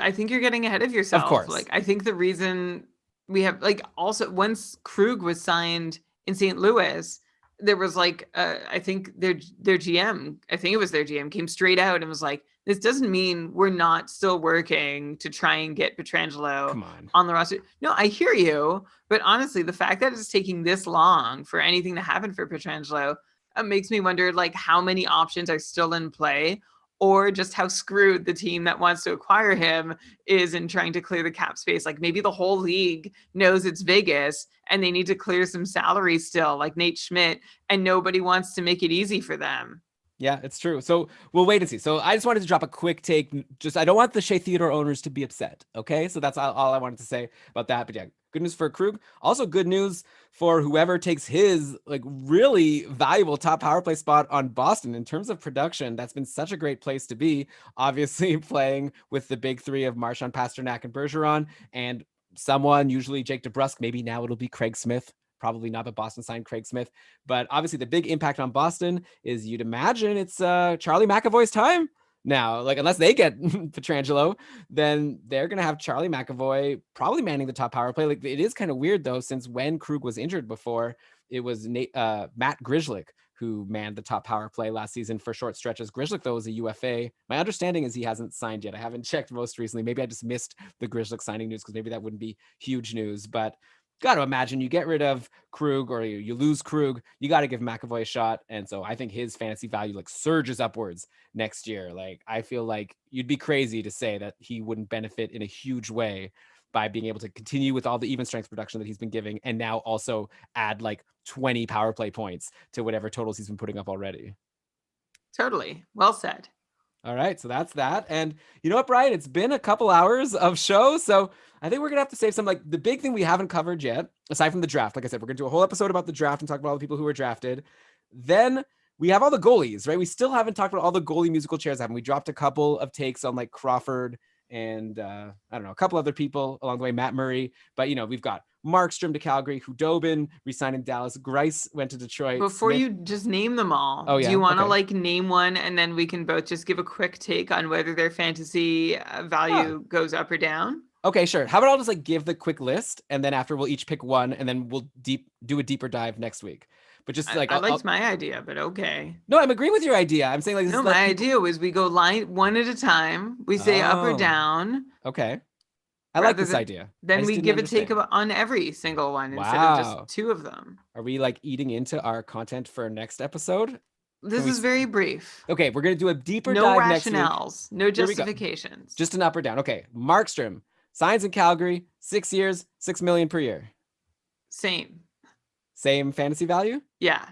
I think you're getting ahead of yourself. Of course. Like I think the reason we have like also once Krug was signed in St. Louis, there was like I think their GM, I think it was their GM, came straight out and was like, this doesn't mean we're not still working to try and get Pietrangelo on the roster. No, I hear you, but honestly, the fact that it's taking this long for anything to happen for Pietrangelo makes me wonder like how many options are still in play, or just how screwed the team that wants to acquire him is in trying to clear the cap space. Like maybe the whole league knows it's Vegas and they need to clear some salary still, like Nate Schmidt, and nobody wants to make it easy for them. Yeah, it's true. So we'll wait and see. So I just wanted to drop a quick take. I don't want the Shea Theodore owners to be upset. Okay, so that's all I wanted to say about that. But yeah, good news for Krug. Also good news for whoever takes his like really valuable top power play spot on Boston in terms of production. That's been such a great place to be. Obviously playing with the big three of Marchand, Pasternak, and Bergeron, and someone, usually Jake DeBrusk. Maybe now it'll be Craig Smith. Probably not, but Boston signed Craig Smith. But obviously the big impact on Boston is you'd imagine it's Charlie McAvoy's time now. Like unless they get Pietrangelo, then they're going to have Charlie McAvoy probably manning the top power play. Like it is kind of weird though, since when Krug was injured before, it was Matt Grzelcyk who manned the top power play last season for short stretches. Grzelcyk though was a UFA. My understanding is he hasn't signed yet. I haven't checked most recently. Maybe I just missed the Grzelcyk signing news because maybe that wouldn't be huge news, but got to imagine you get rid of Krug or you lose Krug, you got to give McAvoy a shot. And so I think his fantasy value like surges upwards next year. Like I feel like you'd be crazy to say that he wouldn't benefit in a huge way by being able to continue with all the even strength production that he's been giving and now also add like 20 power play points to whatever totals he's been putting up already. Totally. Well said. All right, so that's that. And you know what, Brian? It's been a couple hours of show, so I think we're going to have to save some, like the big thing we haven't covered yet, aside from the draft. Like I said, we're going to do a whole episode about the draft and talk about all the people who were drafted. Then we have all the goalies, right? We still haven't talked about all the goalie musical chairs. We dropped a couple of takes on like Crawford and I don't know, a couple other people along the way, Matt Murray. But, we've got Markstrom to Calgary, Hudobin resigned in Dallas, Grice went to Detroit. Before you just name them all, do you want to like name one and then we can both just give a quick take on whether their fantasy value goes up or down? Okay, sure. How about I'll just like give the quick list and then after we'll each pick one and then we'll do a deeper dive next week. But just like I liked my idea, but okay. No, I'm agreeing with your idea. I'm saying like my idea was we go line one at a time. We say up or down. Okay. I like this idea. Then we give a take on every single one instead of just two of them. Are we like eating into our content for next episode? This is very brief. Okay, we're going to do a deeper dive next week. No rationales, no justifications. Just an up or down. Okay, Markstrom signs in Calgary, 6 years, $6 million per year. Same fantasy value? Yeah.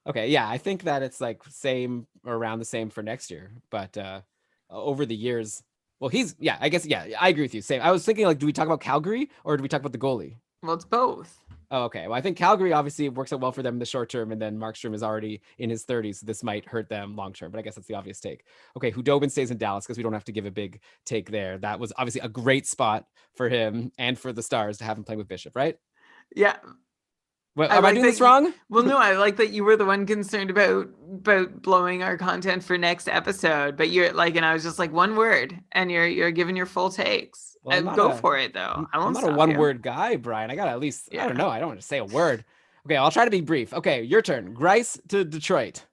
Okay, yeah, I think that it's like same or around the same for next year, but over the years, well, I agree with you. Same. I was thinking like, do we talk about Calgary or do we talk about the goalie? Well, it's both. Oh, okay. Well, I think Calgary obviously works out well for them in the short term, and then Markstrom is already in his 30s, so this might hurt them long term. But I guess that's the obvious take. Okay, Hudobin stays in Dallas because we don't have to give a big take there. That was obviously a great spot for him and for the Stars to have him playing with Bishop, right? Yeah. What, am I doing this wrong? Well, no, I like that you were the one concerned about blowing our content for next episode, but you're like, and I was just like one word, and you're giving your full takes. Well, go for it though. I'm not a one word guy, Brian. I gotta at least, I don't know. I don't want to say a word. Okay, I'll try to be brief. Okay, your turn. Grice to Detroit.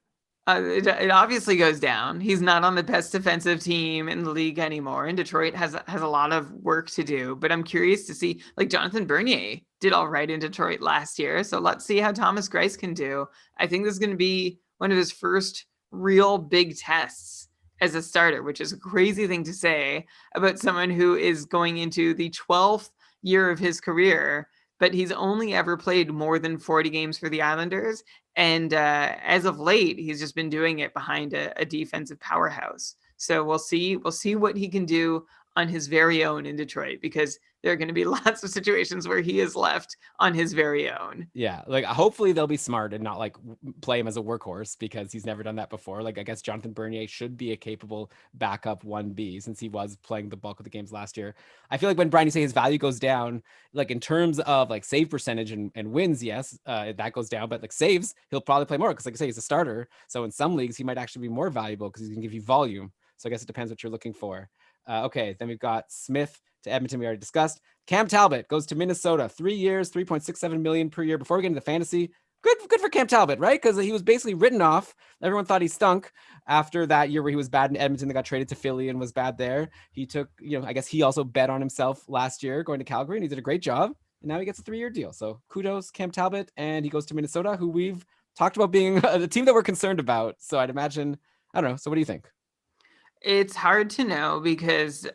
It obviously goes down. He's not on the best defensive team in the league anymore, and Detroit has a lot of work to do. But I'm curious to see, like Jonathan Bernier did all right in Detroit last year, so let's see how Thomas Grice can do. I think this is going to be one of his first real big tests as a starter, which is a crazy thing to say about someone who is going into the 12th year of his career, but he's only ever played more than 40 games for the Islanders. And as of late, he's just been doing it behind a defensive powerhouse. So we'll see what he can do on his very own in Detroit, because there are going to be lots of situations where he is left on his very own. Yeah, like hopefully they'll be smart and not like play him as a workhorse, because he's never done that before. Like I guess Jonathan Bernier should be a capable backup 1B since he was playing the bulk of the games last year. I feel like when Brian, you say his value goes down, like in terms of like save percentage and wins, yes, that goes down, but like saves, he'll probably play more because like I say, he's a starter. So in some leagues, he might actually be more valuable because he can give you volume. So I guess it depends what you're looking for. Okay, then we've got Smith to Edmonton, we already discussed. Cam Talbot goes to Minnesota, 3 years, 3.67 million per year. Before we get into the fantasy, good for Cam Talbot, right? Because he was basically written off. Everyone thought he stunk after that year where he was bad in Edmonton. They got traded to Philly and was bad there. He took, I guess he also bet on himself last year going to Calgary, and he did a great job. And now he gets a 3-year deal. So kudos, Cam Talbot, and he goes to Minnesota, who we've talked about being the team that we're concerned about. So I'd imagine, I don't know. So what do you think? It's hard to know because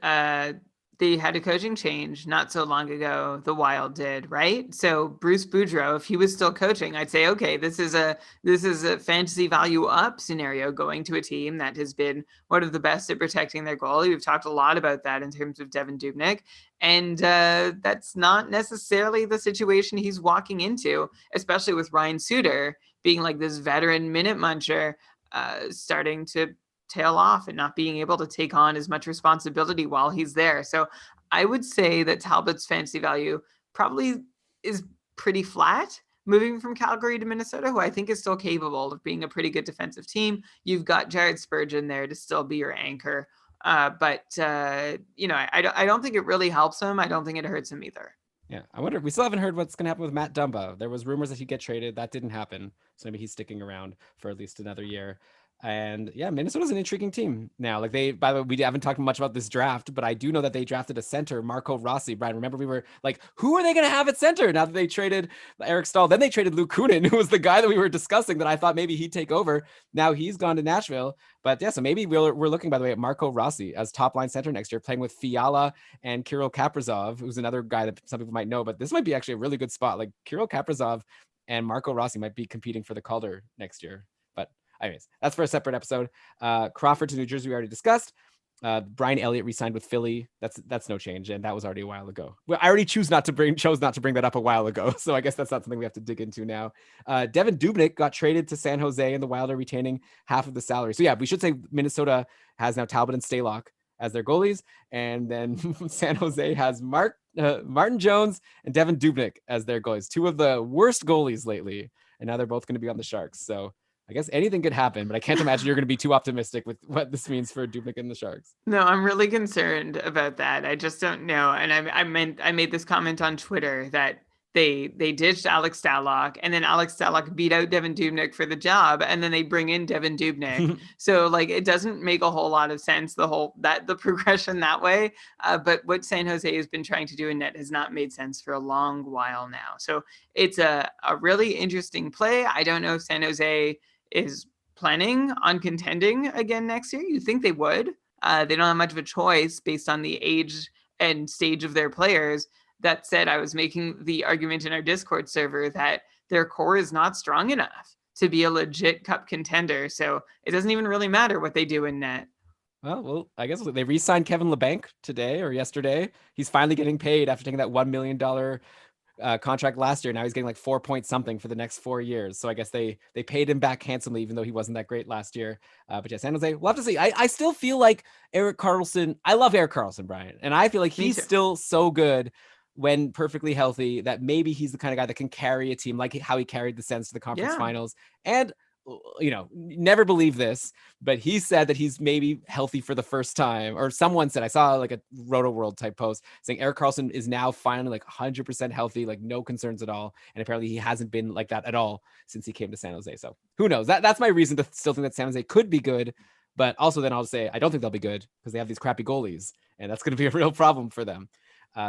they had a coaching change not so long ago. The Wild did, right? So Bruce Boudreau, if he was still coaching, I'd say, okay, this is a fantasy value up scenario, going to a team that has been one of the best at protecting their goalie. We've talked a lot about that in terms of Devin Dubnyk, and that's not necessarily the situation he's walking into, especially with Ryan Suter being like this veteran minute muncher, starting to tail off and not being able to take on as much responsibility while he's there. So I would say that Talbot's fantasy value probably is pretty flat moving from Calgary to Minnesota, who I think is still capable of being a pretty good defensive team. You've got Jared Spurgeon there to still be your anchor. But I don't think it really helps him. I don't think it hurts him either. Yeah, I wonder. We still haven't heard what's going to happen with Matt Dumba. There was rumors that he'd get traded. That didn't happen. So maybe he's sticking around for at least another year. And yeah, Minnesota's an intriguing team now. Like by the way, we haven't talked much about this draft, but I do know that they drafted a center, Marco Rossi. Brian, remember we were like, who are they going to have at center now that they traded Eric Stahl? Then they traded Luke Kunin, who was the guy that we were discussing that I thought maybe he'd take over. Now he's gone to Nashville. But yeah, so maybe we're looking, by the way, at Marco Rossi as top line center next year, playing with Fiala and Kirill Kaprizov, who's another guy that some people might know. But this might be actually a really good spot. Like Kirill Kaprizov and Marco Rossi might be competing for the Calder next year. Anyways, that's for a separate episode. Crawford to New Jersey, we already discussed. Brian Elliott re-signed with Philly. That's no change, and that was already a while ago. Well, I already chose not to bring that up a while ago, so I guess that's not something we have to dig into now. Devin Dubnyk got traded to San Jose, and the Wild are retaining half of the salary. So yeah, we should say Minnesota has now Talbot and Stalock as their goalies, and then San Jose has Martin Jones and Devin Dubnyk as their goalies. Two of the worst goalies lately, and now they're both going to be on the Sharks. So I guess anything could happen, but I can't imagine you're going to be too optimistic with what this means for Dubnyk and the Sharks. No, I'm really concerned about that. I just don't know. And I made this comment on Twitter that they ditched Alex Stalock, and then Alex Stalock beat out Devin Dubnyk for the job, and then they bring in Devin Dubnyk. So like it doesn't make a whole lot of sense, the progression that way. But what San Jose has been trying to do in net has not made sense for a long while now. So it's a really interesting play. I don't know if San Jose is planning on contending again next year. You think they would. They don't have much of a choice based on the age and stage of their players. That said, I was making the argument in our Discord server that their core is not strong enough to be a legit cup contender. So it doesn't even really matter what they do in net. Well, I guess they re-signed Kevin LeBanc today or yesterday. He's finally getting paid after taking that $1 million contract last year. Now he's getting like 4 point something for the next 4 years. So I guess they paid him back handsomely, even though he wasn't that great last year. But yeah, San Jose, we'll have to see. I still feel like Erik Karlsson. I love Erik Karlsson, Brian, and I feel like he's still so good when perfectly healthy that maybe he's the kind of guy that can carry a team like how he carried the Sens to the conference finals. And never believe this, but he said that he's maybe healthy for the first time, or someone said, I saw like a Roto World type post saying Erik Karlsson is now finally like 100% healthy, like no concerns at all. And apparently he hasn't been like that at all since he came to San Jose. So who knows? That's my reason to still think that San Jose could be good. But also then I'll say, I don't think they'll be good because they have these crappy goalies, and that's going to be a real problem for them.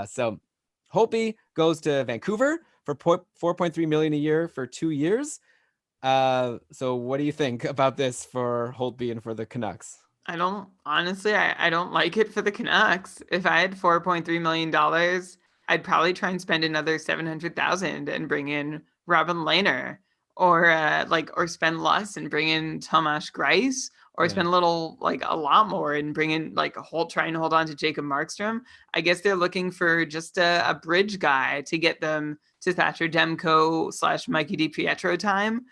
So Holtby goes to Vancouver for $4.3 million a year for 2 years. So what do you think about this for Holtby and for the Canucks? I don't like it for the Canucks. If I had $4.3 million, I'd probably try and spend another $700,000 and bring in Robin Lehner or or spend less and bring in Tomas Greiss, or spend a lot more and bring in try and hold on to Jacob Markstrom. I guess they're looking for just a bridge guy to get them to Thatcher Demko / Mikey DiPietro time.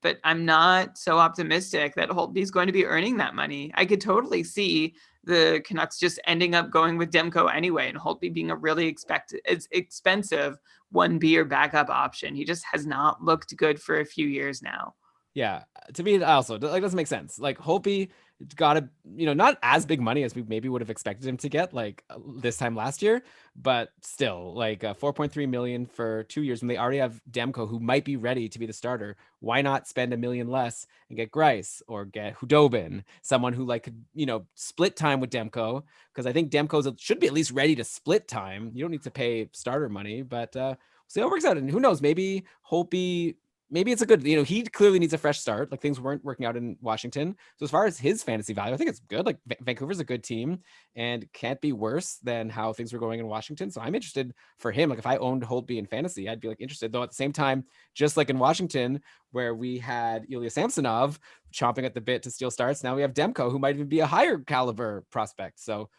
But I'm not so optimistic that Holtby's going to be earning that money. I could totally see the Canucks just ending up going with Demko anyway, and Holtby being a really expensive 1B or backup option. He just has not looked good for a few years now. Yeah, to me, also doesn't make sense. Like Holtby got not as big money as we maybe would have expected him to get this time last year, but still 4.3 million for 2 years when they already have Demko, who might be ready to be the starter. Why not spend $1 million less and get Greiss or get Hudobin, someone who could split time with Demko? Because I think Demko should be at least ready to split time. You don't need to pay starter money, but we'll see how it works out. And who knows, maybe Holtby. Maybe it's a good, he clearly needs a fresh start. Things weren't working out in Washington. So as far as his fantasy value, I think it's good. Vancouver's a good team and can't be worse than how things were going in Washington. So I'm interested for him. If I owned Holtby in fantasy, I'd be interested. Though at the same time, just like in Washington, where we had Ilya Samsonov chomping at the bit to steal starts, now we have Demko, who might even be a higher caliber prospect. So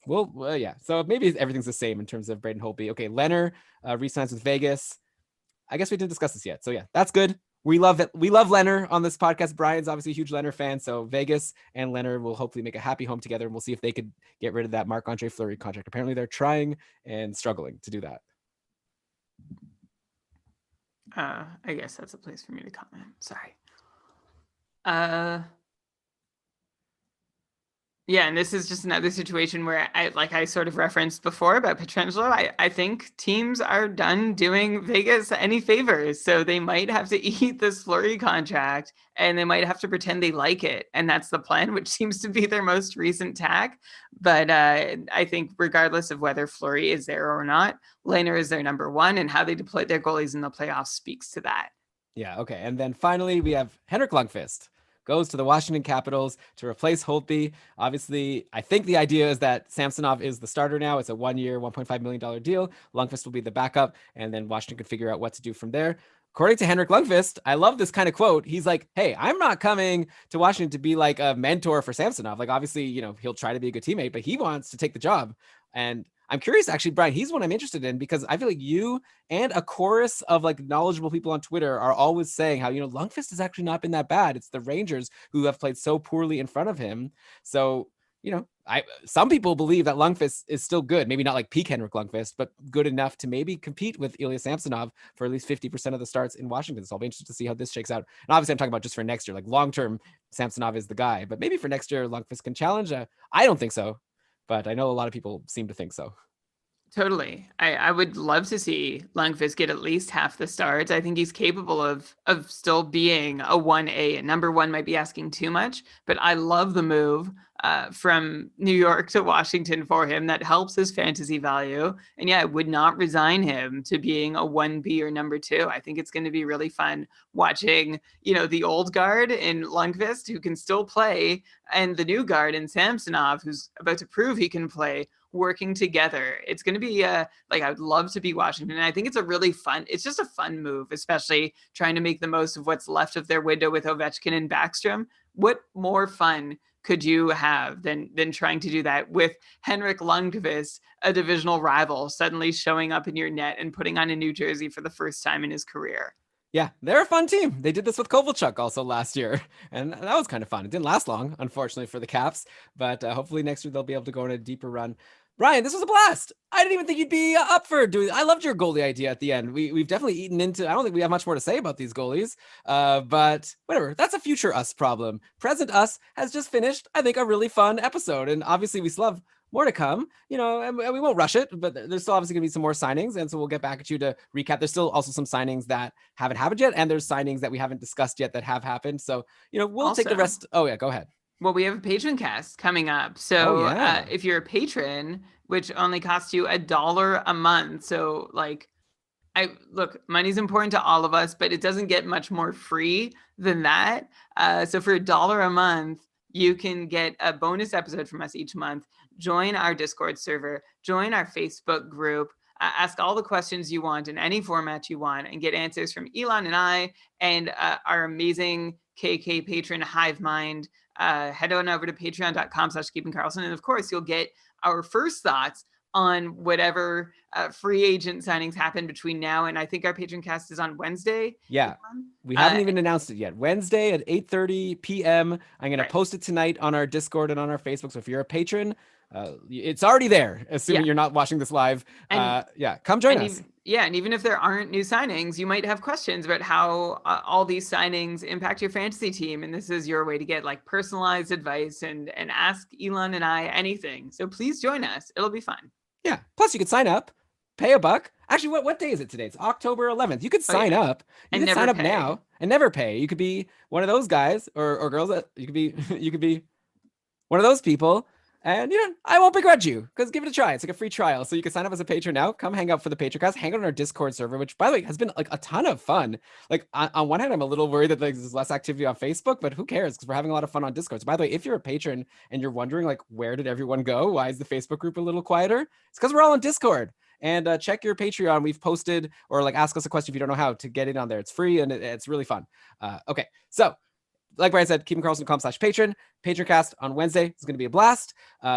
yeah. So maybe everything's the same in terms of Braden Holtby. Okay, Leonard re-signs with Vegas. I guess we didn't discuss this yet. So yeah, that's good. We love it. We love Leonard on this podcast. Brian's obviously a huge Leonard fan. So Vegas and Leonard will hopefully make a happy home together. And we'll see if they could get rid of that Marc-Andre Fleury contract. Apparently they're trying and struggling to do that. I guess that's a place for me to comment. Sorry. Yeah, and this is just another situation where I sort of referenced before about Pietrangelo. I think teams are done doing Vegas any favors, so they might have to eat this Fleury contract, and they might have to pretend they like it, and that's the plan, which seems to be their most recent tack. But I think regardless of whether Fleury is there or not, Lehner is their number one, and how they deploy their goalies in the playoffs speaks to that. Yeah, okay. And then finally, we have Henrik Lundqvist. Goes to the Washington Capitals to replace Holtby. Obviously, I think the idea is that Samsonov is the starter now. It's a 1 year, $1.5 million deal. Lundqvist will be the backup, and then Washington could figure out what to do from there. According to Henrik Lundqvist, I love this kind of quote. He's like, hey, I'm not coming to Washington to be a mentor for Samsonov. Obviously, he'll try to be a good teammate, but he wants to take the job. And I'm curious, actually, Brian, he's one I'm interested in because I feel like you and a chorus of knowledgeable people on Twitter are always saying how, Lundqvist has actually not been that bad. It's the Rangers who have played so poorly in front of him. So, some people believe that Lundqvist is still good, maybe not peak Henrik Lundqvist, but good enough to maybe compete with Ilya Samsonov for at least 50% of the starts in Washington. So I'll be interested to see how this shakes out. And obviously I'm talking about just for next year, long-term Samsonov is the guy, but maybe for next year, Lundqvist can challenge. I don't think so, but I know a lot of people seem to think so. Totally. I would love to see Lundqvist get at least half the starts. I think he's capable of still being a 1A. And number one might be asking too much, but I love the move from New York to Washington for him. That helps his fantasy value. And yeah, I would not resign him to being a 1B or number two. I think it's going to be really fun watching, the old guard in Lundqvist who can still play, and the new guard in Samsonov who's about to prove he can play, working together. It's going to be I would love to be Washington. And I think it's just a fun move, especially trying to make the most of what's left of their window with Ovechkin and Backstrom. What more fun could you have than trying to do that with Henrik Lundqvist, a divisional rival, suddenly showing up in your net and putting on a new jersey for the first time in his career? Yeah, they're a fun team. They did this with Kovalchuk also last year, and that was kind of fun. It didn't last long, unfortunately, for the Caps, but hopefully next year they'll be able to go on a deeper run. Brian, this was a blast. I didn't even think you'd be up for doing. I loved your goalie idea at the end. We've definitely eaten into. I don't think we have much more to say about these goalies, but whatever. That's a future us problem. Present us has just finished, I think, a really fun episode, and obviously we still have more to come, and we won't rush it, but there's still obviously gonna be some more signings. And so we'll get back at you to recap. There's still also some signings that haven't happened yet. And there's signings that we haven't discussed yet that have happened. So, we'll take the rest. Oh yeah, go ahead. Well, we have a patron cast coming up. So if you're a patron, which only costs you $1 a month. So money's important to all of us, but it doesn't get much more free than that. So for $1 a month, you can get a bonus episode from us each month. Join our Discord server, join our Facebook group, ask all the questions you want in any format you want and get answers from Elon and I and our amazing KK patron Hive Mind. Head on over to patreon.com/KeepingKarlsson. And of course, you'll get our first thoughts on whatever free agent signings happen between now and I think our patron cast is on Wednesday. Yeah. We haven't even announced it yet. Wednesday at 8:30 p.m. I'm going to post it tonight on our Discord and on our Facebook. So if you're a patron, it's already there, assuming you're not watching this live. Come join us. And even if there aren't new signings, you might have questions about how all these signings impact your fantasy team. And this is your way to get like personalized advice and ask Elon and I anything. So please join us. It'll be fun. Yeah. Plus, you could sign up, pay $1. Actually, what day is it today? It's October 11th. You could sign up. You could sign up now and never pay. You could be one of those guys or girls that you could be one of those people. And I won't begrudge you because give it a try. It's like a free trial. So you can sign up as a patron now. Come hang out for the Patreon cast. Hang out on our Discord server, which by the way has been like a ton of fun. Like on one hand, I'm a little worried that there's less activity on Facebook, but who cares? Because we're having a lot of fun on Discord. So by the way, if you're a patron and you're wondering like where did everyone go? Why is the Facebook group a little quieter? It's because we're all on Discord. And check your Patreon. We've posted or like ask us a question if you don't know how to get in on there. It's free and it's really fun. Okay, so like Brian said, keepingkarlsson.com/patron. Patreoncast on Wednesday is going to be a blast.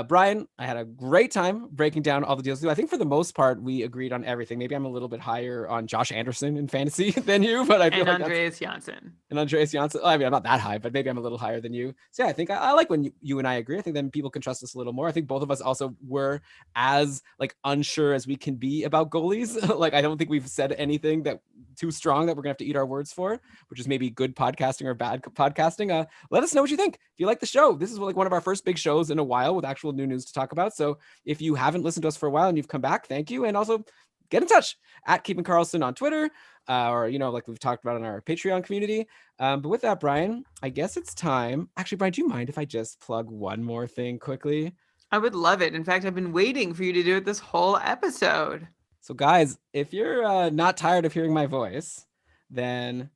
Brian, I had a great time breaking down all the deals. I think for the most part, we agreed on everything. Maybe I'm a little bit higher on Josh Anderson in fantasy than you, but I feel like Andreas Janssen. And Andreas Janssen. I mean, I'm not that high, but maybe I'm a little higher than you. So yeah, I think I like when you and I agree. I think then people can trust us a little more. I think both of us also were as like unsure as we can be about goalies. Like I don't think we've said anything that too strong that we're gonna have to eat our words for, which is maybe good podcasting or bad podcasting. Let us know what you think. If you like the show, this is like one of our first big shows in a while with actual new news to talk about. So if you haven't listened to us for a while and you've come back, thank you. And also get in touch at Keeping Karlsson on Twitter, or like we've talked about in our Patreon community. But with that, Brian, I guess it's time. Actually, Brian, do you mind if I just plug one more thing quickly? I would love it. In fact, I've been waiting for you to do it this whole episode. So guys, if you're not tired of hearing my voice, then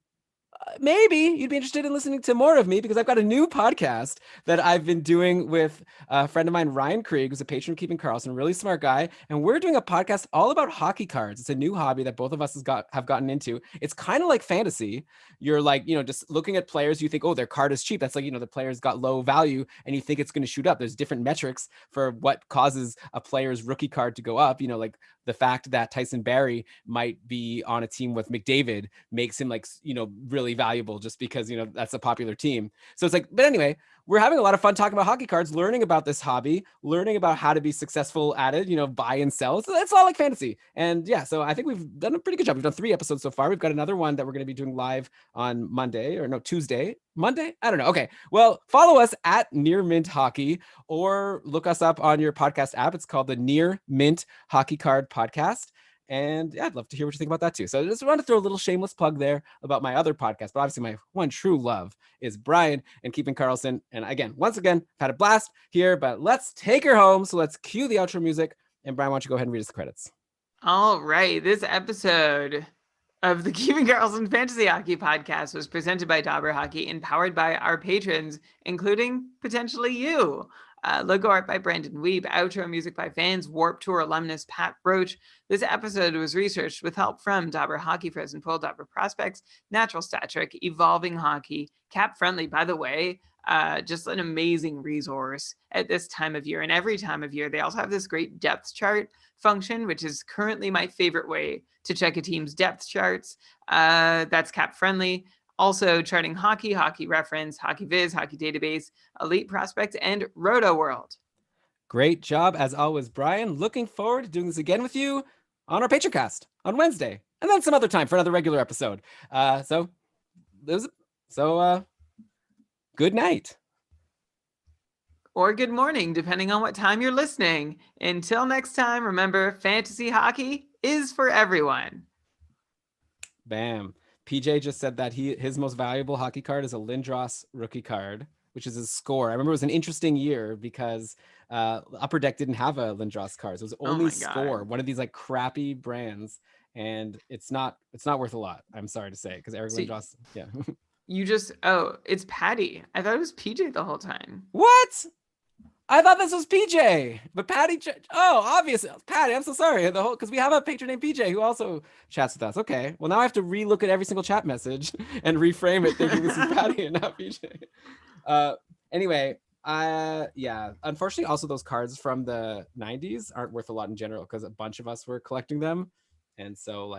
maybe you'd be interested in listening to more of me because I've got a new podcast that I've been doing with a friend of mine, Ryan Krieg, who's a patron of Keeping Karlsson, really smart guy. And we're doing a podcast all about hockey cards. It's a new hobby that both of us have gotten into. It's kind of like fantasy. You're like, just looking at players, you think, oh, their card is cheap. That's like, the player's got low value and you think it's going to shoot up. There's different metrics for what causes a player's rookie card to go up. Like the fact that Tyson Barrie might be on a team with McDavid makes him like, really valuable just because, that's a popular team. So it's like, but anyway, we're having a lot of fun talking about hockey cards, learning about this hobby, learning about how to be successful at it, buy and sell. So it's all like fantasy. And yeah, so I think we've done a pretty good job. We've done 3 episodes so far. We've got another one that we're going to be doing live on Tuesday. Monday? I don't know. Okay. Well, follow us at Near Mint Hockey or look us up on your podcast app. It's called the Near Mint Hockey Card Podcast. And yeah, I'd love to hear what you think about that too. So I just want to throw a little shameless plug there about my other podcast. But obviously my one true love is Brian and Keeping Karlsson. And once again, I've had a blast here, but let's take her home. So let's cue the outro music. And Brian, why don't you go ahead and read us the credits? All right. This episode of the Keeping Karlsson Fantasy Hockey Podcast was presented by Dauber Hockey and powered by our patrons, including potentially you. Logo art by Brandon Weeb, outro music by fans, Warp Tour alumnus Pat Roach. This episode was researched with help from Dauber Hockey, Frozen Pool, Dauber Prospects, Natural Stat Trick, Evolving Hockey, Cap Friendly, by the way, just an amazing resource at this time of year and every time of year. They also have this great depth chart function, which is currently my favorite way to check a team's depth charts. That's Cap Friendly. Also charting hockey, Hockey Reference, Hockey Viz, Hockey Database, Elite Prospect, and Roto World. Great job, as always, Brian. Looking forward to doing this again with you on our Patreoncast on Wednesday, and then some other time for another regular episode. Good night. Or good morning, depending on what time you're listening. Until next time, remember, fantasy hockey is for everyone. Bam. PJ just said that his most valuable hockey card is a Lindros rookie card, which is his score. I remember it was an interesting year because Upper Deck didn't have a Lindros card. So it was only score, one of these like crappy brands, and it's not worth a lot. I'm sorry to say, because Eric Lindros, yeah. It's Patty. I thought it was PJ the whole time. What? I thought this was PJ, but Patty. Oh, obviously, Patty. I'm so sorry. The whole because we have a patron named PJ who also chats with us. Okay, well now I have to relook at every single chat message and reframe it, thinking this is Patty and not PJ. Anyway, yeah. Unfortunately, also those cards from the '90s aren't worth a lot in general because a bunch of us were collecting them. And so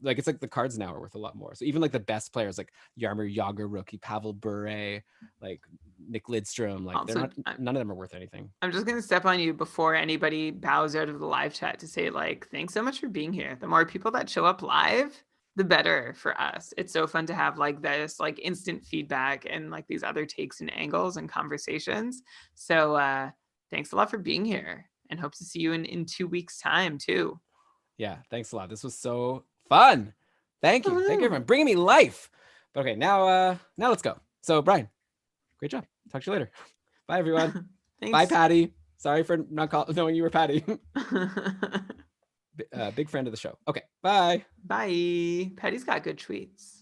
it's like the cards now are worth a lot more. So even like the best players like Yarmir Yager rookie, Pavel Bure, like Nick Lidstrom, like Also, none of them are worth anything. I'm just gonna step on you before anybody bows out of the live chat to say like, thanks so much for being here. The more people that show up live, the better for us. It's so fun to have like this like instant feedback and like these other takes and angles and conversations. So thanks a lot for being here and hope to see you in 2 weeks time too. Yeah, thanks a lot. This was so fun. Thank you. Thank you everyone bringing me life. But okay, now let's go. So Brian, great job. Talk to you later. Bye everyone. Thanks. Bye Patty. Sorry for not knowing you were Patty. Big friend of the show. Okay, bye. Bye. Patty's got good tweets.